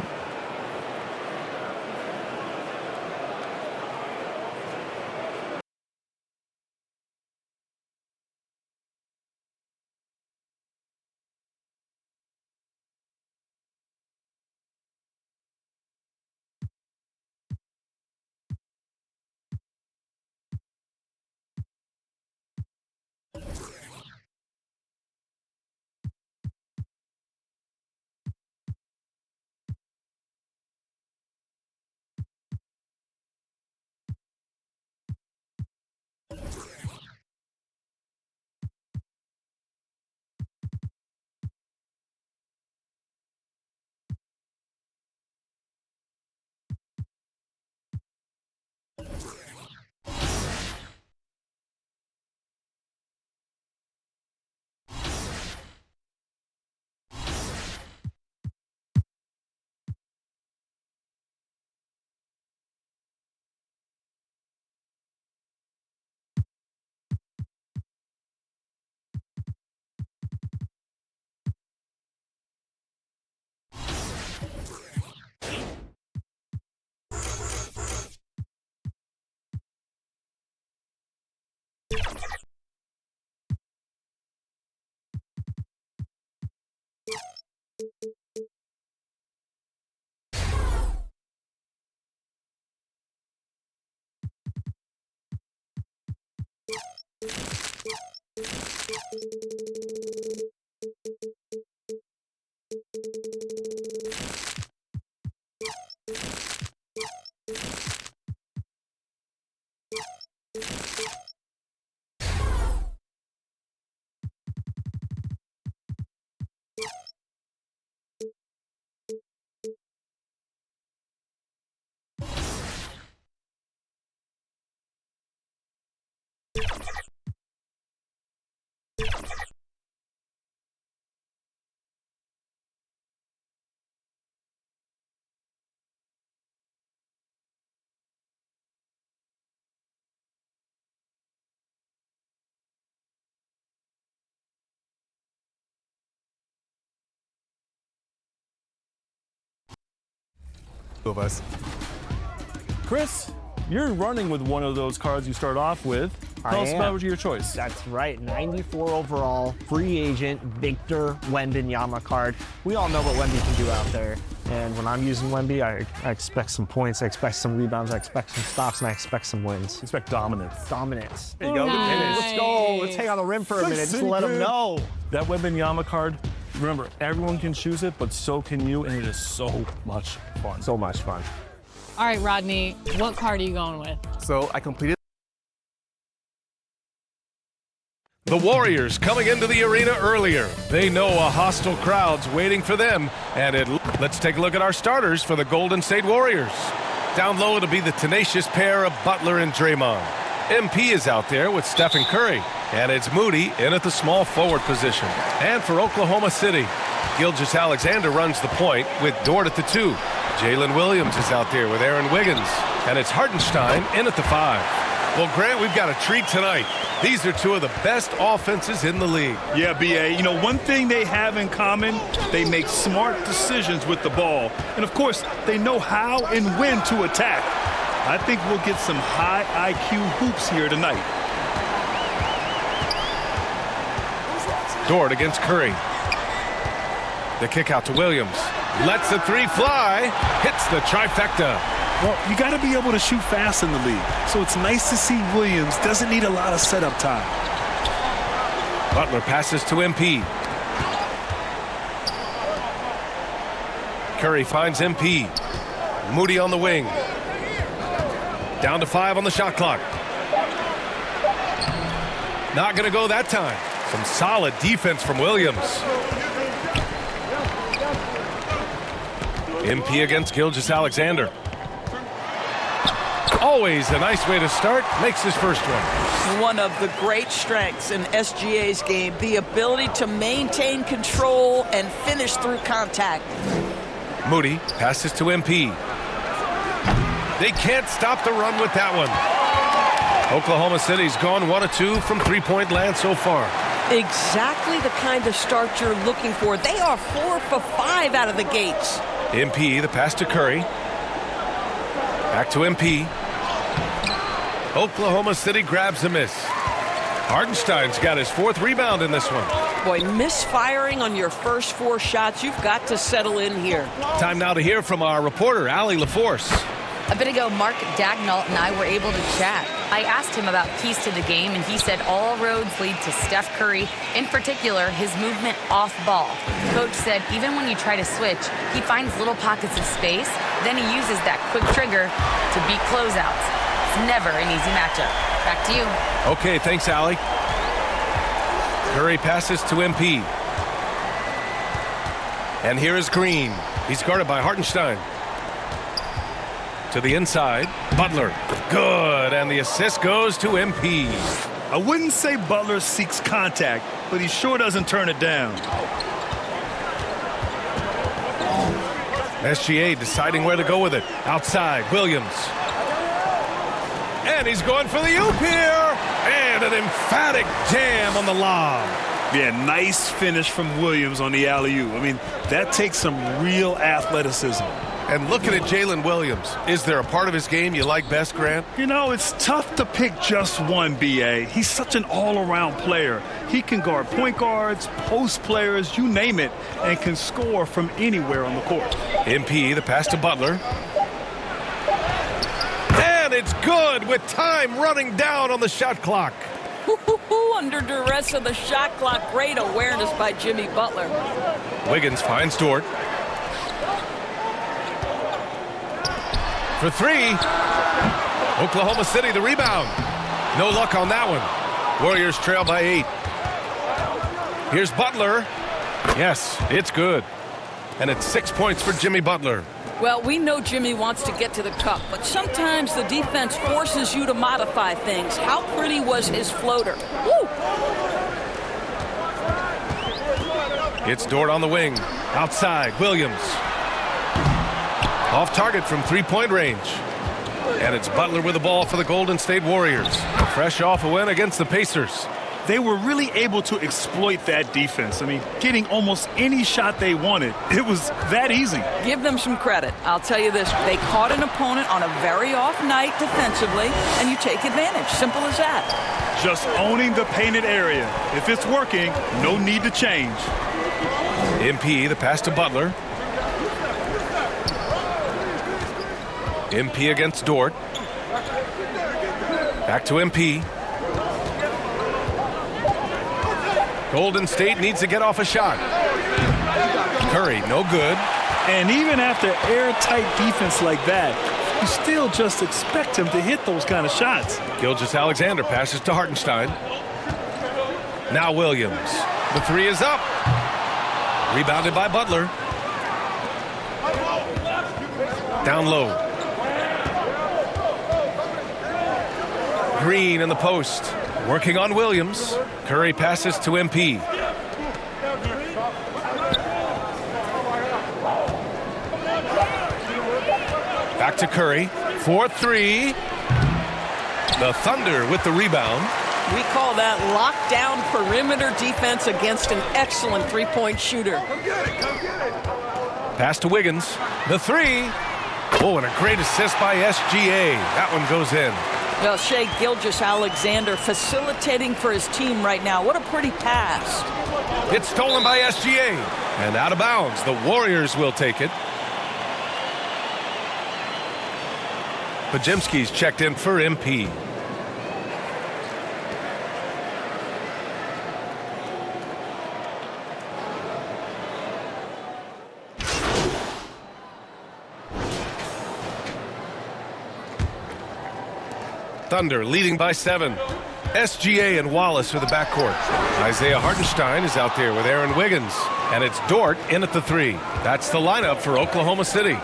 Of us. Chris, you're running with one of those cards you start off with. Tell us about your choice. That's right, 94 overall, free agent, Victor Wembanyama card. We all know what Wemby can do out there. And when I'm using Wemby, I expect some points, I expect some rebounds, I expect some stops, and I expect some wins. Expect dominance. Dominance. There you go. Nice. Let's go. Let's hang on the rim for a minute just to let them know. That Wembanyama card, remember, everyone can choose it, but so can you, and it is so much fun. So much fun. All right, Rodney, what card are you going with? So I completed. The Warriors coming into the arena earlier. They know a hostile crowd's waiting for them. And let's take a look at our starters for the Golden State Warriors. Down low, it'll be the tenacious pair of Butler and Draymond. MP is out there with Stephen Curry. And it's Moody in at the small forward position. And for Oklahoma City, Gilgeous-Alexander runs the point with Dort at the 2. Jalen Williams is out there with Aaron Wiggins. And it's Hartenstein in at the 5. Well, Grant, we've got a treat tonight. These are two of the best offenses in the league. Yeah, B.A., you know, one thing they have in common, they make smart decisions with the ball. And, of course, they know how and when to attack. I think we'll get some high IQ hoops here tonight. Dort against Curry. The kick out to Williams. Lets the three fly. Hits the trifecta. Well, you got to be able to shoot fast in the league. So it's nice to see Williams doesn't need a lot of setup time. Butler passes to MP. Curry finds MP. Moody on the wing. Down to 5 on the shot clock. Not going to go that time. Some solid defense from Williams. MP against Gilgeous-Alexander. Always a nice way to start. Makes his first one. One of the great strengths in SGA's game, the ability to maintain control and finish through contact. Moody passes to MP. They can't stop the run with that one. Oklahoma City's gone 1 of 2 from three-point land so far. Exactly the kind of start you're looking for. They are 4 for 5 out of the gates. MP, the pass to Curry. Back to MP. Oklahoma City grabs a miss. Hartenstein's got his 4th rebound in this one. Boy, misfiring on your first 4 shots, you've got to settle in here. Time now to hear from our reporter, Allie LaForce. A bit ago, Mark Dagnall and I were able to chat. I asked him about keys to the game, and he said all roads lead to Steph Curry, in particular, his movement off ball. Coach said even when you try to switch, he finds little pockets of space, then he uses that quick trigger to beat closeouts. It's never an easy matchup. Back to you. Okay, thanks, Allie. Curry passes to MP. And here is Green. He's guarded by Hartenstein. To the inside, Butler. Good, and the assist goes to MP. I wouldn't say Butler seeks contact, but he sure doesn't turn it down. SGA deciding where to go with it. Outside, Williams. And he's going for the oop here. And an emphatic jam on the lob. Yeah, nice finish from Williams on the alley-oop. I mean, that takes some real athleticism. And looking at Jalen Williams, is there a part of his game you like best, Grant? You know, it's tough to pick just one, B.A. He's such an all-around player. He can guard point guards, post players, you name it, and can score from anywhere on the court. MP, the pass to Butler. And it's good with time running down on the shot clock. Under duress of the shot clock, great awareness by Jimmy Butler. Wiggins finds Dort. For 3. Oklahoma City, the rebound. No luck on that one. Warriors trail by 8. Here's Butler. Yes, it's good. And it's 6 points for Jimmy Butler. Well, we know Jimmy wants to get to the cup, but sometimes the defense forces you to modify things. How pretty was his floater? Woo! It's Dort on the wing. Outside, Williams. Off target from three-point range. And it's Butler with the ball for the Golden State Warriors. Fresh off a win against the Pacers. They were really able to exploit that defense. I mean, getting almost any shot they wanted. It was that easy. Give them some credit. I'll tell you this. They caught an opponent on a very off night defensively, and you take advantage. Simple as that. Just owning the painted area. If it's working, no need to change. MP, the pass to Butler. MP against Dort. Back to MP. Golden State needs to get off a shot. Curry, no good. And even after airtight defense like that, you still just expect him to hit those kind of shots. Gilgeous-Alexander passes to Hartenstein. Now Williams. The 3 is up. Rebounded by Butler. Down low. Green in the post. Working on Williams. Curry passes to MP. Back to Curry. 4-3. The Thunder with the rebound. We call that lockdown perimeter defense against an excellent three-point shooter. Pass to Wiggins. The three. Oh, and a great assist by SGA. That one goes in. Well, Shai Gilgeous-Alexander facilitating for his team right now. What a pretty pass. It's stolen by SGA. And out of bounds. The Warriors will take it. Podziemski's checked in for MP. Thunder leading by 7. SGA and Wallace are the backcourt. Isaiah Hartenstein is out there with Aaron Wiggins. And it's Dort in at the 3. That's the lineup for Oklahoma City.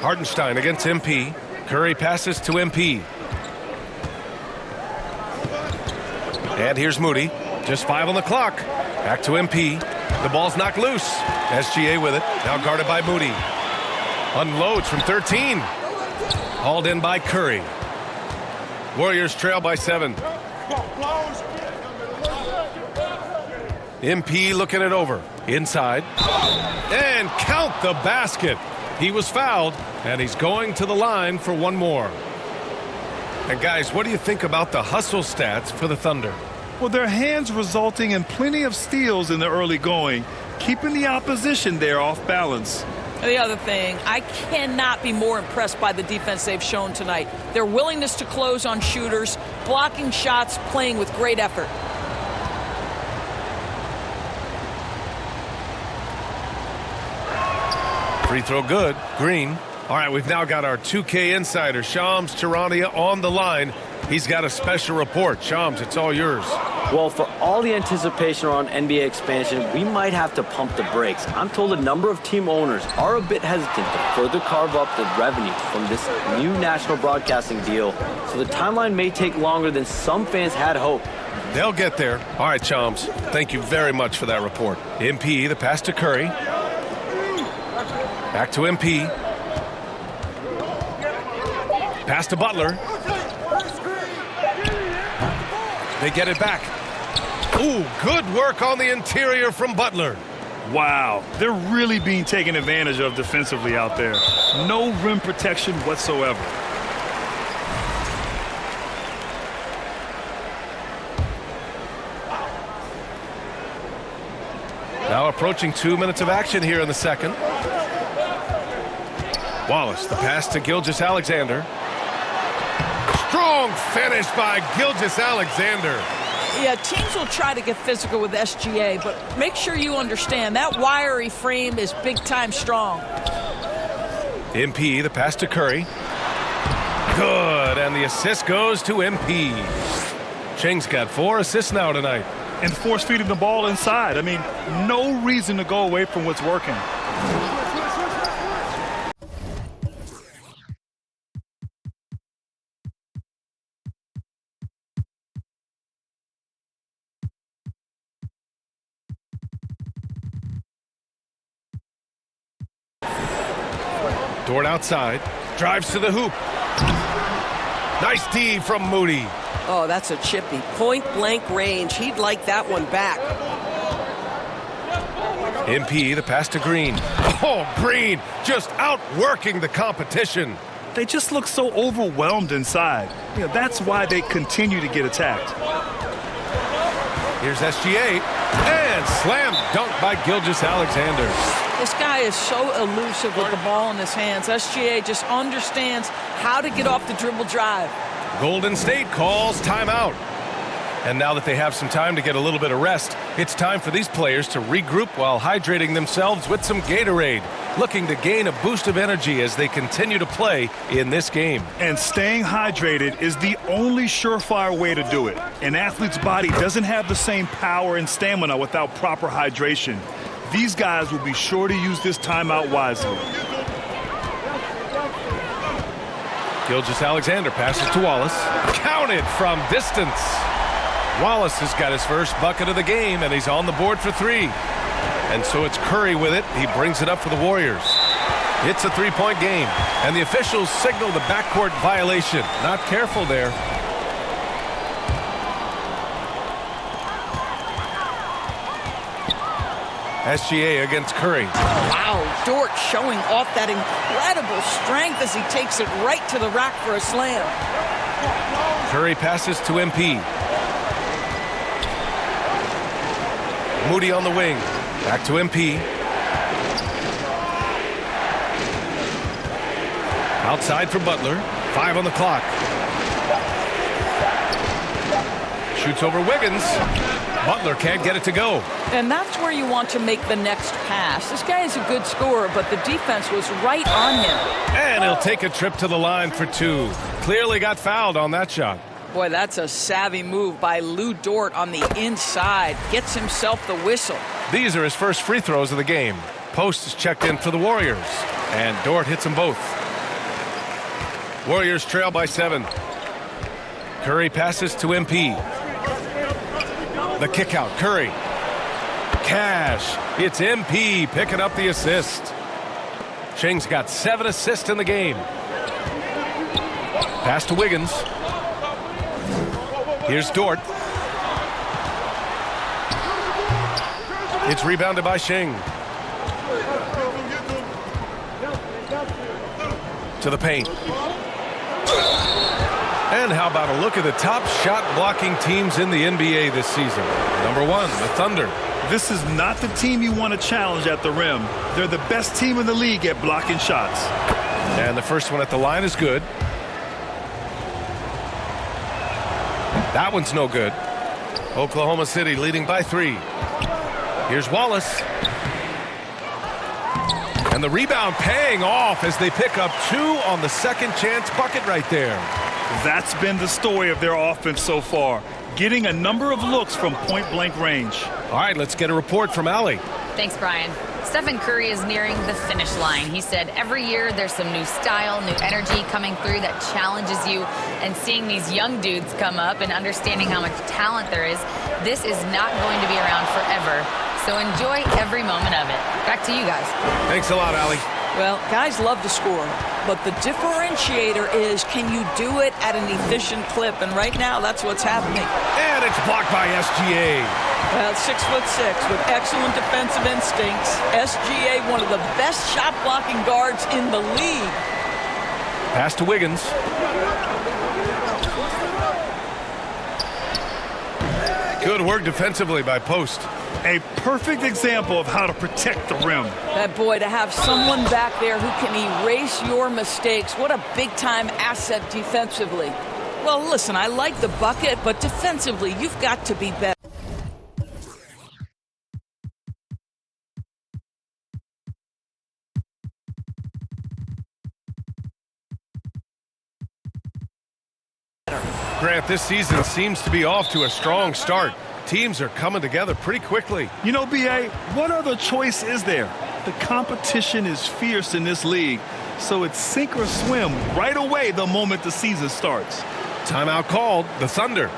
Hartenstein against MP. Curry passes to MP. And here's Moody. Just 5 on the clock. Back to MP. The ball's knocked loose. SGA with it. Now guarded by Moody. Unloads from 13. Hauled in by Curry. Warriors trail by 7. MP looking it over. Inside. And count the basket. He was fouled, and he's going to the line for one more. And guys, what do you think about the hustle stats for the Thunder? Well, their hands resulting in plenty of steals in the early going, keeping the opposition there off balance. The other thing, I cannot be more impressed by the defense they've shown tonight. Their willingness to close on shooters, blocking shots, playing with great effort. Free throw good. Green. All right, we've now got our 2K insider, Shams Charania, on the line. He's got a special report. Shams, it's all yours. Well, for all the anticipation around NBA expansion, we might have to pump the brakes. I'm told a number of team owners are a bit hesitant to further carve up the revenue from this new national broadcasting deal, so the timeline may take longer than some fans had hoped. They'll get there. All right, Shams, thank you very much for that report. MP, the pass to Curry. Back to MP. Pass to Butler. They get it back. Ooh, good work on the interior from Butler. Wow, they're really being taken advantage of defensively out there. No rim protection whatsoever. Now approaching 2 minutes of action here in the second. Wallace, the pass to Gilgeous-Alexander. Strong finish by Gilgeous-Alexander. Yeah, teams will try to get physical with SGA, but make sure you understand that wiry frame is big-time strong. MP, the pass to Curry. Good, and the assist goes to MP. Cheng's got 4 assists now tonight. And force-feeding the ball inside. I mean, no reason to go away from what's working. Dort outside, drives to the hoop. Nice D from Moody. Oh, that's a chippy. Point-blank range. He'd like that one back. MP, the pass to Green. Oh, Green just outworking the competition. They just look so overwhelmed inside. You know, that's why they continue to get attacked. Here's SGA, and slam dunk by Gilgeous-Alexander. This guy is so elusive with the ball in his hands. SGA just understands how to get off the dribble drive. Golden State calls timeout. And now that they have some time to get a little bit of rest, it's time for these players to regroup while hydrating themselves with some Gatorade, looking to gain a boost of energy as they continue to play in this game. And staying hydrated is the only surefire way to do it. An athlete's body doesn't have the same power and stamina without proper hydration. These guys will be sure to use this timeout wisely. Gilgeous-Alexander passes to Wallace. Counted from distance. Wallace has got his first bucket of the game, and he's on the board for 3. And so it's Curry with it. He brings it up for the Warriors. It's a three-point game, and the officials signal the backcourt violation. Not careful there. SGA against Curry. Wow, Dort showing off that incredible strength as he takes it right to the rack for a slam. Curry passes to MP. Moody on the wing. Back to MP. Outside for Butler. 5 on the clock. Shoots over Wiggins. Butler can't get it to go. And that's where you want to make the next pass. This guy is a good scorer, but the defense was right on him. And he'll take a trip to the line for 2. Clearly got fouled on that shot. Boy, that's a savvy move by Lou Dort on the inside. Gets himself the whistle. These are his first free throws of the game. Post is checked in for the Warriors. And Dort hits them both. Warriors trail by 7. Curry passes to MP. The kick out, Curry. Cash. It's MP picking up the assist. Shing's got 7 assists in the game. Pass to Wiggins. Here's Dort. It's rebounded by Shing. To the paint. And how about a look at the top shot blocking teams in the NBA this season? Number 1, the Thunder. This is not the team you want to challenge at the rim. They're the best team in the league at blocking shots. And the first one at the line is good. That one's no good. Oklahoma City leading by 3. Here's Wallace. And the rebound paying off as they pick up 2 on the second chance bucket right there. That's been the story of their offense so far, getting a number of looks from point-blank range. All right, let's get a report from Allie. Thanks, Brian. Stephen Curry is nearing the finish line. He said every year there's some new style, new energy coming through that challenges you. And seeing these young dudes come up and understanding how much talent there is, this is not going to be around forever. So enjoy every moment of it. Back to you guys. Thanks a lot, Allie. Well, guys love to score, but the differentiator is, can you do it at an efficient clip? And right now, that's what's happening. And it's blocked by SGA. Well, 6'6" with excellent defensive instincts. SGA, one of the best shot blocking guards in the league. Pass to Wiggins. Good work defensively by Post. A perfect example of how to protect the rim. That boy, to have someone back there who can erase your mistakes, what a big-time asset defensively. Well, listen, I like the bucket, but defensively, you've got to be better. Grant, this season seems to be off to a strong start. Teams are coming together pretty quickly. You know, B.A., what other choice is there? The competition is fierce in this league, so it's sink or swim right away the moment the season starts. Timeout called, the Thunder.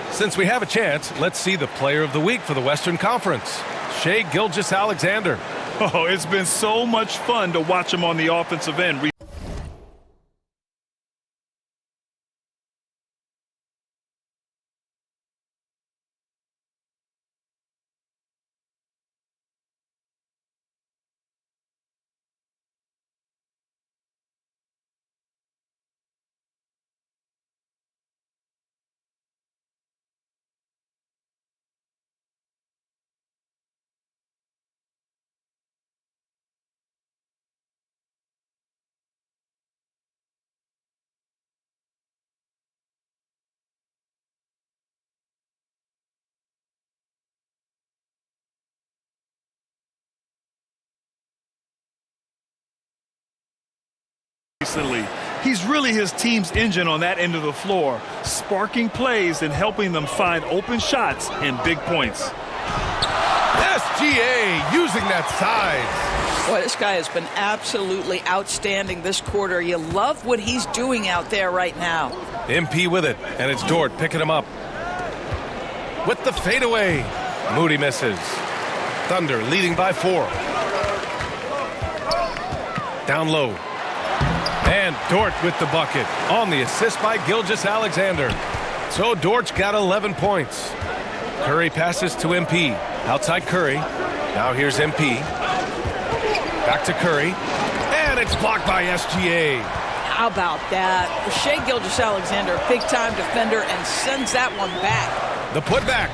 Since we have a chance, let's see the player of the week for the Western Conference, Shai Gilgeous-Alexander. Oh, it's been so much fun to watch him on the offensive end. He's really his team's engine on that end of the floor, sparking plays and helping them find open shots and big points. SGA using that size. Boy, this guy has been absolutely outstanding this quarter. You love what he's doing out there right now. MP with it, and it's Dort picking him up. With the fadeaway. Moody misses. Thunder leading by 4. Down low. And Dort with the bucket on the assist by Gilgeous-Alexander. So Dort's got 11 points. Curry passes to MP. Outside Curry. Now here's MP. Back to Curry. And it's blocked by SGA. How about that? Shai Gilgeous-Alexander, big-time defender, and sends that one back. The putback.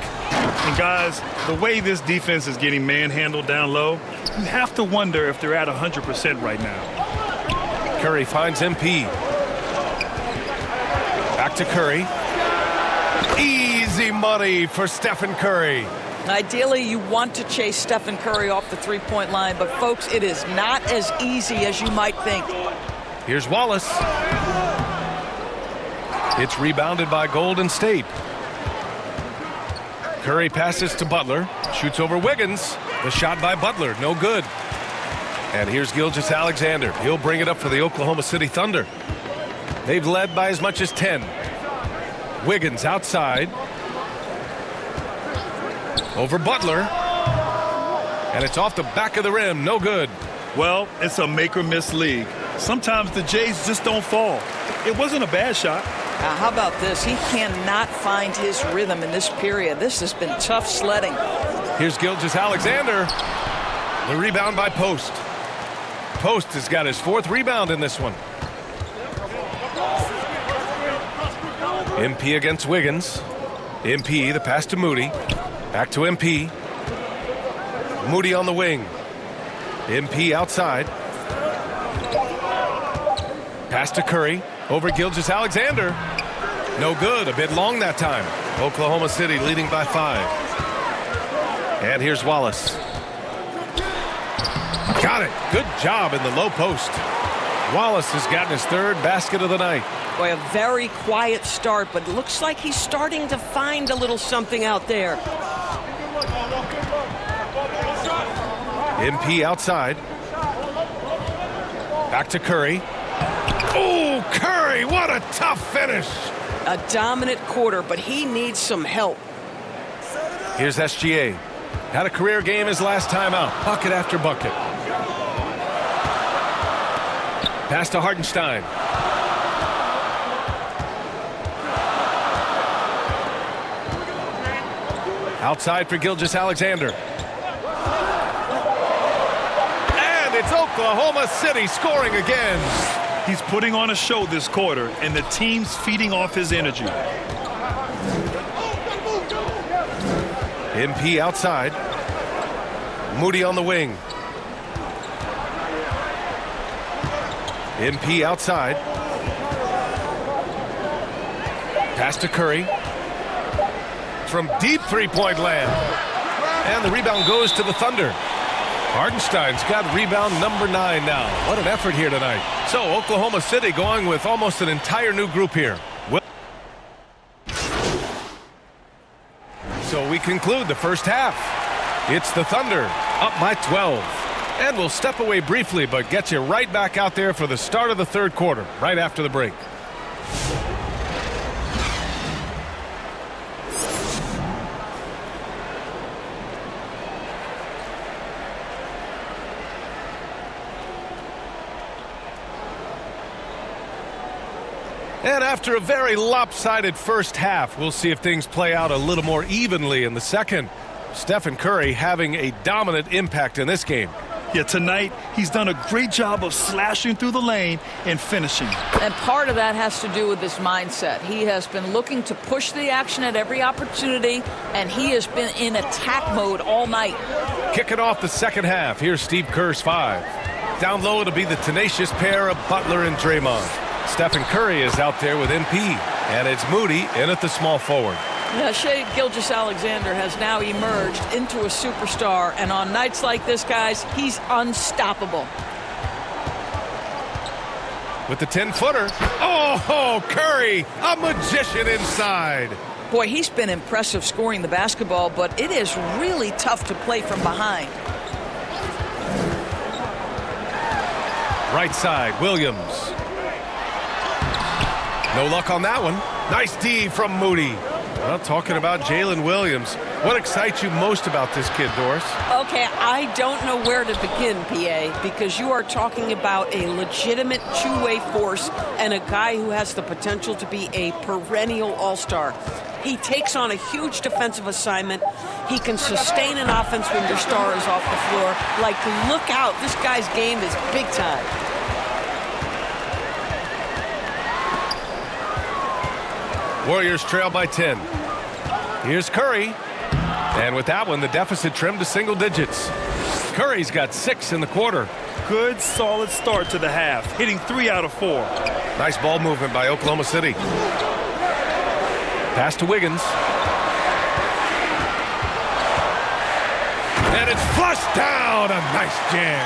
And guys, the way this defense is getting manhandled down low, you have to wonder if they're at 100% right now. Curry finds MP. Back to Curry. Easy money for Stephen Curry. Ideally, you want to chase Stephen Curry off the three-point line, but folks, it is not as easy as you might think. Here's Wallace. It's rebounded by Golden State. Curry passes to Butler. Shoots over Wiggins. The shot by Butler, no good. And here's Gilgeous-Alexander. He'll bring it up for the Oklahoma City Thunder. They've led by as much as 10. Wiggins outside. Over Butler. And it's off the back of the rim, no good. Well, it's a make-or-miss league. Sometimes the Jays just don't fall. It wasn't a bad shot. How about this? He cannot find his rhythm in this period. This has been tough sledding. Here's Gilgeous-Alexander. The rebound by Post. Post has got his 4th rebound in this one. MP against Wiggins. MP, the pass to Moody. Back to MP. Moody on the wing. MP outside. Pass to Curry. Over Gilgeous-Alexander. No good. A bit long that time. Oklahoma City leading by 5. And here's Wallace. Got it. Good job in the low post. Wallace has gotten his 3rd basket of the night. Boy, a very quiet start, but looks like he's starting to find a little something out there. MP outside. Back to Curry. Oh, Curry, what a tough finish. A dominant quarter, but he needs some help. Here's SGA. Had a career game his last time out. Bucket after bucket. Pass to Hartenstein. Outside for Gilgeous-Alexander. And it's Oklahoma City scoring again. He's putting on a show this quarter, and the team's feeding off his energy. MP outside. Moody on the wing. MP outside. Pass to Curry. From deep three-point land. And the rebound goes to the Thunder. Hartenstein's got rebound number 9 now. What an effort here tonight. So Oklahoma City going with almost an entire new group here. So we conclude the first half. It's the Thunder up by 12. And we'll step away briefly, but get you right back out there for the start of the 3rd quarter, right after the break. And after a very lopsided first half, we'll see if things play out a little more evenly in the second. Stephen Curry having a dominant impact in this game. Yeah, tonight he's done a great job of slashing through the lane and finishing. And part of that has to do with his mindset. He has been looking to push the action at every opportunity, and he has been in attack mode all night. Kicking off the second half, here's Steve Kerr's 5. Down low, it'll be the tenacious pair of Butler and Draymond. Stephen Curry is out there with MP, and it's Moody in at the small forward. Yeah, Shai Gilgeous-Alexander has now emerged into a superstar, and on nights like this, guys, he's unstoppable. With the 10-footer. Oh, Curry, a magician inside. Boy, he's been impressive scoring the basketball, but it is really tough to play from behind. Right side, Williams. No luck on that one. Nice D from Moody. Well, talking about Jalen Williams, what excites you most about this kid, Doris? Okay, I don't know where to begin, PA, because you are talking about a legitimate two-way force and a guy who has the potential to be a perennial all-star. He takes on a huge defensive assignment. He can sustain an offense when your star is off the floor. Like, look out. This guy's game is big time. Warriors trail by 10. Here's Curry. And with that one, the deficit trimmed to single digits. Curry's got 6 in the quarter. Good, solid start to the half, hitting 3 out of 4. Nice ball movement by Oklahoma City. Pass to Wiggins. And it's flushed down. A nice jam.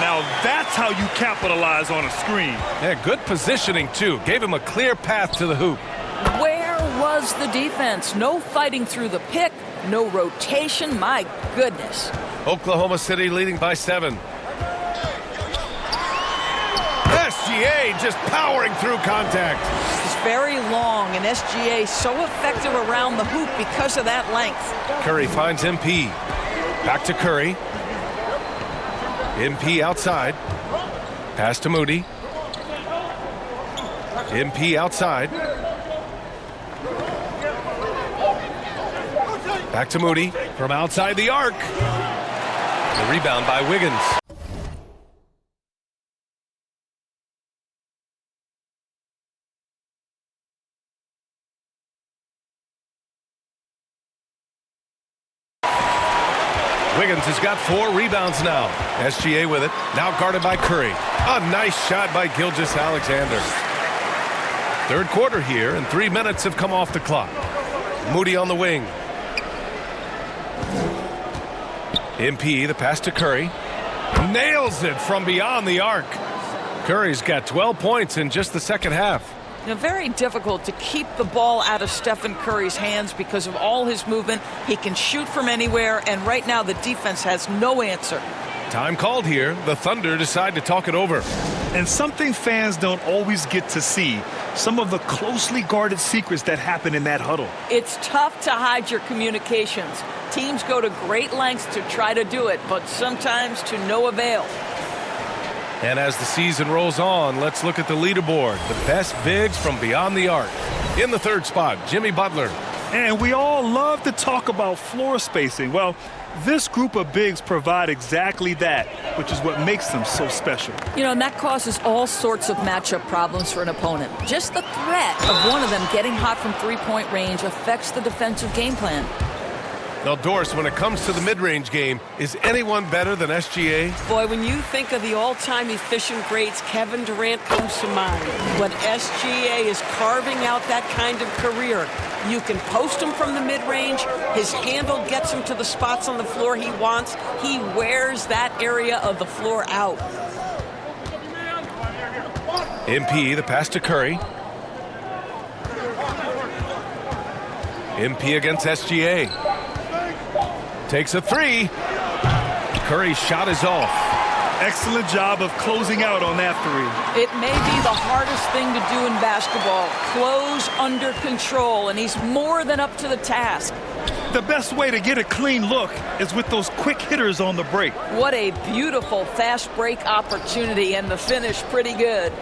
Now that's how you capitalize on a screen. Yeah, good positioning, too. Gave him a clear path to the hoop. Where was the defense? No fighting through the pick, no rotation. My goodness. Oklahoma City leading by 7. SGA just powering through contact. It's very long, and SGA so effective around the hoop because of that length. Curry finds MP. Back to Curry. MP outside. Pass to Moody. MP outside. Back to Moody from outside the arc. The rebound by Wiggins. Wiggins has got 4 rebounds now. SGA with it. Now guarded by Curry. A nice shot by Gilgeous-Alexander. Third quarter here, and 3 minutes have come off the clock. Moody on the wing. MP, the pass to Curry. Nails it from beyond the arc. Curry's got 12 points in just the second half. Now, very difficult to keep the ball out of Stephen Curry's hands because of all his movement. He can shoot from anywhere, and right now the defense has no answer. Time called here. The Thunder decide to talk it over. And something fans don't always get to see, some of the closely guarded secrets that happen in that huddle. It's tough to hide your communications. Teams go to great lengths to try to do it, but sometimes to no avail. And as the season rolls on, let's look at the leaderboard. The best bigs from beyond the arc. In the third spot, Jimmy Butler. And we all love to talk about floor spacing. Well, this group of bigs provide exactly that, which is what makes them so special. You know, and that causes all sorts of matchup problems for an opponent. Just the threat of one of them getting hot from three-point range affects the defensive game plan. Now, Doris, when it comes to the mid-range game, is anyone better than SGA? Boy, when you think of the all-time efficient greats, Kevin Durant comes to mind. When SGA is carving out that kind of career, you can post him from the mid-range. His handle gets him to the spots on the floor he wants. He wears that area of the floor out. MP, the pass to Curry. MP against SGA. Takes a 3. Curry's shot is off. Excellent job of closing out on that 3. It may be the hardest thing to do in basketball. Close under control, and he's more than up to the task. The best way to get a clean look is with those quick hitters on the break. What a beautiful fast break opportunity, and the finish pretty good.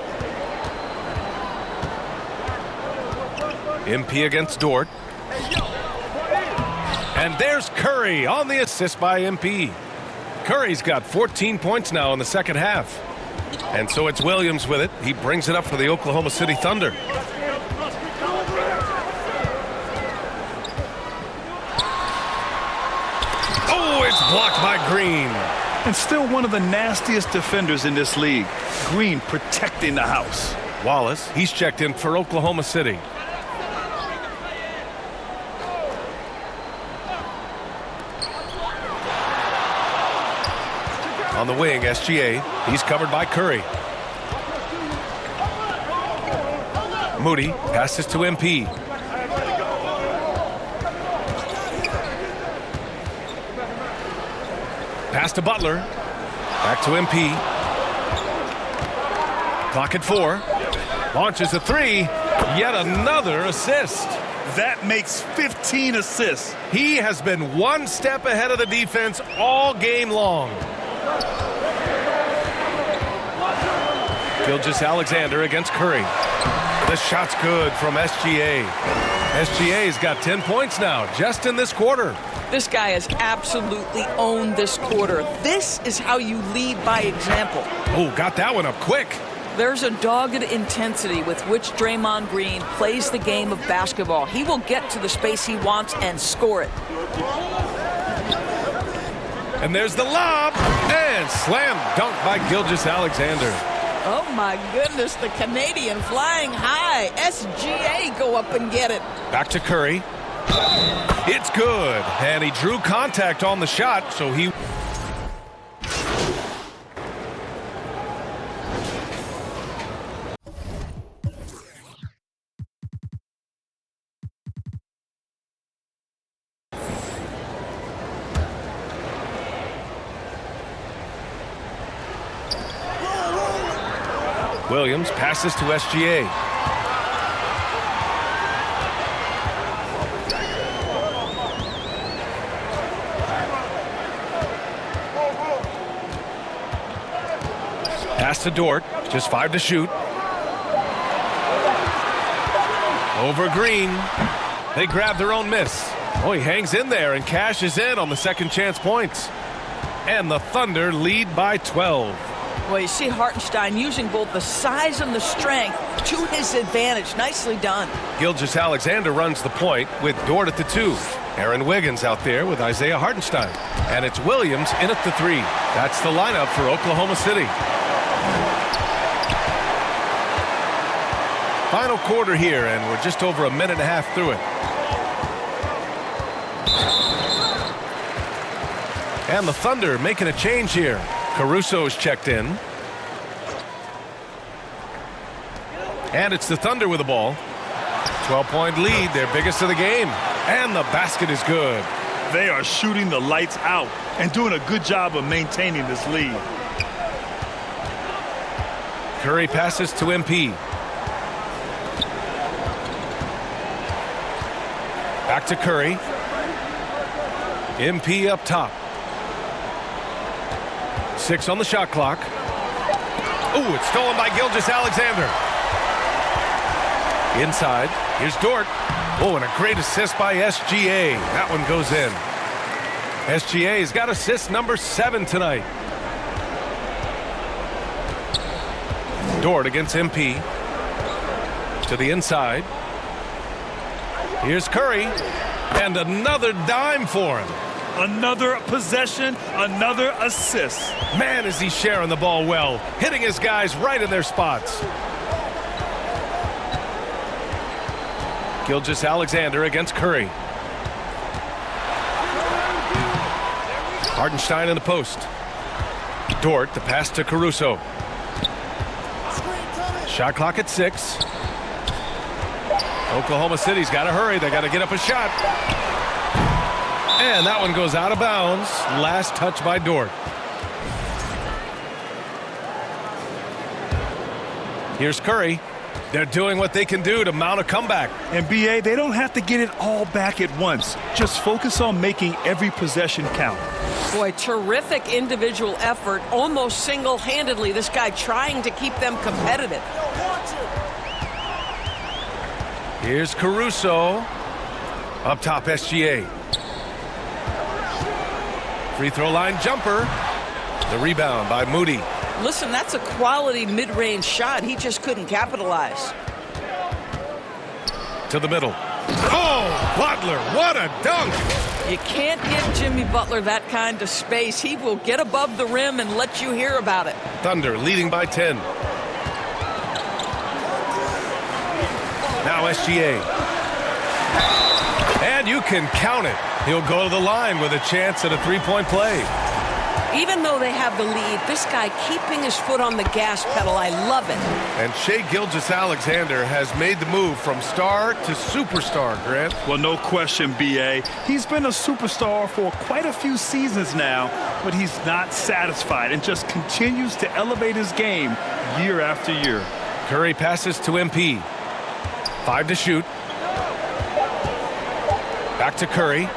MP against Dort. And there's Curry on the assist by MP. Curry's got 14 points now in the second half. And so it's Williams with it. He brings it up for the Oklahoma City Thunder. Oh, it's blocked by Green. And still one of the nastiest defenders in this league. Green protecting the house. Wallace, he's checked in for Oklahoma City. On the wing, SGA. He's covered by Curry. Moody passes to MP. Pass to Butler. Back to MP. Clock at 4. Launches a 3. Yet another assist. That makes 15 assists. He has been one step ahead of the defense all game long. Gilgeous-Alexander against Curry. The shot's good from SGA. SGA's got 10 points now, just in this quarter. This guy has absolutely owned this quarter. This is how you lead by example. Oh, got that one up quick. There's a dogged intensity with which Draymond Green plays the game of basketball. He will get to the space he wants and score it. And there's the lob, and slam dunk by Gilgeous-Alexander. Oh my goodness, the Canadian flying high. SGA go up and get it. Back to Curry. It's good, and he drew contact on the shot, so he... Williams passes to SGA. Pass to Dort, just 5 to shoot. Over Green. They grab their own miss. Oh, he hangs in there and cashes in on the second chance points. And the Thunder lead by 12. Well, you see Hartenstein using both the size and the strength to his advantage. Nicely done. Gilgeous-Alexander runs the point with Dort at the 2. Aaron Wiggins out there with Isaiah Hartenstein. And it's Williams in at the 3. That's the lineup for Oklahoma City. Final quarter here, and we're just over a minute and a half through it. And the Thunder making a change here. Caruso's checked in. And it's the Thunder with the ball. 12-point lead, their biggest of the game. And the basket is good. They are shooting the lights out and doing a good job of maintaining this lead. Curry passes to MP. Back to Curry. MP up top. 6 on the shot clock. Ooh, it's stolen by Gilgeous-Alexander. Inside. Here's Dort. Oh, and a great assist by SGA. That one goes in. SGA's got assist number 7 tonight. Dort against MP. To the inside. Here's Curry. And another dime for him. Another possession, another assist. Man, is he sharing the ball well, hitting his guys right in their spots. Gilgeous-Alexander against Curry. Hartenstein in the post. Dort, the pass to Caruso. Shot clock at 6. Oklahoma City's got to hurry. They got to get up a shot. And that one goes out of bounds. Last touch by Dort. Here's Curry. They're doing what they can do to mount a comeback. And BA, they don't have to get it all back at once. Just focus on making every possession count. Boy, terrific individual effort, almost single-handedly. This guy trying to keep them competitive. Here's Caruso. Up top, SGA. Free throw line jumper. The rebound by Moody. Listen, that's a quality mid-range shot. He just couldn't capitalize. To the middle. Oh, Butler, what a dunk. You can't give Jimmy Butler that kind of space. He will get above the rim and let you hear about it. Thunder leading by 10. Now SGA. And you can count it. He'll go to the line with a chance at a three-point play. Even though they have the lead, this guy keeping his foot on the gas pedal, I love it. And Shai Gilgeous-Alexander has made the move from star to superstar, Grant. Well, no question, B.A. He's been a superstar for quite a few seasons now, but he's not satisfied and just continues to elevate his game year after year. Curry passes to MP. 5 to shoot. Back to Curry.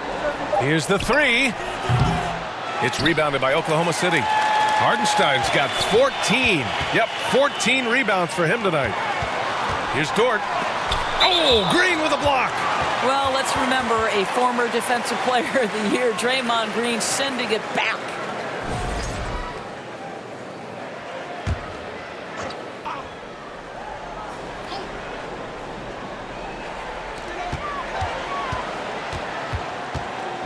Here's the three. It's rebounded by Oklahoma City. Hardenstein's got 14. Yep, 14 rebounds for him tonight. Here's Dort. Oh, Green with a block. Well, let's remember a former Defensive Player of the Year, Draymond Green, sending it back.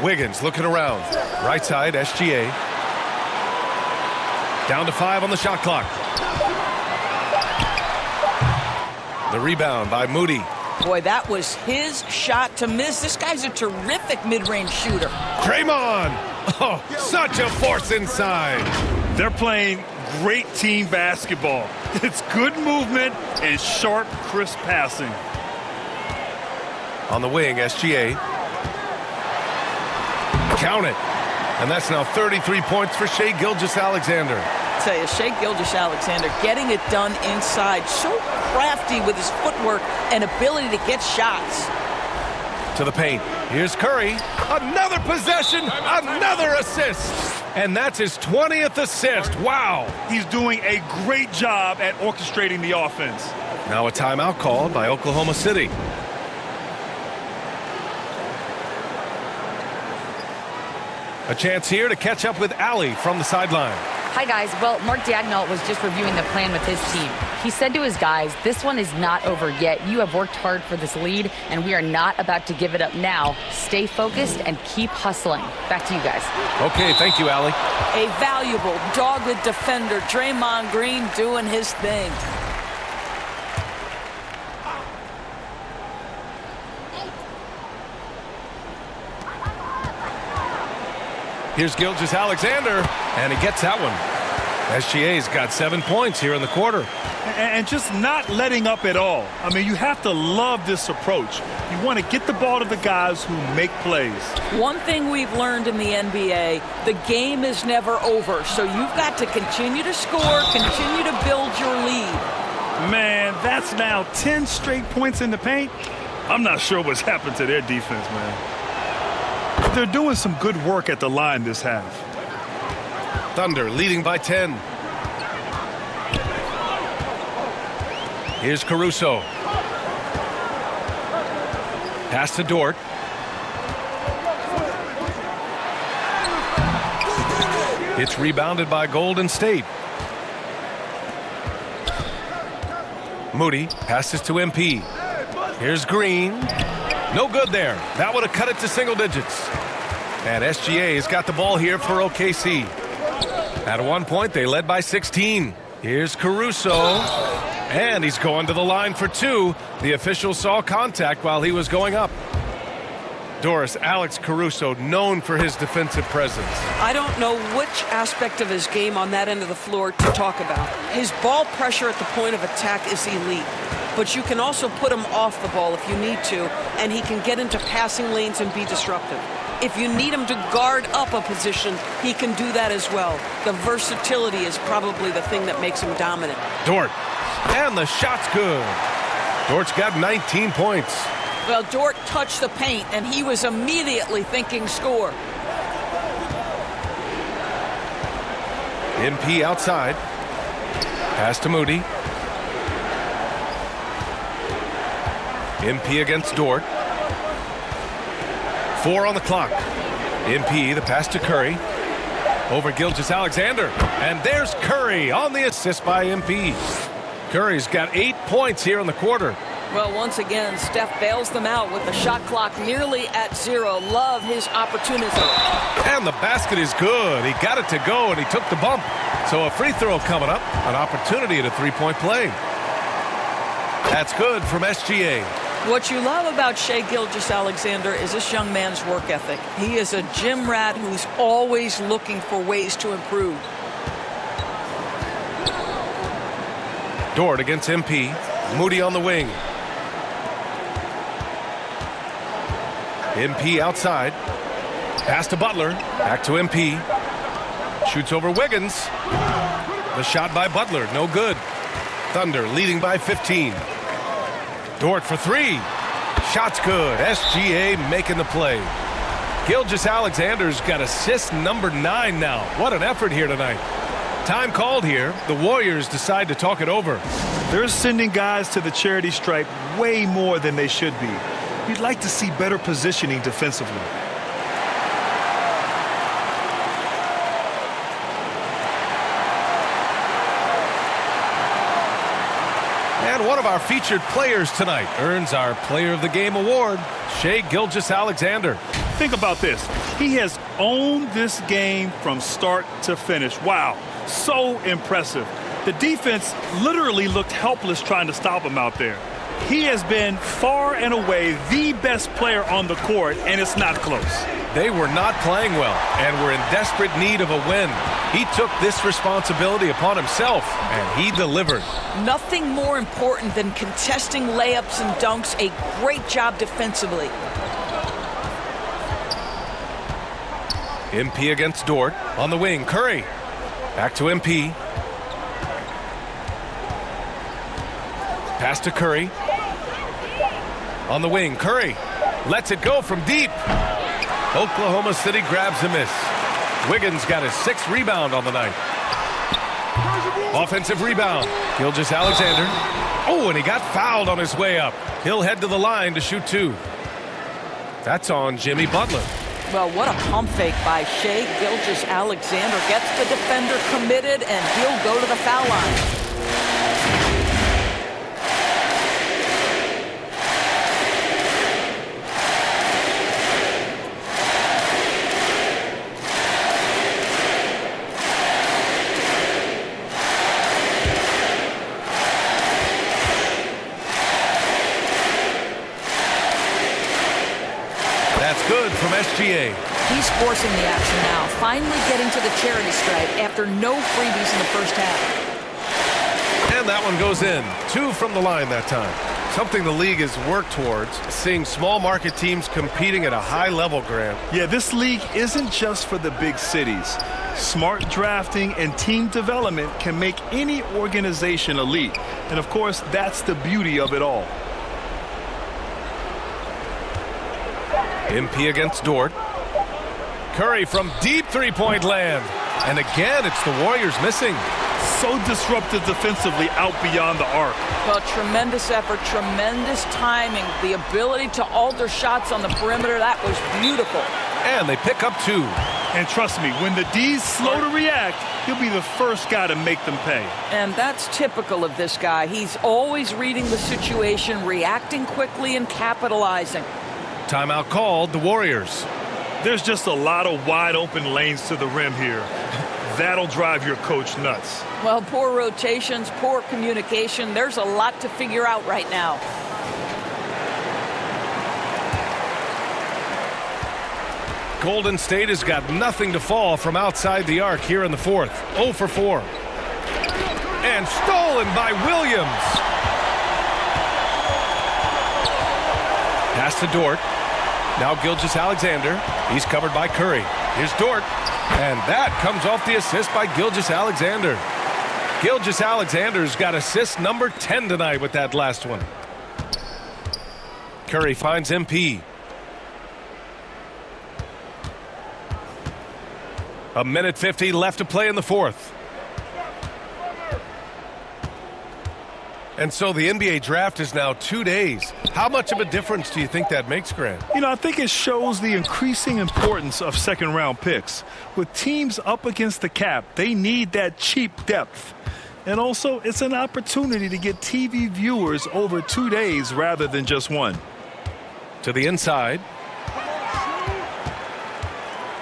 Wiggins looking around. Right side, SGA. Down to 5 on the shot clock. The rebound by Moody. Boy, that was his shot to miss. This guy's a terrific mid-range shooter. Draymond! Oh, such a force inside. They're playing great team basketball. It's good movement and sharp, crisp passing. On the wing, SGA. Count it. And that's now 33 points for Shai Gilgeous-Alexander. I tell you, Shai Gilgeous-Alexander getting it done inside. So crafty with his footwork and ability to get shots. To the paint. Here's Curry. Another possession. Another assist. And that's his 20th assist. Wow. He's doing a great job at orchestrating the offense. Now a timeout called by Oklahoma City. A chance here to catch up with Allie from the sideline. Hi, guys. Well, Mark Daigneault was just reviewing the plan with his team. He said to his guys, this one is not over yet. You have worked hard for this lead, and we are not about to give it up now. Stay focused and keep hustling. Back to you guys. Okay, thank you, Allie. A valuable, dogged defender, Draymond Green, doing his thing. Here's Gilgeous-Alexander, and he gets that one. SGA's got 7 points here in the quarter. And just not letting up at all. I mean, you have to love this approach. You want to get the ball to the guys who make plays. One thing we've learned in the NBA, the game is never over. So you've got to continue to score, continue to build your lead. Man, that's now 10 straight points in the paint. I'm not sure what's happened to their defense, man. They're doing some good work at the line this half. Thunder leading by 10. Here's Caruso. Pass to Dort. It's rebounded by Golden State. Moody passes to MP. Here's Green. No good there. That would have cut it to single digits. And SGA's got the ball here for OKC. At one point, they led by 16. Here's Caruso. And he's going to the line for 2. The official saw contact while he was going up. Doris, Alex Caruso, known for his defensive presence. I don't know which aspect of his game on that end of the floor to talk about. His ball pressure at the point of attack is elite. But you can also put him off the ball if you need to, and he can get into passing lanes and be disruptive. If you need him to guard up a position, he can do that as well. The versatility is probably the thing that makes him dominant. Dort, and the shot's good. Dort's got 19 points. Well, Dort touched the paint, and he was immediately thinking score. MP outside. Pass to Moody. MP against Dort. 4 on the clock. MP, the pass to Curry. Over Gilgeous-Alexander. And there's Curry on the assist by MP. Curry's got 8 points here in the quarter. Well, once again, Steph bails them out with the shot clock nearly at 0. Love his opportunity. And the basket is good. He got it to go, and he took the bump. So a free throw coming up. An opportunity at a three-point play. That's good from SGA. What you love about Shai Gilgeous-Alexander is this young man's work ethic. He is a gym rat who's always looking for ways to improve. Dort against MP. Moody on the wing. MP outside. Pass to Butler. Back to MP. Shoots over Wiggins. The shot by Butler. No good. Thunder leading by 15. Dort for 3. shot's good. SGA making the play. Gilgeous-Alexander's got assist number 9 now. What an effort here tonight. Time called here. The Warriors decide to talk it over. They're sending guys to the charity stripe way more than they should be. You'd like to see better positioning defensively. And one of our featured players tonight earns our Player of the Game award, Shai Gilgeous-Alexander. Think about this. He has owned this game from start to finish. Wow, so impressive. The defense literally looked helpless trying to stop him out there. He has been far and away the best player on the court, and it's not close. They were not playing well and were in desperate need of a win. He took this responsibility upon himself, and he delivered. Nothing more important than contesting layups and dunks. A great job defensively. MP against Dort. On the wing, Curry. Back to MP. Pass to Curry. On the wing, Curry lets it go from deep. Oklahoma City grabs a miss. Wiggins got his 6th rebound on the night. Offensive rebound. Gilgeous-Alexander. Oh, and he got fouled on his way up. He'll head to the line to shoot 2. That's on Jimmy Butler. Well, what a pump fake by Shai Gilgeous-Alexander. Gets the defender committed, and he'll go to the foul line. Good from SGA. He's forcing the action now, finally getting to the charity stripe after no freebies in the first half. And that one goes in. 2 from the line that time. Something the league has worked towards, seeing small market teams competing at a high level, Grant. Yeah, this league isn't just for the big cities. Smart drafting and team development can make any organization elite. And of course, that's the beauty of it all. MP against Dort. Curry from deep three-point land. And again, it's the Warriors missing. So disruptive defensively out beyond the arc. Well, tremendous effort, tremendous timing. The ability to alter shots on the perimeter, that was beautiful. And they pick up 2. And trust me, when the D's slow to react, he'll be the first guy to make them pay. And that's typical of this guy. He's always reading the situation, reacting quickly and capitalizing. Timeout called, the Warriors. There's just a lot of wide open lanes to the rim here. That'll drive your coach nuts. Well, poor rotations, poor communication. There's a lot to figure out right now. Golden State has got nothing to fall from outside the arc here in the 4th. 0 for 4. And stolen by Williams. Pass to Dort. Now Gilgeous-Alexander. He's covered by Curry. Here's Dort. And that comes off the assist by Gilgeous-Alexander. Gilgeous-Alexander's got assist number 10 tonight with that last one. Curry finds MP. A minute 50 left to play in the 4th. And so the NBA draft is now 2 days. How much of a difference do you think that makes, Grant? You know, I think it shows the increasing importance of second-round picks. With teams up against the cap, they need that cheap depth. And also, it's an opportunity to get TV viewers over 2 days rather than just one. To the inside.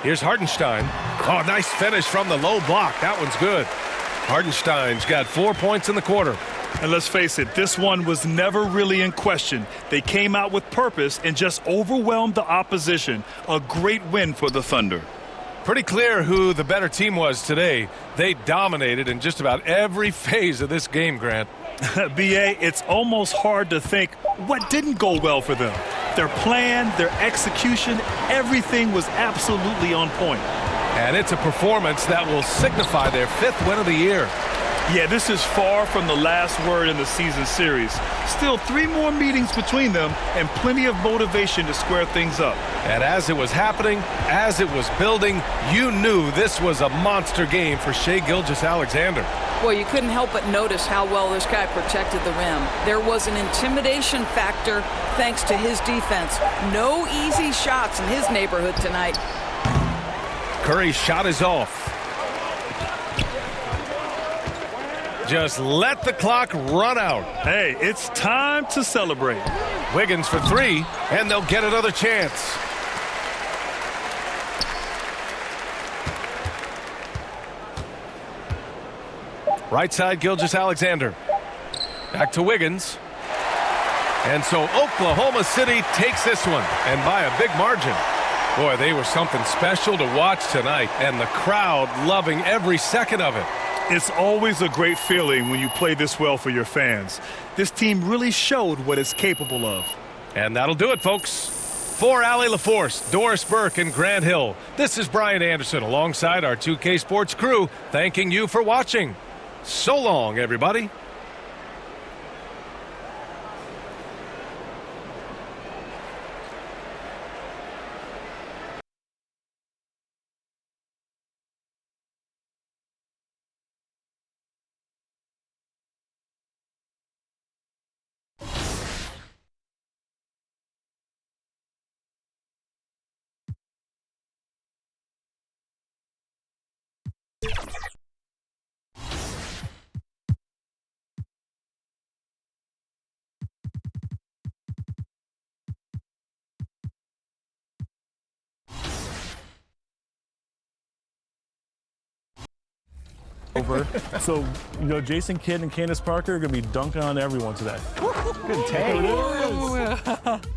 Here's Hartenstein. Oh, nice finish from the low block. That one's good. Hartenstein's got 4 points in the quarter. And let's face it, this one was never really in question. They came out with purpose and just overwhelmed the opposition. A great win for the Thunder. Pretty clear who the better team was today. They dominated in just about every phase of this game, Grant. B.A., it's almost hard to think what didn't go well for them. Their plan, their execution, everything was absolutely on point. And it's a performance that will signify their 5th win of the year. Yeah, this is far from the last word in the season series. Still 3 more meetings between them and plenty of motivation to square things up. And as it was happening, as it was building, you knew this was a monster game for Shai Gilgeous-Alexander. Well, you couldn't help but notice how well this guy protected the rim. There was an intimidation factor thanks to his defense. No easy shots in his neighborhood tonight. Curry's shot is off. Just let the clock run out. Hey, it's time to celebrate. Wiggins for 3, and they'll get another chance. Right side, Gilgeous-Alexander. Back to Wiggins. And so Oklahoma City takes this one, and by a big margin. Boy, they were something special to watch tonight, and the crowd loving every second of it. It's always a great feeling when you play this well for your fans. This team really showed what it's capable of. And that'll do it, folks. For Allie LaForce, Doris Burke, and Grant Hill, this is Brian Anderson alongside our 2K Sports crew, thanking you for watching. So long, everybody. Over. So, you know, Jason Kidd and Candace Parker are going to be dunking on everyone today. Good take.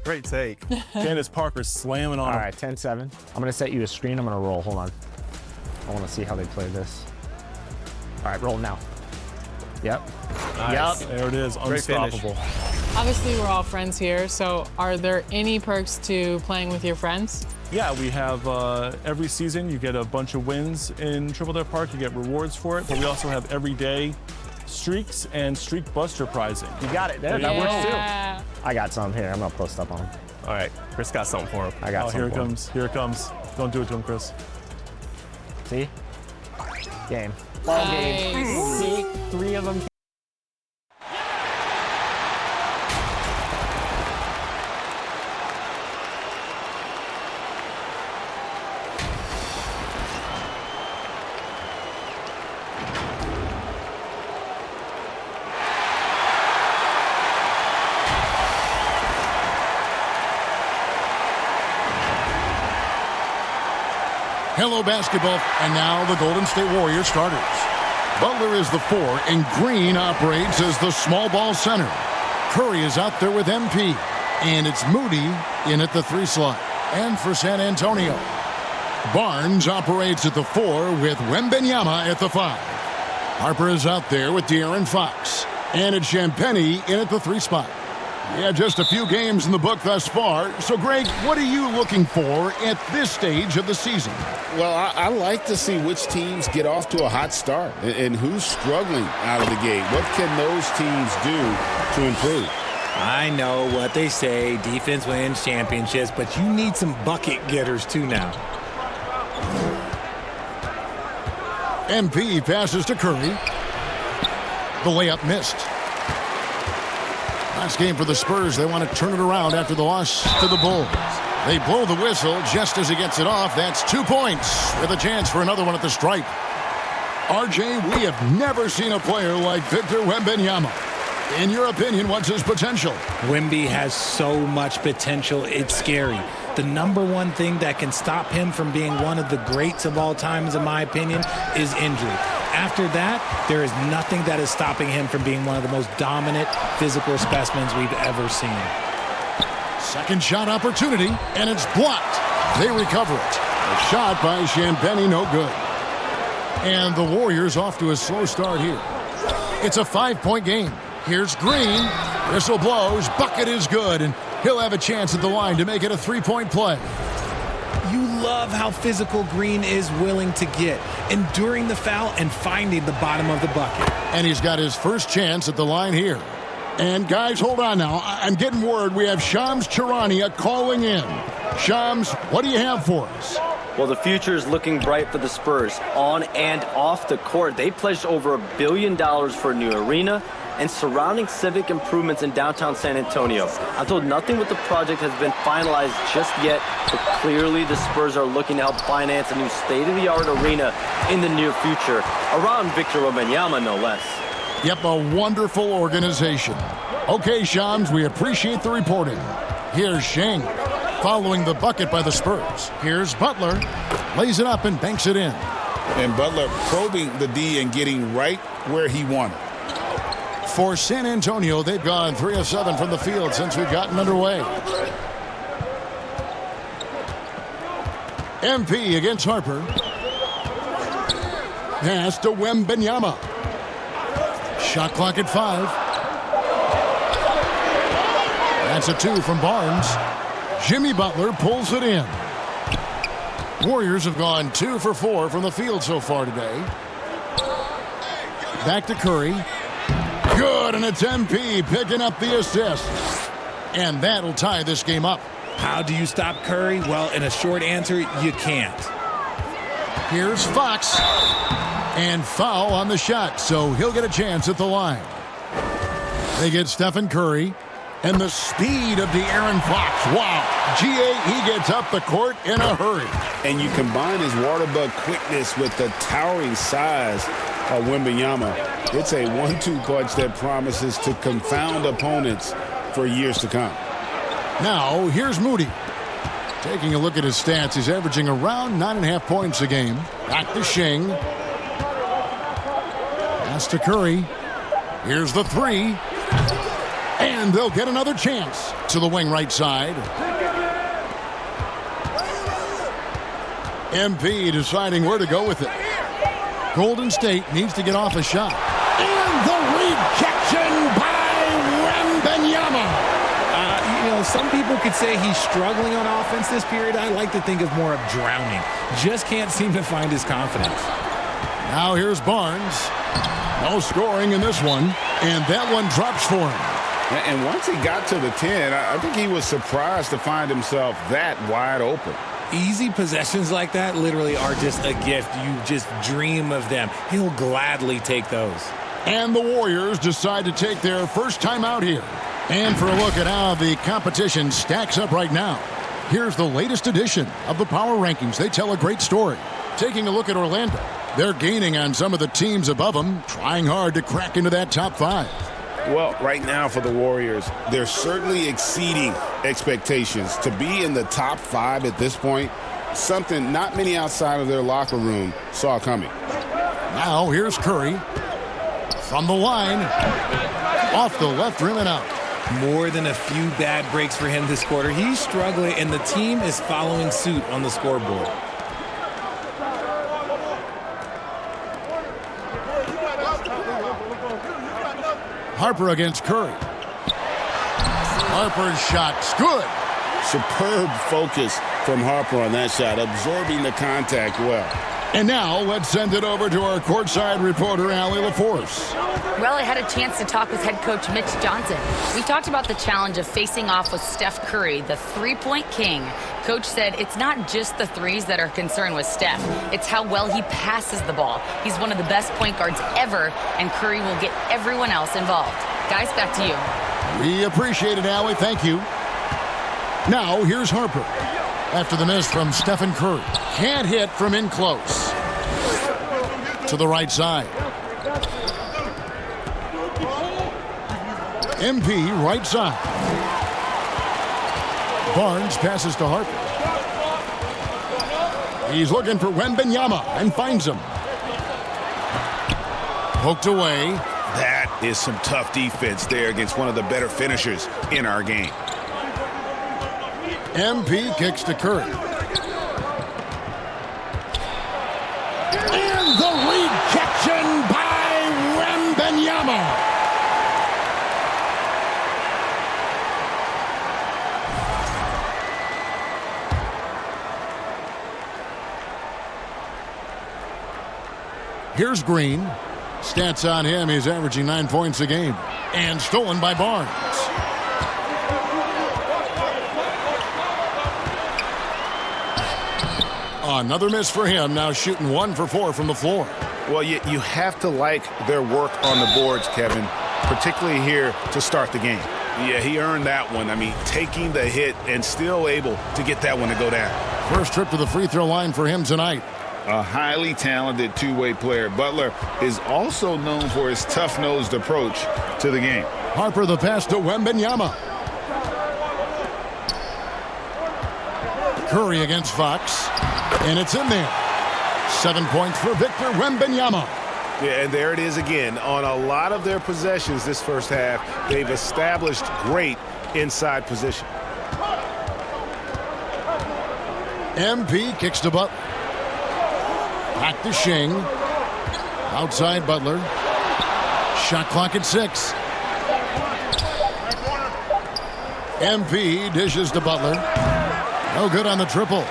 Great take. Candace Parker slamming on All him. right, 10-7. I'm going to set you a screen. I'm going to roll. Hold on. I want to see how they play this. All right, roll now. Yep. Nice. Yep. There it is. Unstoppable. Obviously, we're all friends here, so are there any perks to playing with your friends? Yeah, we have every season you get a bunch of wins in Triple Dare Park. You get rewards for it, but we also have everyday streaks and streak buster prizing. You got it. There, that works too. I got some here. I'm going to post up on him. All right, Chris got something for him. I got something here it for him. comes. Here it comes. Don't do it to him, Chris. See? Game. Ball game. See? 3 of them. Hello, basketball. And now the Golden State Warriors starters. Butler is the 4, and Green operates as the small ball center. Curry is out there with MP, and it's Moody in at the 3 slot. And for San Antonio, Barnes operates at the 4 with Wembanyama at the 5. Harper is out there with De'Aaron Fox, and it's Champagnie in at the 3 spot. Yeah, just a few games in the book thus far. So, Greg, what are you looking for at this stage of the season? Well, I like to see which teams get off to a hot start and who's struggling out of the gate. What can those teams do to improve? I know what they say, defense wins championships, but you need some bucket getters too now. MP passes to Curry. The layup missed. Last game for the Spurs. They want to turn it around after the loss to the Bulls. They blow the whistle just as he gets it off. That's 2 points with a chance for another one at the stripe. RJ, we have never seen a player like Victor Wembanyama. In your opinion, what's his potential? Wemby has so much potential, it's scary. The number one thing that can stop him from being one of the greats of all times, in my opinion, is injury. After that, there is nothing that is stopping him from being one of the most dominant physical specimens we've ever seen. Second shot opportunity, and it's blocked. They recover it. A shot by Champagnie, no good. And the Warriors off to a slow start here. It's a 5-point game. Here's Green. Whistle blows. Bucket is good, and he'll have a chance at the line to make it a 3-point play. You love how physical Green is willing to get, enduring the foul and finding the bottom of the bucket. And he's got his first chance at the line here. And guys, hold on now. I'm getting word we have Shams Charania calling in. Shams, what do you have for us? Well, the future is looking bright for the Spurs. On and off the court, they pledged over $1 billion for a new arena and surrounding civic improvements in downtown San Antonio. I'm told nothing with the project has been finalized just yet, but clearly the Spurs are looking to help finance a new state-of-the-art arena in the near future, around Victor Wembanyama, no less. Yep, a wonderful organization. Okay, Shams, we appreciate the reporting. Here's Sheng, following the bucket by the Spurs. Here's Butler, lays it up and banks it in. And Butler probing the D and getting right where he wanted. For San Antonio, they've gone 3 of 7 from the field since we've gotten underway. MP against Harper. Pass to Wembanyama. Shot clock at 5. That's a 2 from Barnes. Jimmy Butler pulls it in. Warriors have gone 2 for 4 from the field so far today. Back to Curry. Good, and it's MP picking up the assist. And that'll tie this game up. How do you stop Curry? Well, in a short answer, you can't. Here's Fox. And foul on the shot, so he'll get a chance at the line. They get Stephen Curry. And the speed of De'Aaron Fox. Wow. G.A., he gets up the court in a hurry. And you combine his water bug quickness with the towering size of Wembanyama. It's a 1-2 punch that promises to confound opponents for years to come. Now, here's Moody. Taking a look at his stats, he's averaging around 9.5 points a game. Back to Sheng. Pass to Curry. Here's the 3. And they'll get another chance to the wing right side. MP deciding where to go with it. Golden State needs to get off a shot. And the rejection by Wembanyama. Some people could say he's struggling on offense this period. I like to think of more of drowning. Just can't seem to find his confidence. Now here's Barnes. No scoring in this one. And that one drops for him. And once he got to the 10, I think he was surprised to find himself that wide open. Easy possessions like that literally are just a gift. You just dream of them. He'll gladly take those. And the Warriors decide to take their first time out here. And for a look at how the competition stacks up right now, here's the latest edition of the Power Rankings. They tell a great story. Taking a look at Orlando, they're gaining on some of the teams above them, trying hard to crack into that top 5. Well, right now for the Warriors, they're certainly exceeding expectations. To be in the top 5 at this point, something not many outside of their locker room saw coming. Now here's Curry from the line, off the left rim and out. More than a few bad breaks for him this quarter. He's struggling, and the team is following suit on the scoreboard. Harper against Curry. Harper's shot's good. Superb focus from Harper on that shot, absorbing the contact well. And now let's send it over to our courtside reporter, Allie LaForce. Well, I had a chance to talk with head coach Mitch Johnson. We talked about the challenge of facing off with Steph Curry, the three-point king. Coach said it's not just the threes that are concerned with Steph. It's how well he passes the ball. He's one of the best point guards ever, and Curry will get everyone else involved. Guys, back to you. We appreciate it, Allie. Thank you. Now, here's Harper. After the miss from Stephen Curry. Can't hit from in close. To the right side. MP right side. Barnes passes to Harper. He's looking for Wembanyama and finds him. Poked away. That is some tough defense there against one of the better finishers in our game. MP kicks to Curry. And the rejection by Wembanyama. Here's Green. Stats on him, he's averaging 9 points a game. And stolen by Barnes. Another miss for him, now shooting 1 for 4 from the floor. Well, you have to like their work on the boards, Kevin, particularly here to start the game. Yeah, he earned that one. I mean, taking the hit and still able to get that one to go down. First trip to the free throw line for him tonight. A highly talented two-way player. Butler is also known for his tough-nosed approach to the game. Harper the pass to Wembanyama. Curry against Fox. And it's in there. 7 points for Victor Wembanyama. Yeah, and there it is again. On a lot of their possessions this first half, they've established great inside position. MP kicks to Butler. Back to Shing. Outside Butler. Shot clock at 6. MP dishes to Butler. No good on the triple.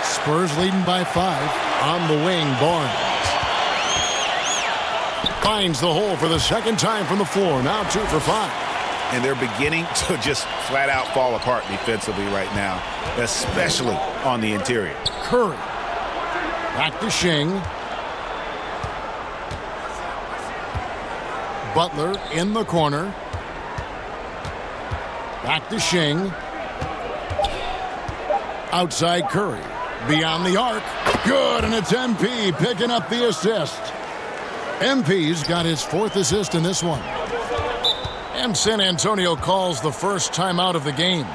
Spurs leading by 5. On the wing, Barnes. Finds the hole for the second time from the floor. Now 2 for 5. And they're beginning to just flat out fall apart defensively right now, especially on the interior. Curry. Back to Shing. Butler in the corner. Back to Shing. Outside Curry. Beyond the arc. Good, and it's MP picking up the assist. MP's got his 4th assist in this one. And San Antonio calls the first timeout of the game.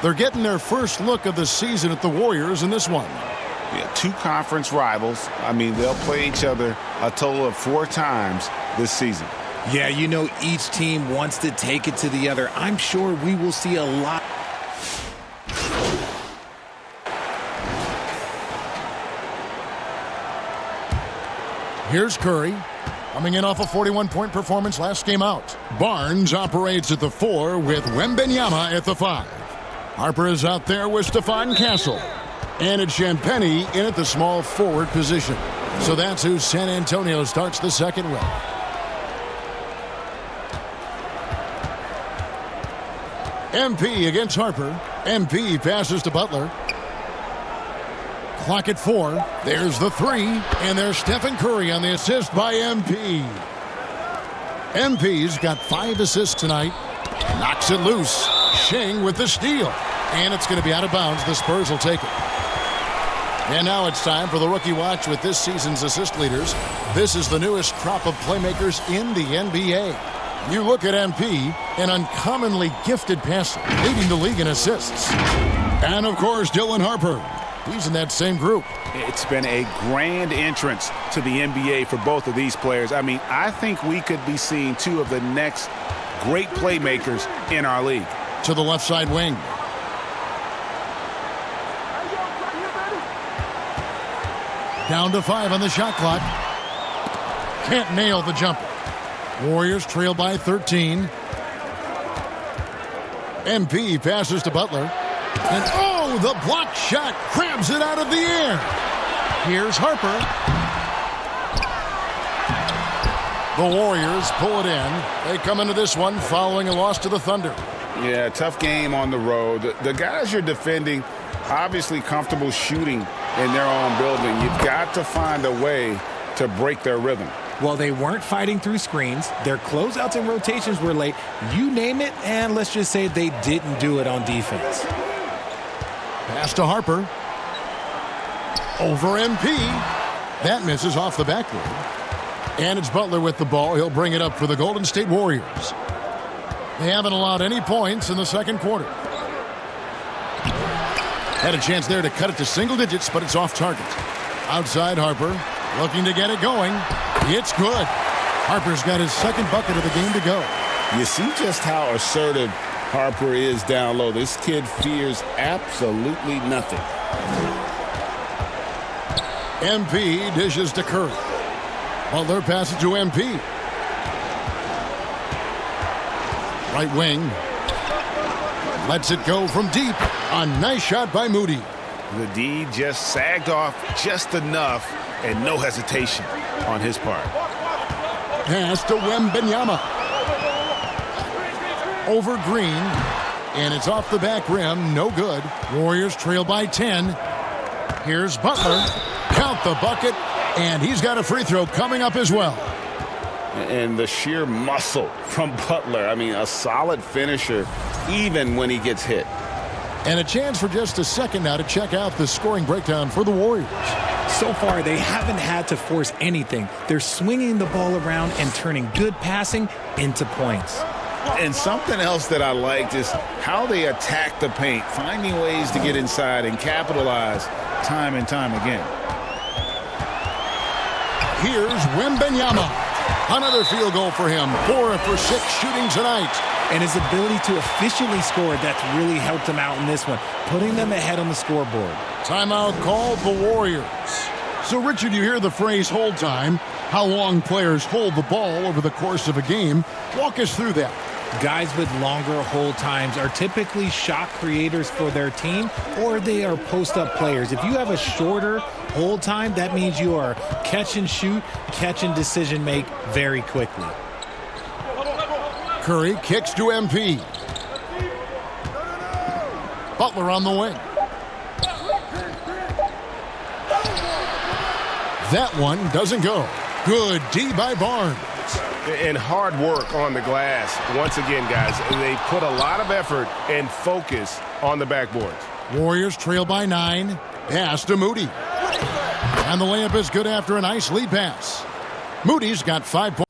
They're getting their first look of the season at the Warriors in this one. Yeah, 2 conference rivals. I mean, they'll play each other a total of 4 times this season. Yeah, you know, each team wants to take it to the other. I'm sure we will see a lot. Here's Curry, coming in off a 41-point performance last game out. Barnes operates at the 4 with Wembanyama at the 5. Harper is out there with Stephon Castle. And it's Champagnie in at the small forward position. So that's who San Antonio starts the second with. MP against Harper. MP passes to Butler. Clock at 4. There's the 3. And there's Stephen Curry on the assist by MP. MP's got 5 assists tonight. Knocks it loose. Shing with the steal. And it's going to be out of bounds. The Spurs will take it. And now it's time for the Rookie Watch with this season's assist leaders. This is the newest crop of playmakers in the NBA. You look at MP, an uncommonly gifted passer, leading the league in assists. And, of course, Dylan Harper. He's in that same group. It's been a grand entrance to the NBA for both of these players. I mean, I think we could be seeing 2 of the next great playmakers in our league. To the left side wing. Down to 5 on the shot clock. Can't nail the jumper. Warriors trail by 13. MP passes to Butler. And oh, the block shot grabs it out of the air. Here's Harper. The Warriors pull it in. They come into this one following a loss to the Thunder. Yeah, tough game on the road. The guys you're defending, obviously comfortable shooting in their own building. You've got to find a way to break their rhythm. Well, they weren't fighting through screens. Their closeouts and rotations were late. You name it, and let's just say they didn't do it on defense. Pass to Harper. Over MP. That misses off the backboard. And it's Butler with the ball. He'll bring it up for the Golden State Warriors. They haven't allowed any points in the second quarter. Had a chance there to cut it to single digits, but it's off target. Outside Harper, looking to get it going. It's good. Harper's got his second bucket of the game to go. You see just how assertive Harper is down low. This kid fears absolutely nothing. MP dishes to Curry. Butler passes to MP. Right wing. Lets it go from deep. A nice shot by Moody. The D just sagged off just enough and no hesitation on his part. Pass to Wembanyama. Over Green. And it's off the back rim. No good. Warriors trail by 10. Here's Butler. Count the bucket. And he's got a free throw coming up as well. And the sheer muscle from Butler. I mean, a solid finisher even when he gets hit. And a chance for just a second now to check out the scoring breakdown for the Warriors. So far, they haven't had to force anything. They're swinging the ball around and turning good passing into points. And something else that I liked is how they attack the paint, finding ways to get inside and capitalize time and time again. Here's Wembanyama. Another field goal for him. 4 for 6 shooting tonight. And his ability to efficiently score, that's really helped him out in this one, putting them ahead on the scoreboard. Timeout called the Warriors. So, Richard, you hear the phrase hold time. How long players hold the ball over the course of a game. Walk us through that. Guys with longer hold times are typically shot creators for their team, or they are post-up players. If you have a shorter hold time, that means you are catch and shoot, catch and decision make very quickly. Curry kicks to MP. Butler on the wing. That one doesn't go. Good D by Barnes. And hard work on the glass. Once again, guys, they put a lot of effort and focus on the backboards. Warriors trail by 9. Pass to Moody. And the layup is good after a nice lead pass. Moody's got 5 points.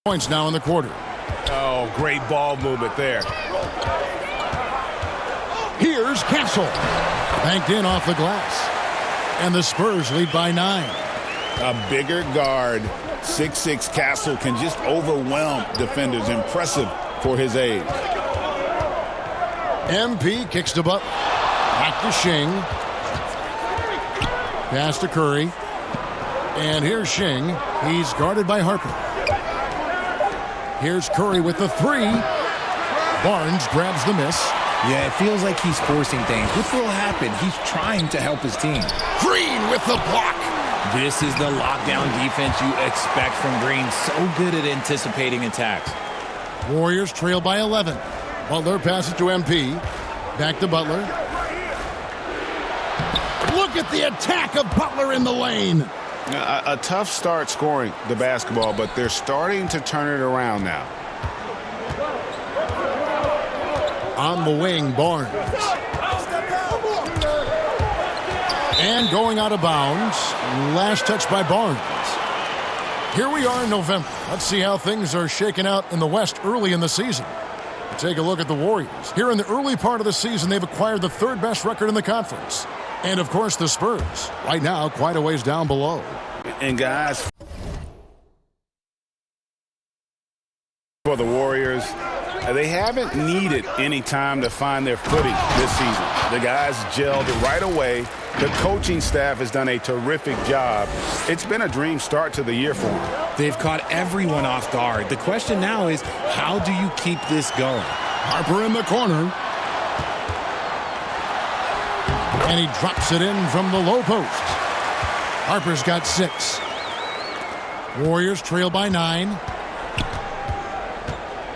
Points now in the quarter. Oh, great ball movement there. Here's Castle. Banked in off the glass. And the Spurs lead by 9. A bigger guard, 6'6" Castle, can just overwhelm defenders. Impressive for his age. MP kicks to Butler. Back to Shing. Pass to Curry. And here's Shing. He's guarded by Harper. Here's Curry with the 3. Barnes grabs the miss. Yeah, it feels like he's forcing things. What will happen? He's trying to help his team. Green with the block. This is the lockdown defense you expect from Green. So good at anticipating attacks. Warriors trail by 11. Butler passes to MP. Back to Butler. Look Look at the attack of Butler in the lane. A tough start scoring the basketball, but they're starting to turn it around now. On the wing, Barnes. And going out of bounds. Last touch by Barnes. Here we are in November. Let's see how things are shaking out in the West early in the season. Take a look at the Warriors. Here in the early part of the season, they've acquired the third best record in the conference. And, of course, the Spurs. Right now, quite a ways down below. And, guys, for the Warriors, they haven't needed any time to find their footing this season. The guys gelled right away. The coaching staff has done a terrific job. It's been a dream start to the year for them. They've caught everyone off guard. The question now is, how do you keep this going? Harper in the corner. And he drops it in from the low post. Harper's got 6. Warriors trail by 9.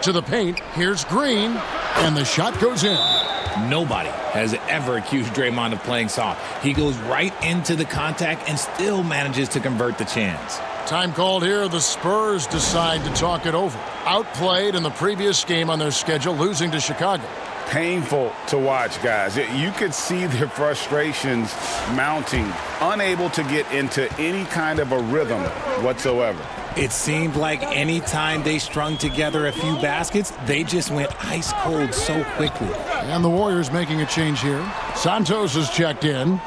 To the paint. Here's Green. And the shot goes in. Nobody has ever accused Draymond of playing soft. He goes right into the contact and still manages to convert the chance. Time called here. The Spurs decide to talk it over. Outplayed in the previous game on their schedule, losing to Chicago. Painful to watch, guys. You could see their frustrations mounting, unable to get into any kind of a rhythm whatsoever. It seemed like any time they strung together a few baskets, they just went ice cold so quickly. And the Warriors making a change here. Santos has checked in.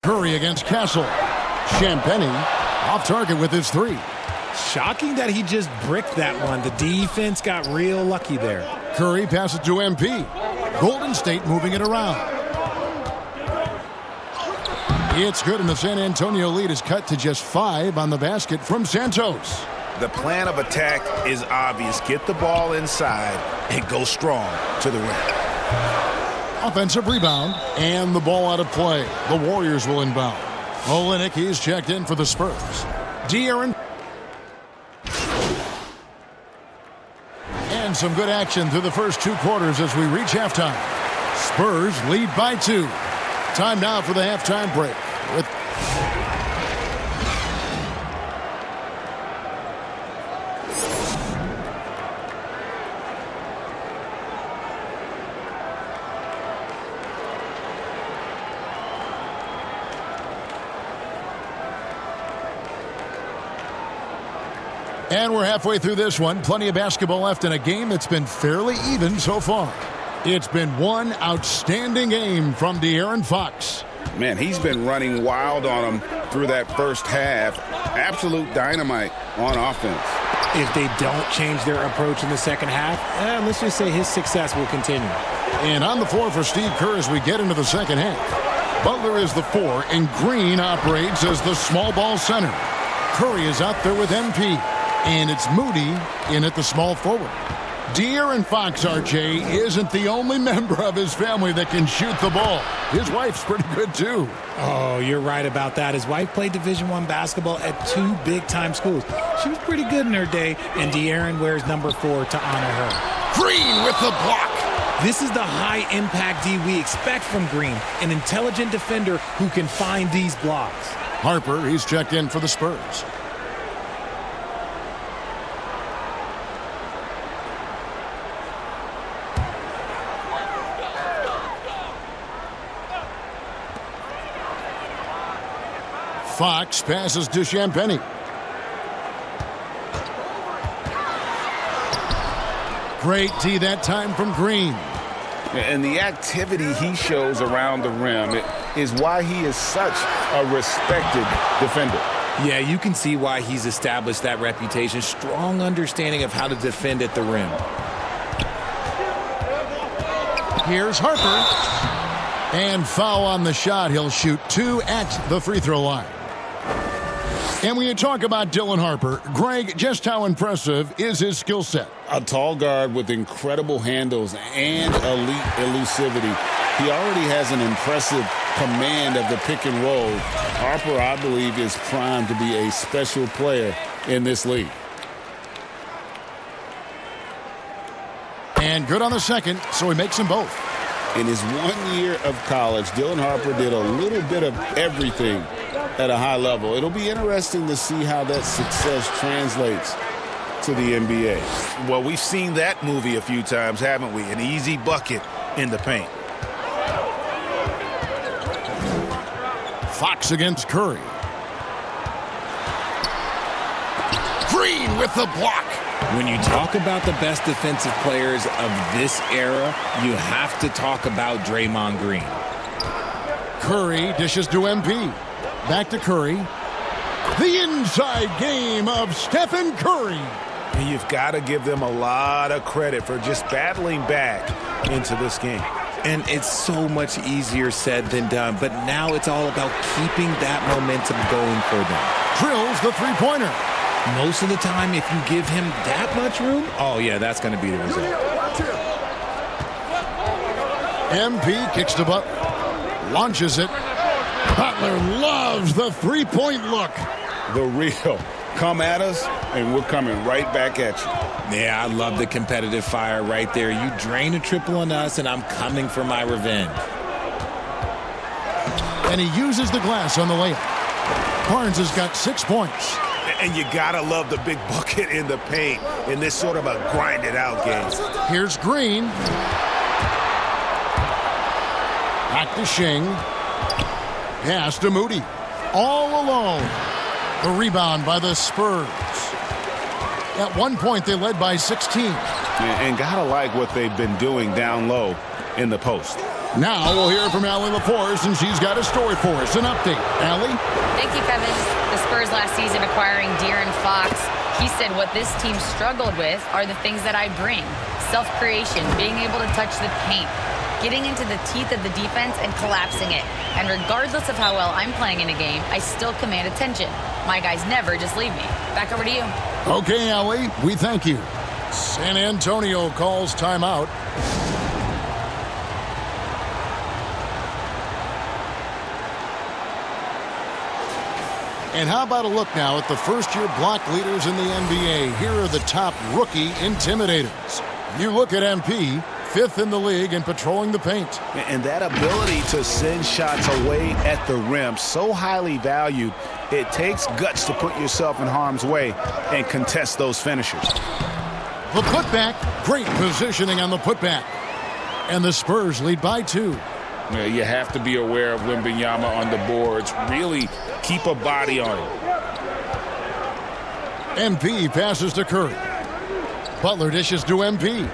Curry against Castle. Champagnie off target with his 3. Shocking that he just bricked that one. The defense got real lucky there. Curry passes to MP. Golden State moving it around. It's good, and the San Antonio lead is cut to just 5 on the basket from Santos. The plan of attack is obvious. Get the ball inside and go strong to the rim. Offensive rebound, and the ball out of play. The Warriors will inbound. Olynyk, he's checked in for the Spurs. De'Aaron. And some good action through the first 2 quarters as we reach halftime. Spurs lead by 2. Time now for the halftime break. And we're halfway through this one. Plenty of basketball left in a game that's been fairly even so far. It's been one outstanding game from De'Aaron Fox. Man, he's been running wild on him through that first half. Absolute dynamite on offense. If they don't change their approach in the second half, let's just say his success will continue. And on the floor for Steve Kerr as we get into the second half. Butler is the 4, and Green operates as the small ball center. Curry is out there with MP. And it's Moody in at the small forward. De'Aaron Fox, RJ, isn't the only member of his family that can shoot the ball. His wife's pretty good, too. Oh, you're right about that. His wife played Division I basketball at 2 big-time schools. She was pretty good in her day, and De'Aaron wears number 4 to honor her. Green with the block. This is the high-impact D we expect from Green, an intelligent defender who can find these blocks. Harper, he's checked in for the Spurs. Fox passes to Champagnie. Great D that time from Green. And the activity he shows around the rim is why he is such a respected defender. Yeah, you can see why he's established that reputation. Strong understanding of how to defend at the rim. Here's Harper. And foul on the shot. He'll shoot 2 at the free throw line. And when you talk about Dylan Harper, Greg, just how impressive is his skill set? A tall guard with incredible handles and elite elusivity. He already has an impressive command of the pick and roll. Harper, I believe, is primed to be a special player in this league. And good on the second, so he makes them both. In his 1 year of college, Dylan Harper did a little bit of everything at a high level. It'll be interesting to see how that success translates to the NBA. Well, we've seen that movie a few times, haven't we? An easy bucket in the paint. Fox against Curry. Green with the block. When you talk about the best defensive players of this era, you have to talk about Draymond Green. Curry dishes to MP. Back to Curry. The inside game of Stephen Curry. And you've got to give them a lot of credit for just battling back into this game. And it's so much easier said than done, but now it's all about keeping that momentum going for them. Drills the three-pointer. Most of the time, if you give him that much room, oh yeah, that's going to be the result. MP kicks to Butler. Launches it. Butler loves the three-point look. The real. Come at us, and we're coming right back at you. Yeah, I love the competitive fire right there. You drain a triple on us, and I'm coming for my revenge. And he uses the glass on the layup. Barnes has got 6 points. And you got to love the big bucket in the paint in this sort of a grinded-out game. Here's Green. Back to Shing. Pass to Moody. All alone. The rebound by the Spurs. At one point, they led by 16. And gotta like what they've been doing down low in the post. Now we'll hear from Allie LaForce, and she's got a story for us. An update. Allie? Thank you, Kevin. The Spurs last season acquiring De'Aaron Fox. He said what this team struggled with are the things that I bring. Self-creation, being able to touch the paint, getting into the teeth of the defense and collapsing it. And regardless of how well I'm playing in a game, I still command attention. My guys never just leave me. Back over to you. Okay, Allie, we thank you. San Antonio calls timeout. And how about a look now at the first-year block leaders in the NBA? Here are the top rookie intimidators. You look at MP, 5th in the league in patrolling the paint. And that ability to send shots away at the rim, so highly valued, it takes guts to put yourself in harm's way and contest those finishers. The putback, great positioning on the putback. And the Spurs lead by 2. Yeah, you have to be aware of Wembanyama on the boards. Really keep a body on him. MP passes to Curry. Butler dishes to MP.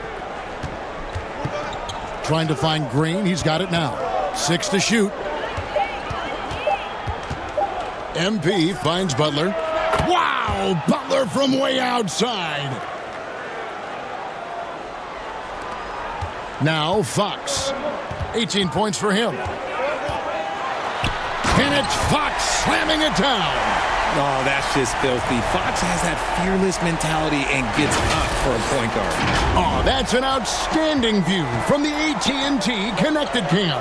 Trying to find Green. He's got it now. 6 to shoot. MP finds Butler. Wow! Butler from way outside. Now Fox. 18 points for him. And it's Fox slamming it down. Oh, that's just filthy. Fox has that fearless mentality and gets up for a point guard. Oh, that's an outstanding view from the AT&T Connected Cam.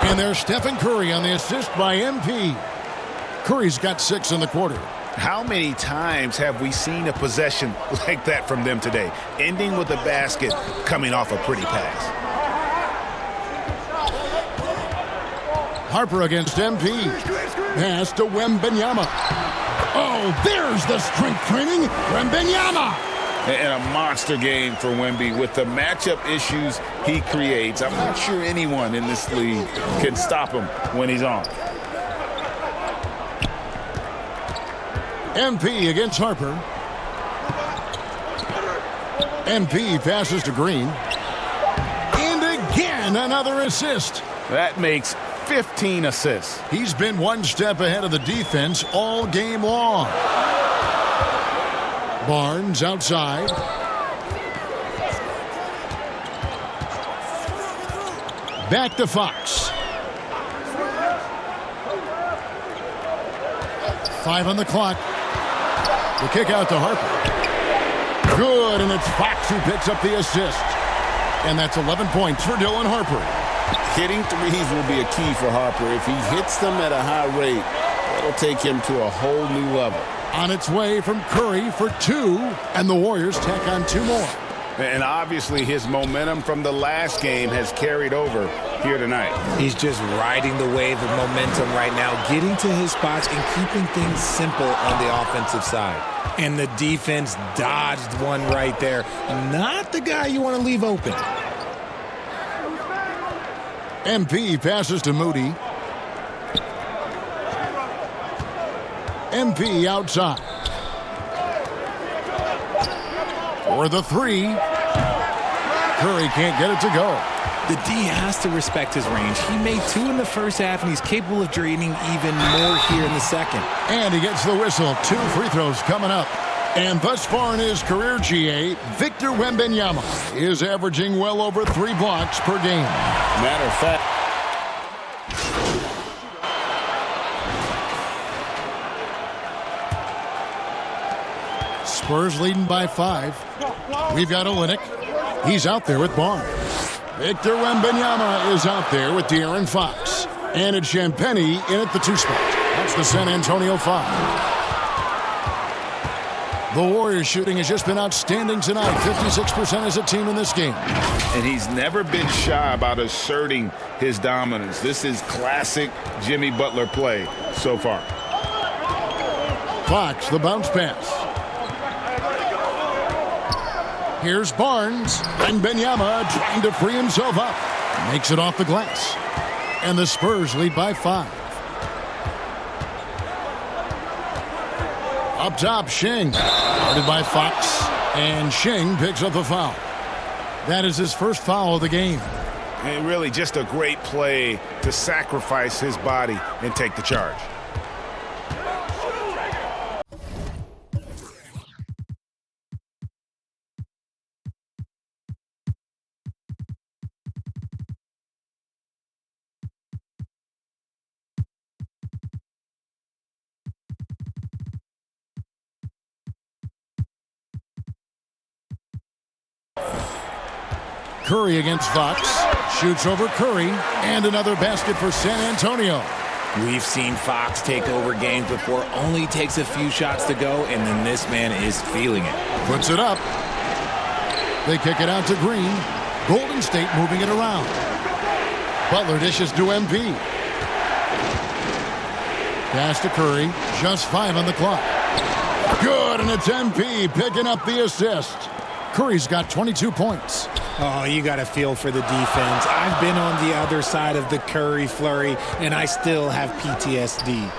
And there's Stephen Curry on the assist by MP. Curry's got 6 in the quarter. How many times have we seen a possession like that from them today, ending with a basket coming off a pretty pass? Harper against MP. Pass to Wembanyama. Oh, there's the strength training. Wembanyama. And a monster game for Wemby. With the matchup issues he creates, I'm not sure anyone in this league can stop him when he's on. MP against Harper. MP passes to Green. And again, another assist. That makes 15 assists. He's been one step ahead of the defense all game long. Barnes outside. Back to Fox. 5 on the clock. The kick out to Harper. Good, and it's Fox who picks up the assist. And that's 11 points for Dylan Harper. Hitting threes will be a key for Harper. If he hits them at a high rate, that'll take him to a whole new level. On its way from Curry for 2, and the Warriors tack on 2 more. And obviously his momentum from the last game has carried over here tonight. He's just riding the wave of momentum right now, getting to his spots and keeping things simple on the offensive side. And the defense dodged one right there. Not the guy you want to leave open. MP passes to Moody. MP outside. For the 3. Curry can't get it to go. The D has to respect his range. He made 2 in the first half, and he's capable of draining even more here in the second. And he gets the whistle. 2 free throws coming up. And thus far in his career, GA, Victor Wembanyama is averaging well over 3 blocks per game. Matter of fact, Spurs leading by 5. We've got Olynyk. He's out there with Barnes. Victor Wembanyama is out there with De'Aaron Fox. And it's Champagnie in at the 2 spot. That's the San Antonio 5. The Warriors shooting has just been outstanding tonight. 56% as a team in this game. And he's never been shy about asserting his dominance. This is classic Jimmy Butler play so far. Fox, the bounce pass. Here's Barnes. And Wembanyama trying to free himself up. Makes it off the glass. And the Spurs lead by 5. Up top, Shing. Guarded by Fox. And Shing picks up the foul. That is his first foul of the game. And really just a great play to sacrifice his body and take the charge. Curry against Fox. Shoots over Curry. And another basket for San Antonio. We've seen Fox take over games before. Only takes a few shots to go, and then this man is feeling it. Puts it up. They kick it out to Green. Golden State moving it around. Butler dishes to MP. Pass to Curry. Just 5 on the clock. Good, and it's MP picking up the assist. Curry's got 22 points. Oh, you got to feel for the defense. I've been on the other side of the Curry flurry, and I still have PTSD.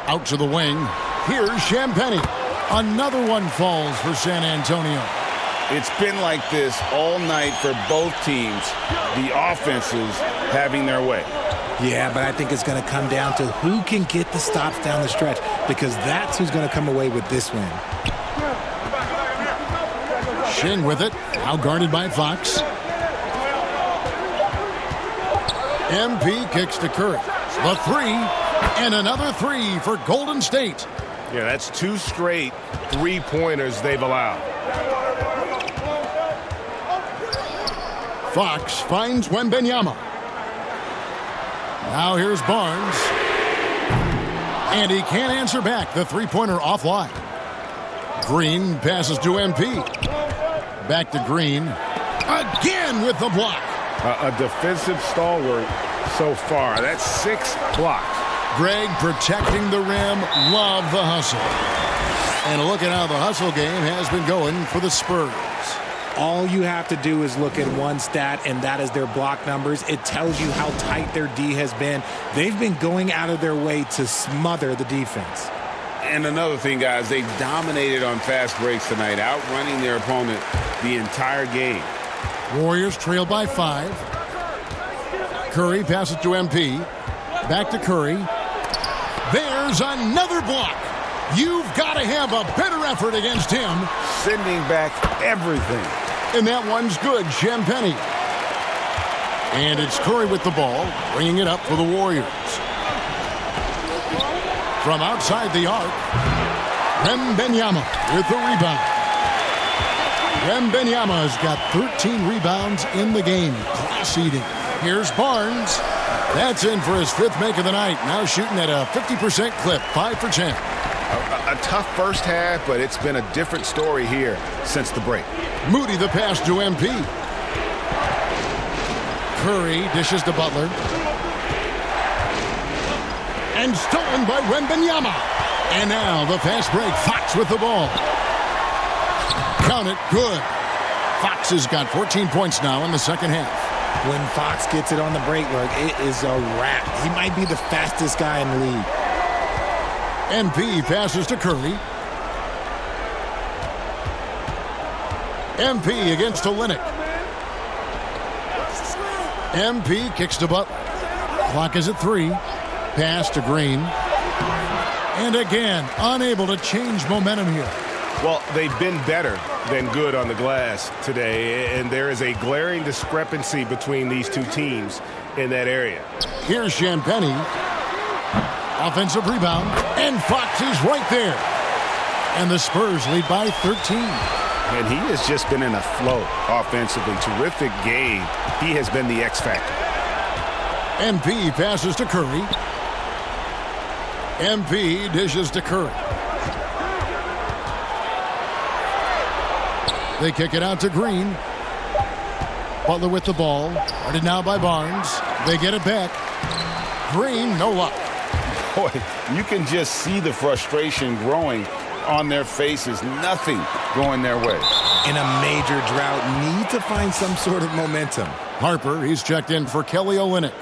Out to the wing. Here's Champagnie. Another one falls for San Antonio. It's been like this all night for both teams. The offenses having their way. Yeah, but I think it's going to come down to who can get the stops down the stretch, because that's who's going to come away with this win. Shing with it. Now guarded by Fox. MP kicks to Curry. The three, and another three for Golden State. Yeah, that's 2 straight three-pointers they've allowed. Fox finds Wembanyama. Now here's Barnes. And he can't answer back. The three-pointer offline. Green passes to MP. Back to Green. Again with the block. A defensive stalwart so far. That's 6 blocks. Greg protecting the rim. Love the hustle. And look at how the hustle game has been going for the Spurs. All you have to do is look at one stat, and that is their block numbers. It tells you how tight their D has been. They've been going out of their way to smother the defense. And another thing, guys, they've dominated on fast breaks tonight, outrunning their opponent the entire game. Warriors trail by 5. Curry passes to MP. Back to Curry. There's another block. You've got to have a better effort against him. Sending back everything. And that one's good, Champagnie. And it's Curry with the ball, bringing it up for the Warriors. From outside the arc, Wembanyama with the rebound. Wembanyama has got 13 rebounds in the game. Class eating. Here's Barnes. That's in for his 5th make of the night. Now shooting at a 50% clip, 5 for 10. A tough first half, but it's been a different story here since the break. Moody the pass to MP. Curry dishes to Butler. And stolen by Wembanyama. And now the fast break. Fox with the ball. Count it. Good. Fox has got 14 points now in the second half. When Fox gets it on the break, look, it is a wrap. He might be the fastest guy in the league. MP passes to Curry. MP against Olynyk. MP kicks to Butler. Clock is at 3. Pass to Green. And again, unable to change momentum here. Well, they've been better than good on the glass today, and there is a glaring discrepancy between these two teams in that area. Here's Champagnie. Offensive rebound, and Fox is right there. And the Spurs lead by 13. And he has just been in a flow offensively. Terrific game. He has been the X factor. MP passes to Curry. MP dishes to Curry. They kick it out to Green. Butler with the ball. Guarded now by Barnes. They get it back. Green, no luck. Boy, you can just see the frustration growing on their faces. Nothing going their way. In a major drought, need to find some sort of momentum. Harper, he's checked in for Kelly Olynyk.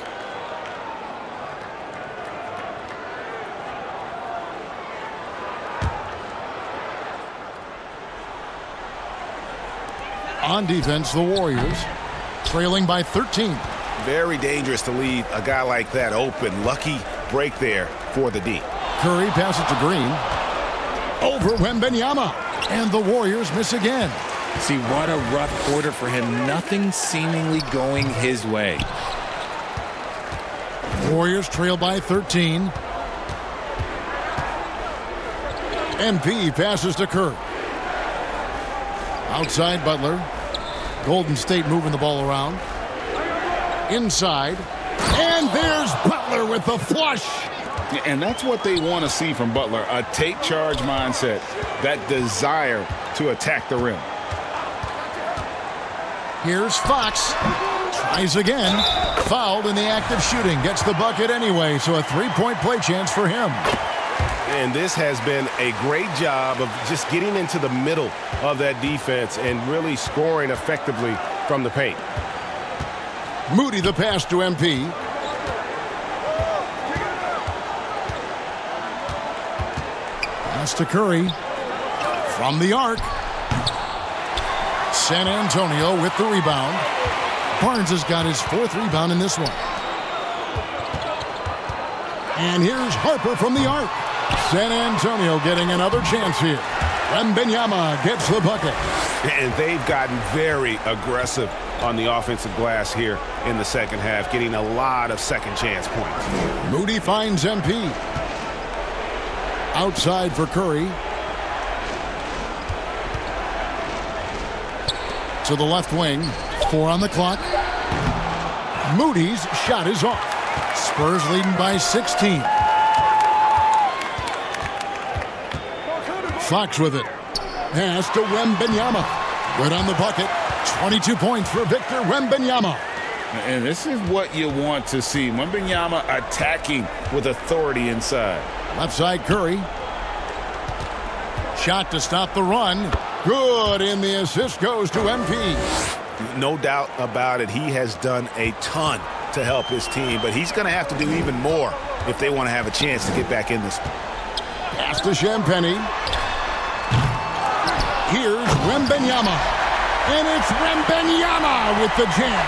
On defense, the Warriors trailing by 13. Very dangerous to leave a guy like that open. Lucky break there for the D. Curry passes to Green. Over Wembanyama. And the Warriors miss again. See, what a rough quarter for him. Nothing seemingly going his way. Warriors trail by 13. MP passes to Kerr. Outside Butler. Golden State moving the ball around. Inside. And there's Butler with the flush. And that's what they want to see from Butler, a take charge mindset, that desire to attack the rim. Here's Fox. Tries again. Fouled in the act of shooting. Gets the bucket anyway, so a three-point play chance for him. And this has been a great job of just getting into the middle of that defense and really scoring effectively from the paint. Moody the pass to MP. Pass to Curry. From the arc. San Antonio with the rebound. Barnes has got his fourth rebound in this one. And here's Harper from the arc. San Antonio getting another chance here. Wembanyama gets the bucket. And they've gotten very aggressive on the offensive glass here in the second half, getting a lot of second chance points. Moody finds MP. Outside for Curry. To the left wing. 4 on the clock. Moody's shot is off. Spurs leading by 16. Fox with it. Pass to Wembanyama. Good on the bucket. 22 points for Victor Wembanyama. And this is what you want to see. Wembanyama attacking with authority inside. Left side Curry. Shot to stop the run. Good, and the assist goes to MP. No doubt about it. He has done a ton to help his team, but he's going to have to do even more if they want to have a chance to get back in this. Pass to Champagnie. Here's Wembanyama. And it's Wembanyama with the jam.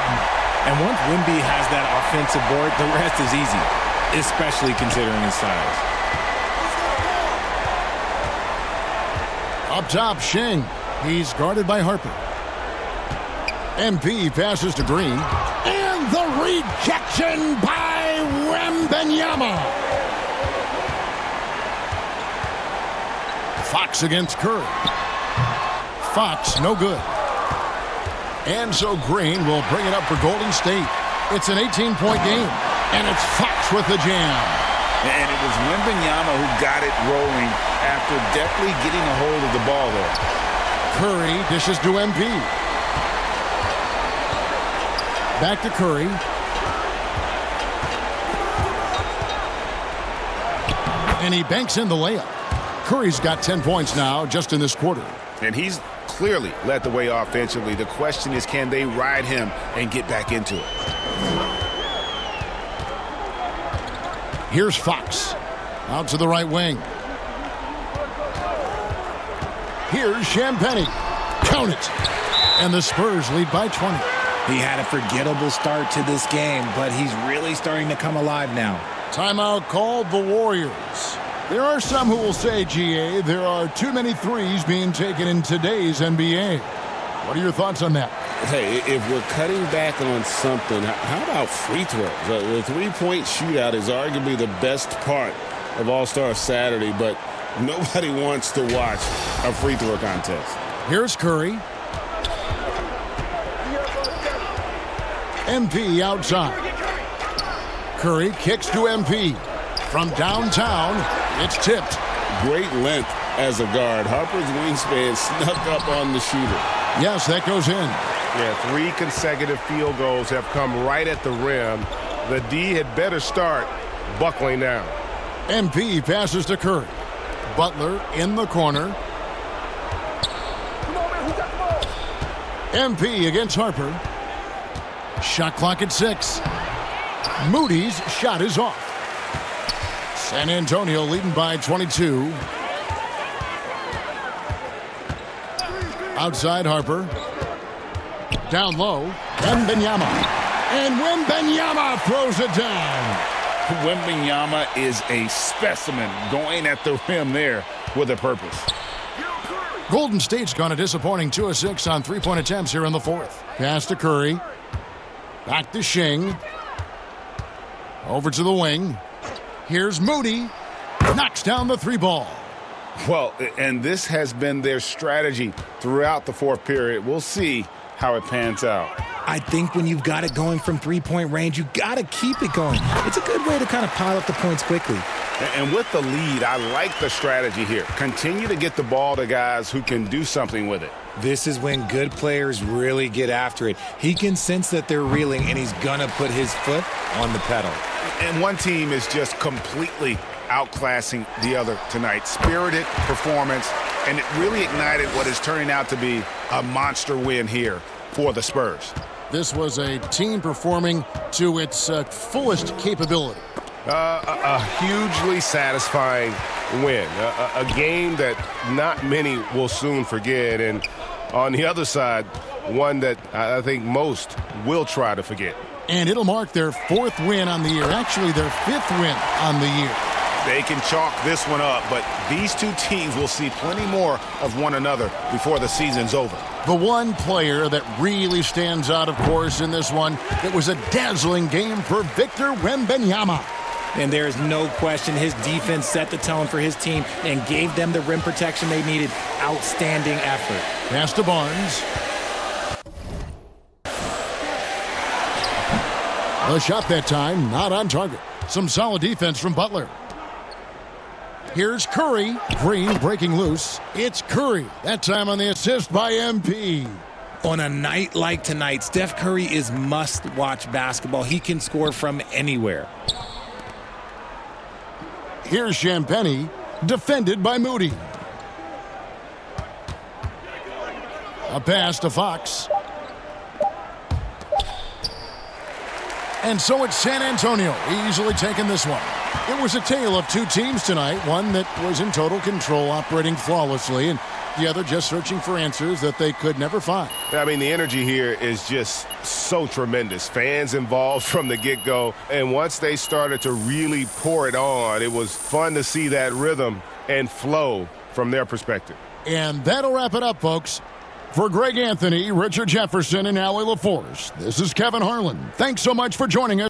And once Wemby has that offensive board, the rest is easy, especially considering his size. Up top, Shing. He's guarded by Harper. MP passes to Green. And the rejection by Wembanyama. Fox against Curry. Fox, no good. And so Green will bring it up for Golden State. It's an 18-point game. And it's Fox with the jam. And it was Wembanyama who got it rolling after definitely getting a hold of the ball there. Curry dishes to MP. Back to Curry. And he banks in the layup. Curry's got 10 points now just in this quarter. And he's clearly led the way offensively. The question is, can they ride him and get back into it? Here's Fox. Out to the right wing. Here's Champagnie. Count it. And the Spurs lead by 20. He had a forgettable start to this game, but he's really starting to come alive now. Timeout called the Warriors. There are some who will say, GA, there are too many threes being taken in today's NBA. What are your thoughts on that? Hey, if we're cutting back on something, how about free throws? The three-point shootout is arguably the best part of All-Star Saturday, but nobody wants to watch a free throw contest. Here's Curry. MP outside. Curry kicks to MP. From downtown, it's tipped. Great length as a guard. Harper's wingspan snuck up on the shooter. Yes, that goes in. Yeah, 3 consecutive field goals have come right at the rim. The D had better start buckling down. MP passes to Curry. Butler in the corner. MP against Harper. Shot clock at 6. Moody's shot is off. San Antonio leading by 22. Outside Harper. Down low, Wembanyama. And Wembanyama throws it down. Wembanyama is a specimen going at the rim there with a purpose. Golden State's gone a disappointing 2 of 6 on three-point attempts here in the fourth. Pass to Curry. Back to Shing. Over to the wing. Here's Moody. Knocks down the three ball. Well, and this has been their strategy throughout the fourth period. We'll see how it pans out. I think when you've got it going from three-point range, you got to keep it going. It's a good way to kind of pile up the points quickly. And with the lead, I like the strategy here. Continue to get the ball to guys who can do something with it. This is when good players really get after it. He can sense that they're reeling, and he's going to put his foot on the pedal. And one team is just completely outclassing the other tonight. Spirited performance, and it really ignited what is turning out to be a monster win here for the Spurs. This was a team performing to its fullest capability. A hugely satisfying win. A game that not many will soon forget. And on the other side, one that I think most will try to forget. And it'll mark their fourth win on the year. Actually, their fifth win on the year. They can chalk this one up, but these two teams will see plenty more of one another before the season's over. The one player that really stands out, of course, in this one, it was a dazzling game for Victor Wembanyama. And there is no question his defense set the tone for his team and gave them the rim protection they needed. Outstanding effort. Pass to Barnes. A shot that time, not on target. Some solid defense from Butler. Here's Curry. Green breaking loose. It's Curry. That time on the assist by MP. On a night like tonight, Steph Curry is must-watch basketball. He can score from anywhere. Here's Champagnie, defended by Moody. A pass to Fox. And so it's San Antonio easily taking this one. It was a tale of two teams tonight, one that was in total control, operating flawlessly, and the other just searching for answers that they could never find. I mean, the energy here is just so tremendous. Fans involved from the get-go, and once they started to really pour it on, it was fun to see that rhythm and flow from their perspective. And that'll wrap it up, folks. For Greg Anthony, Richard Jefferson, and Allie LaForce, this is Kevin Harlan. Thanks so much for joining us.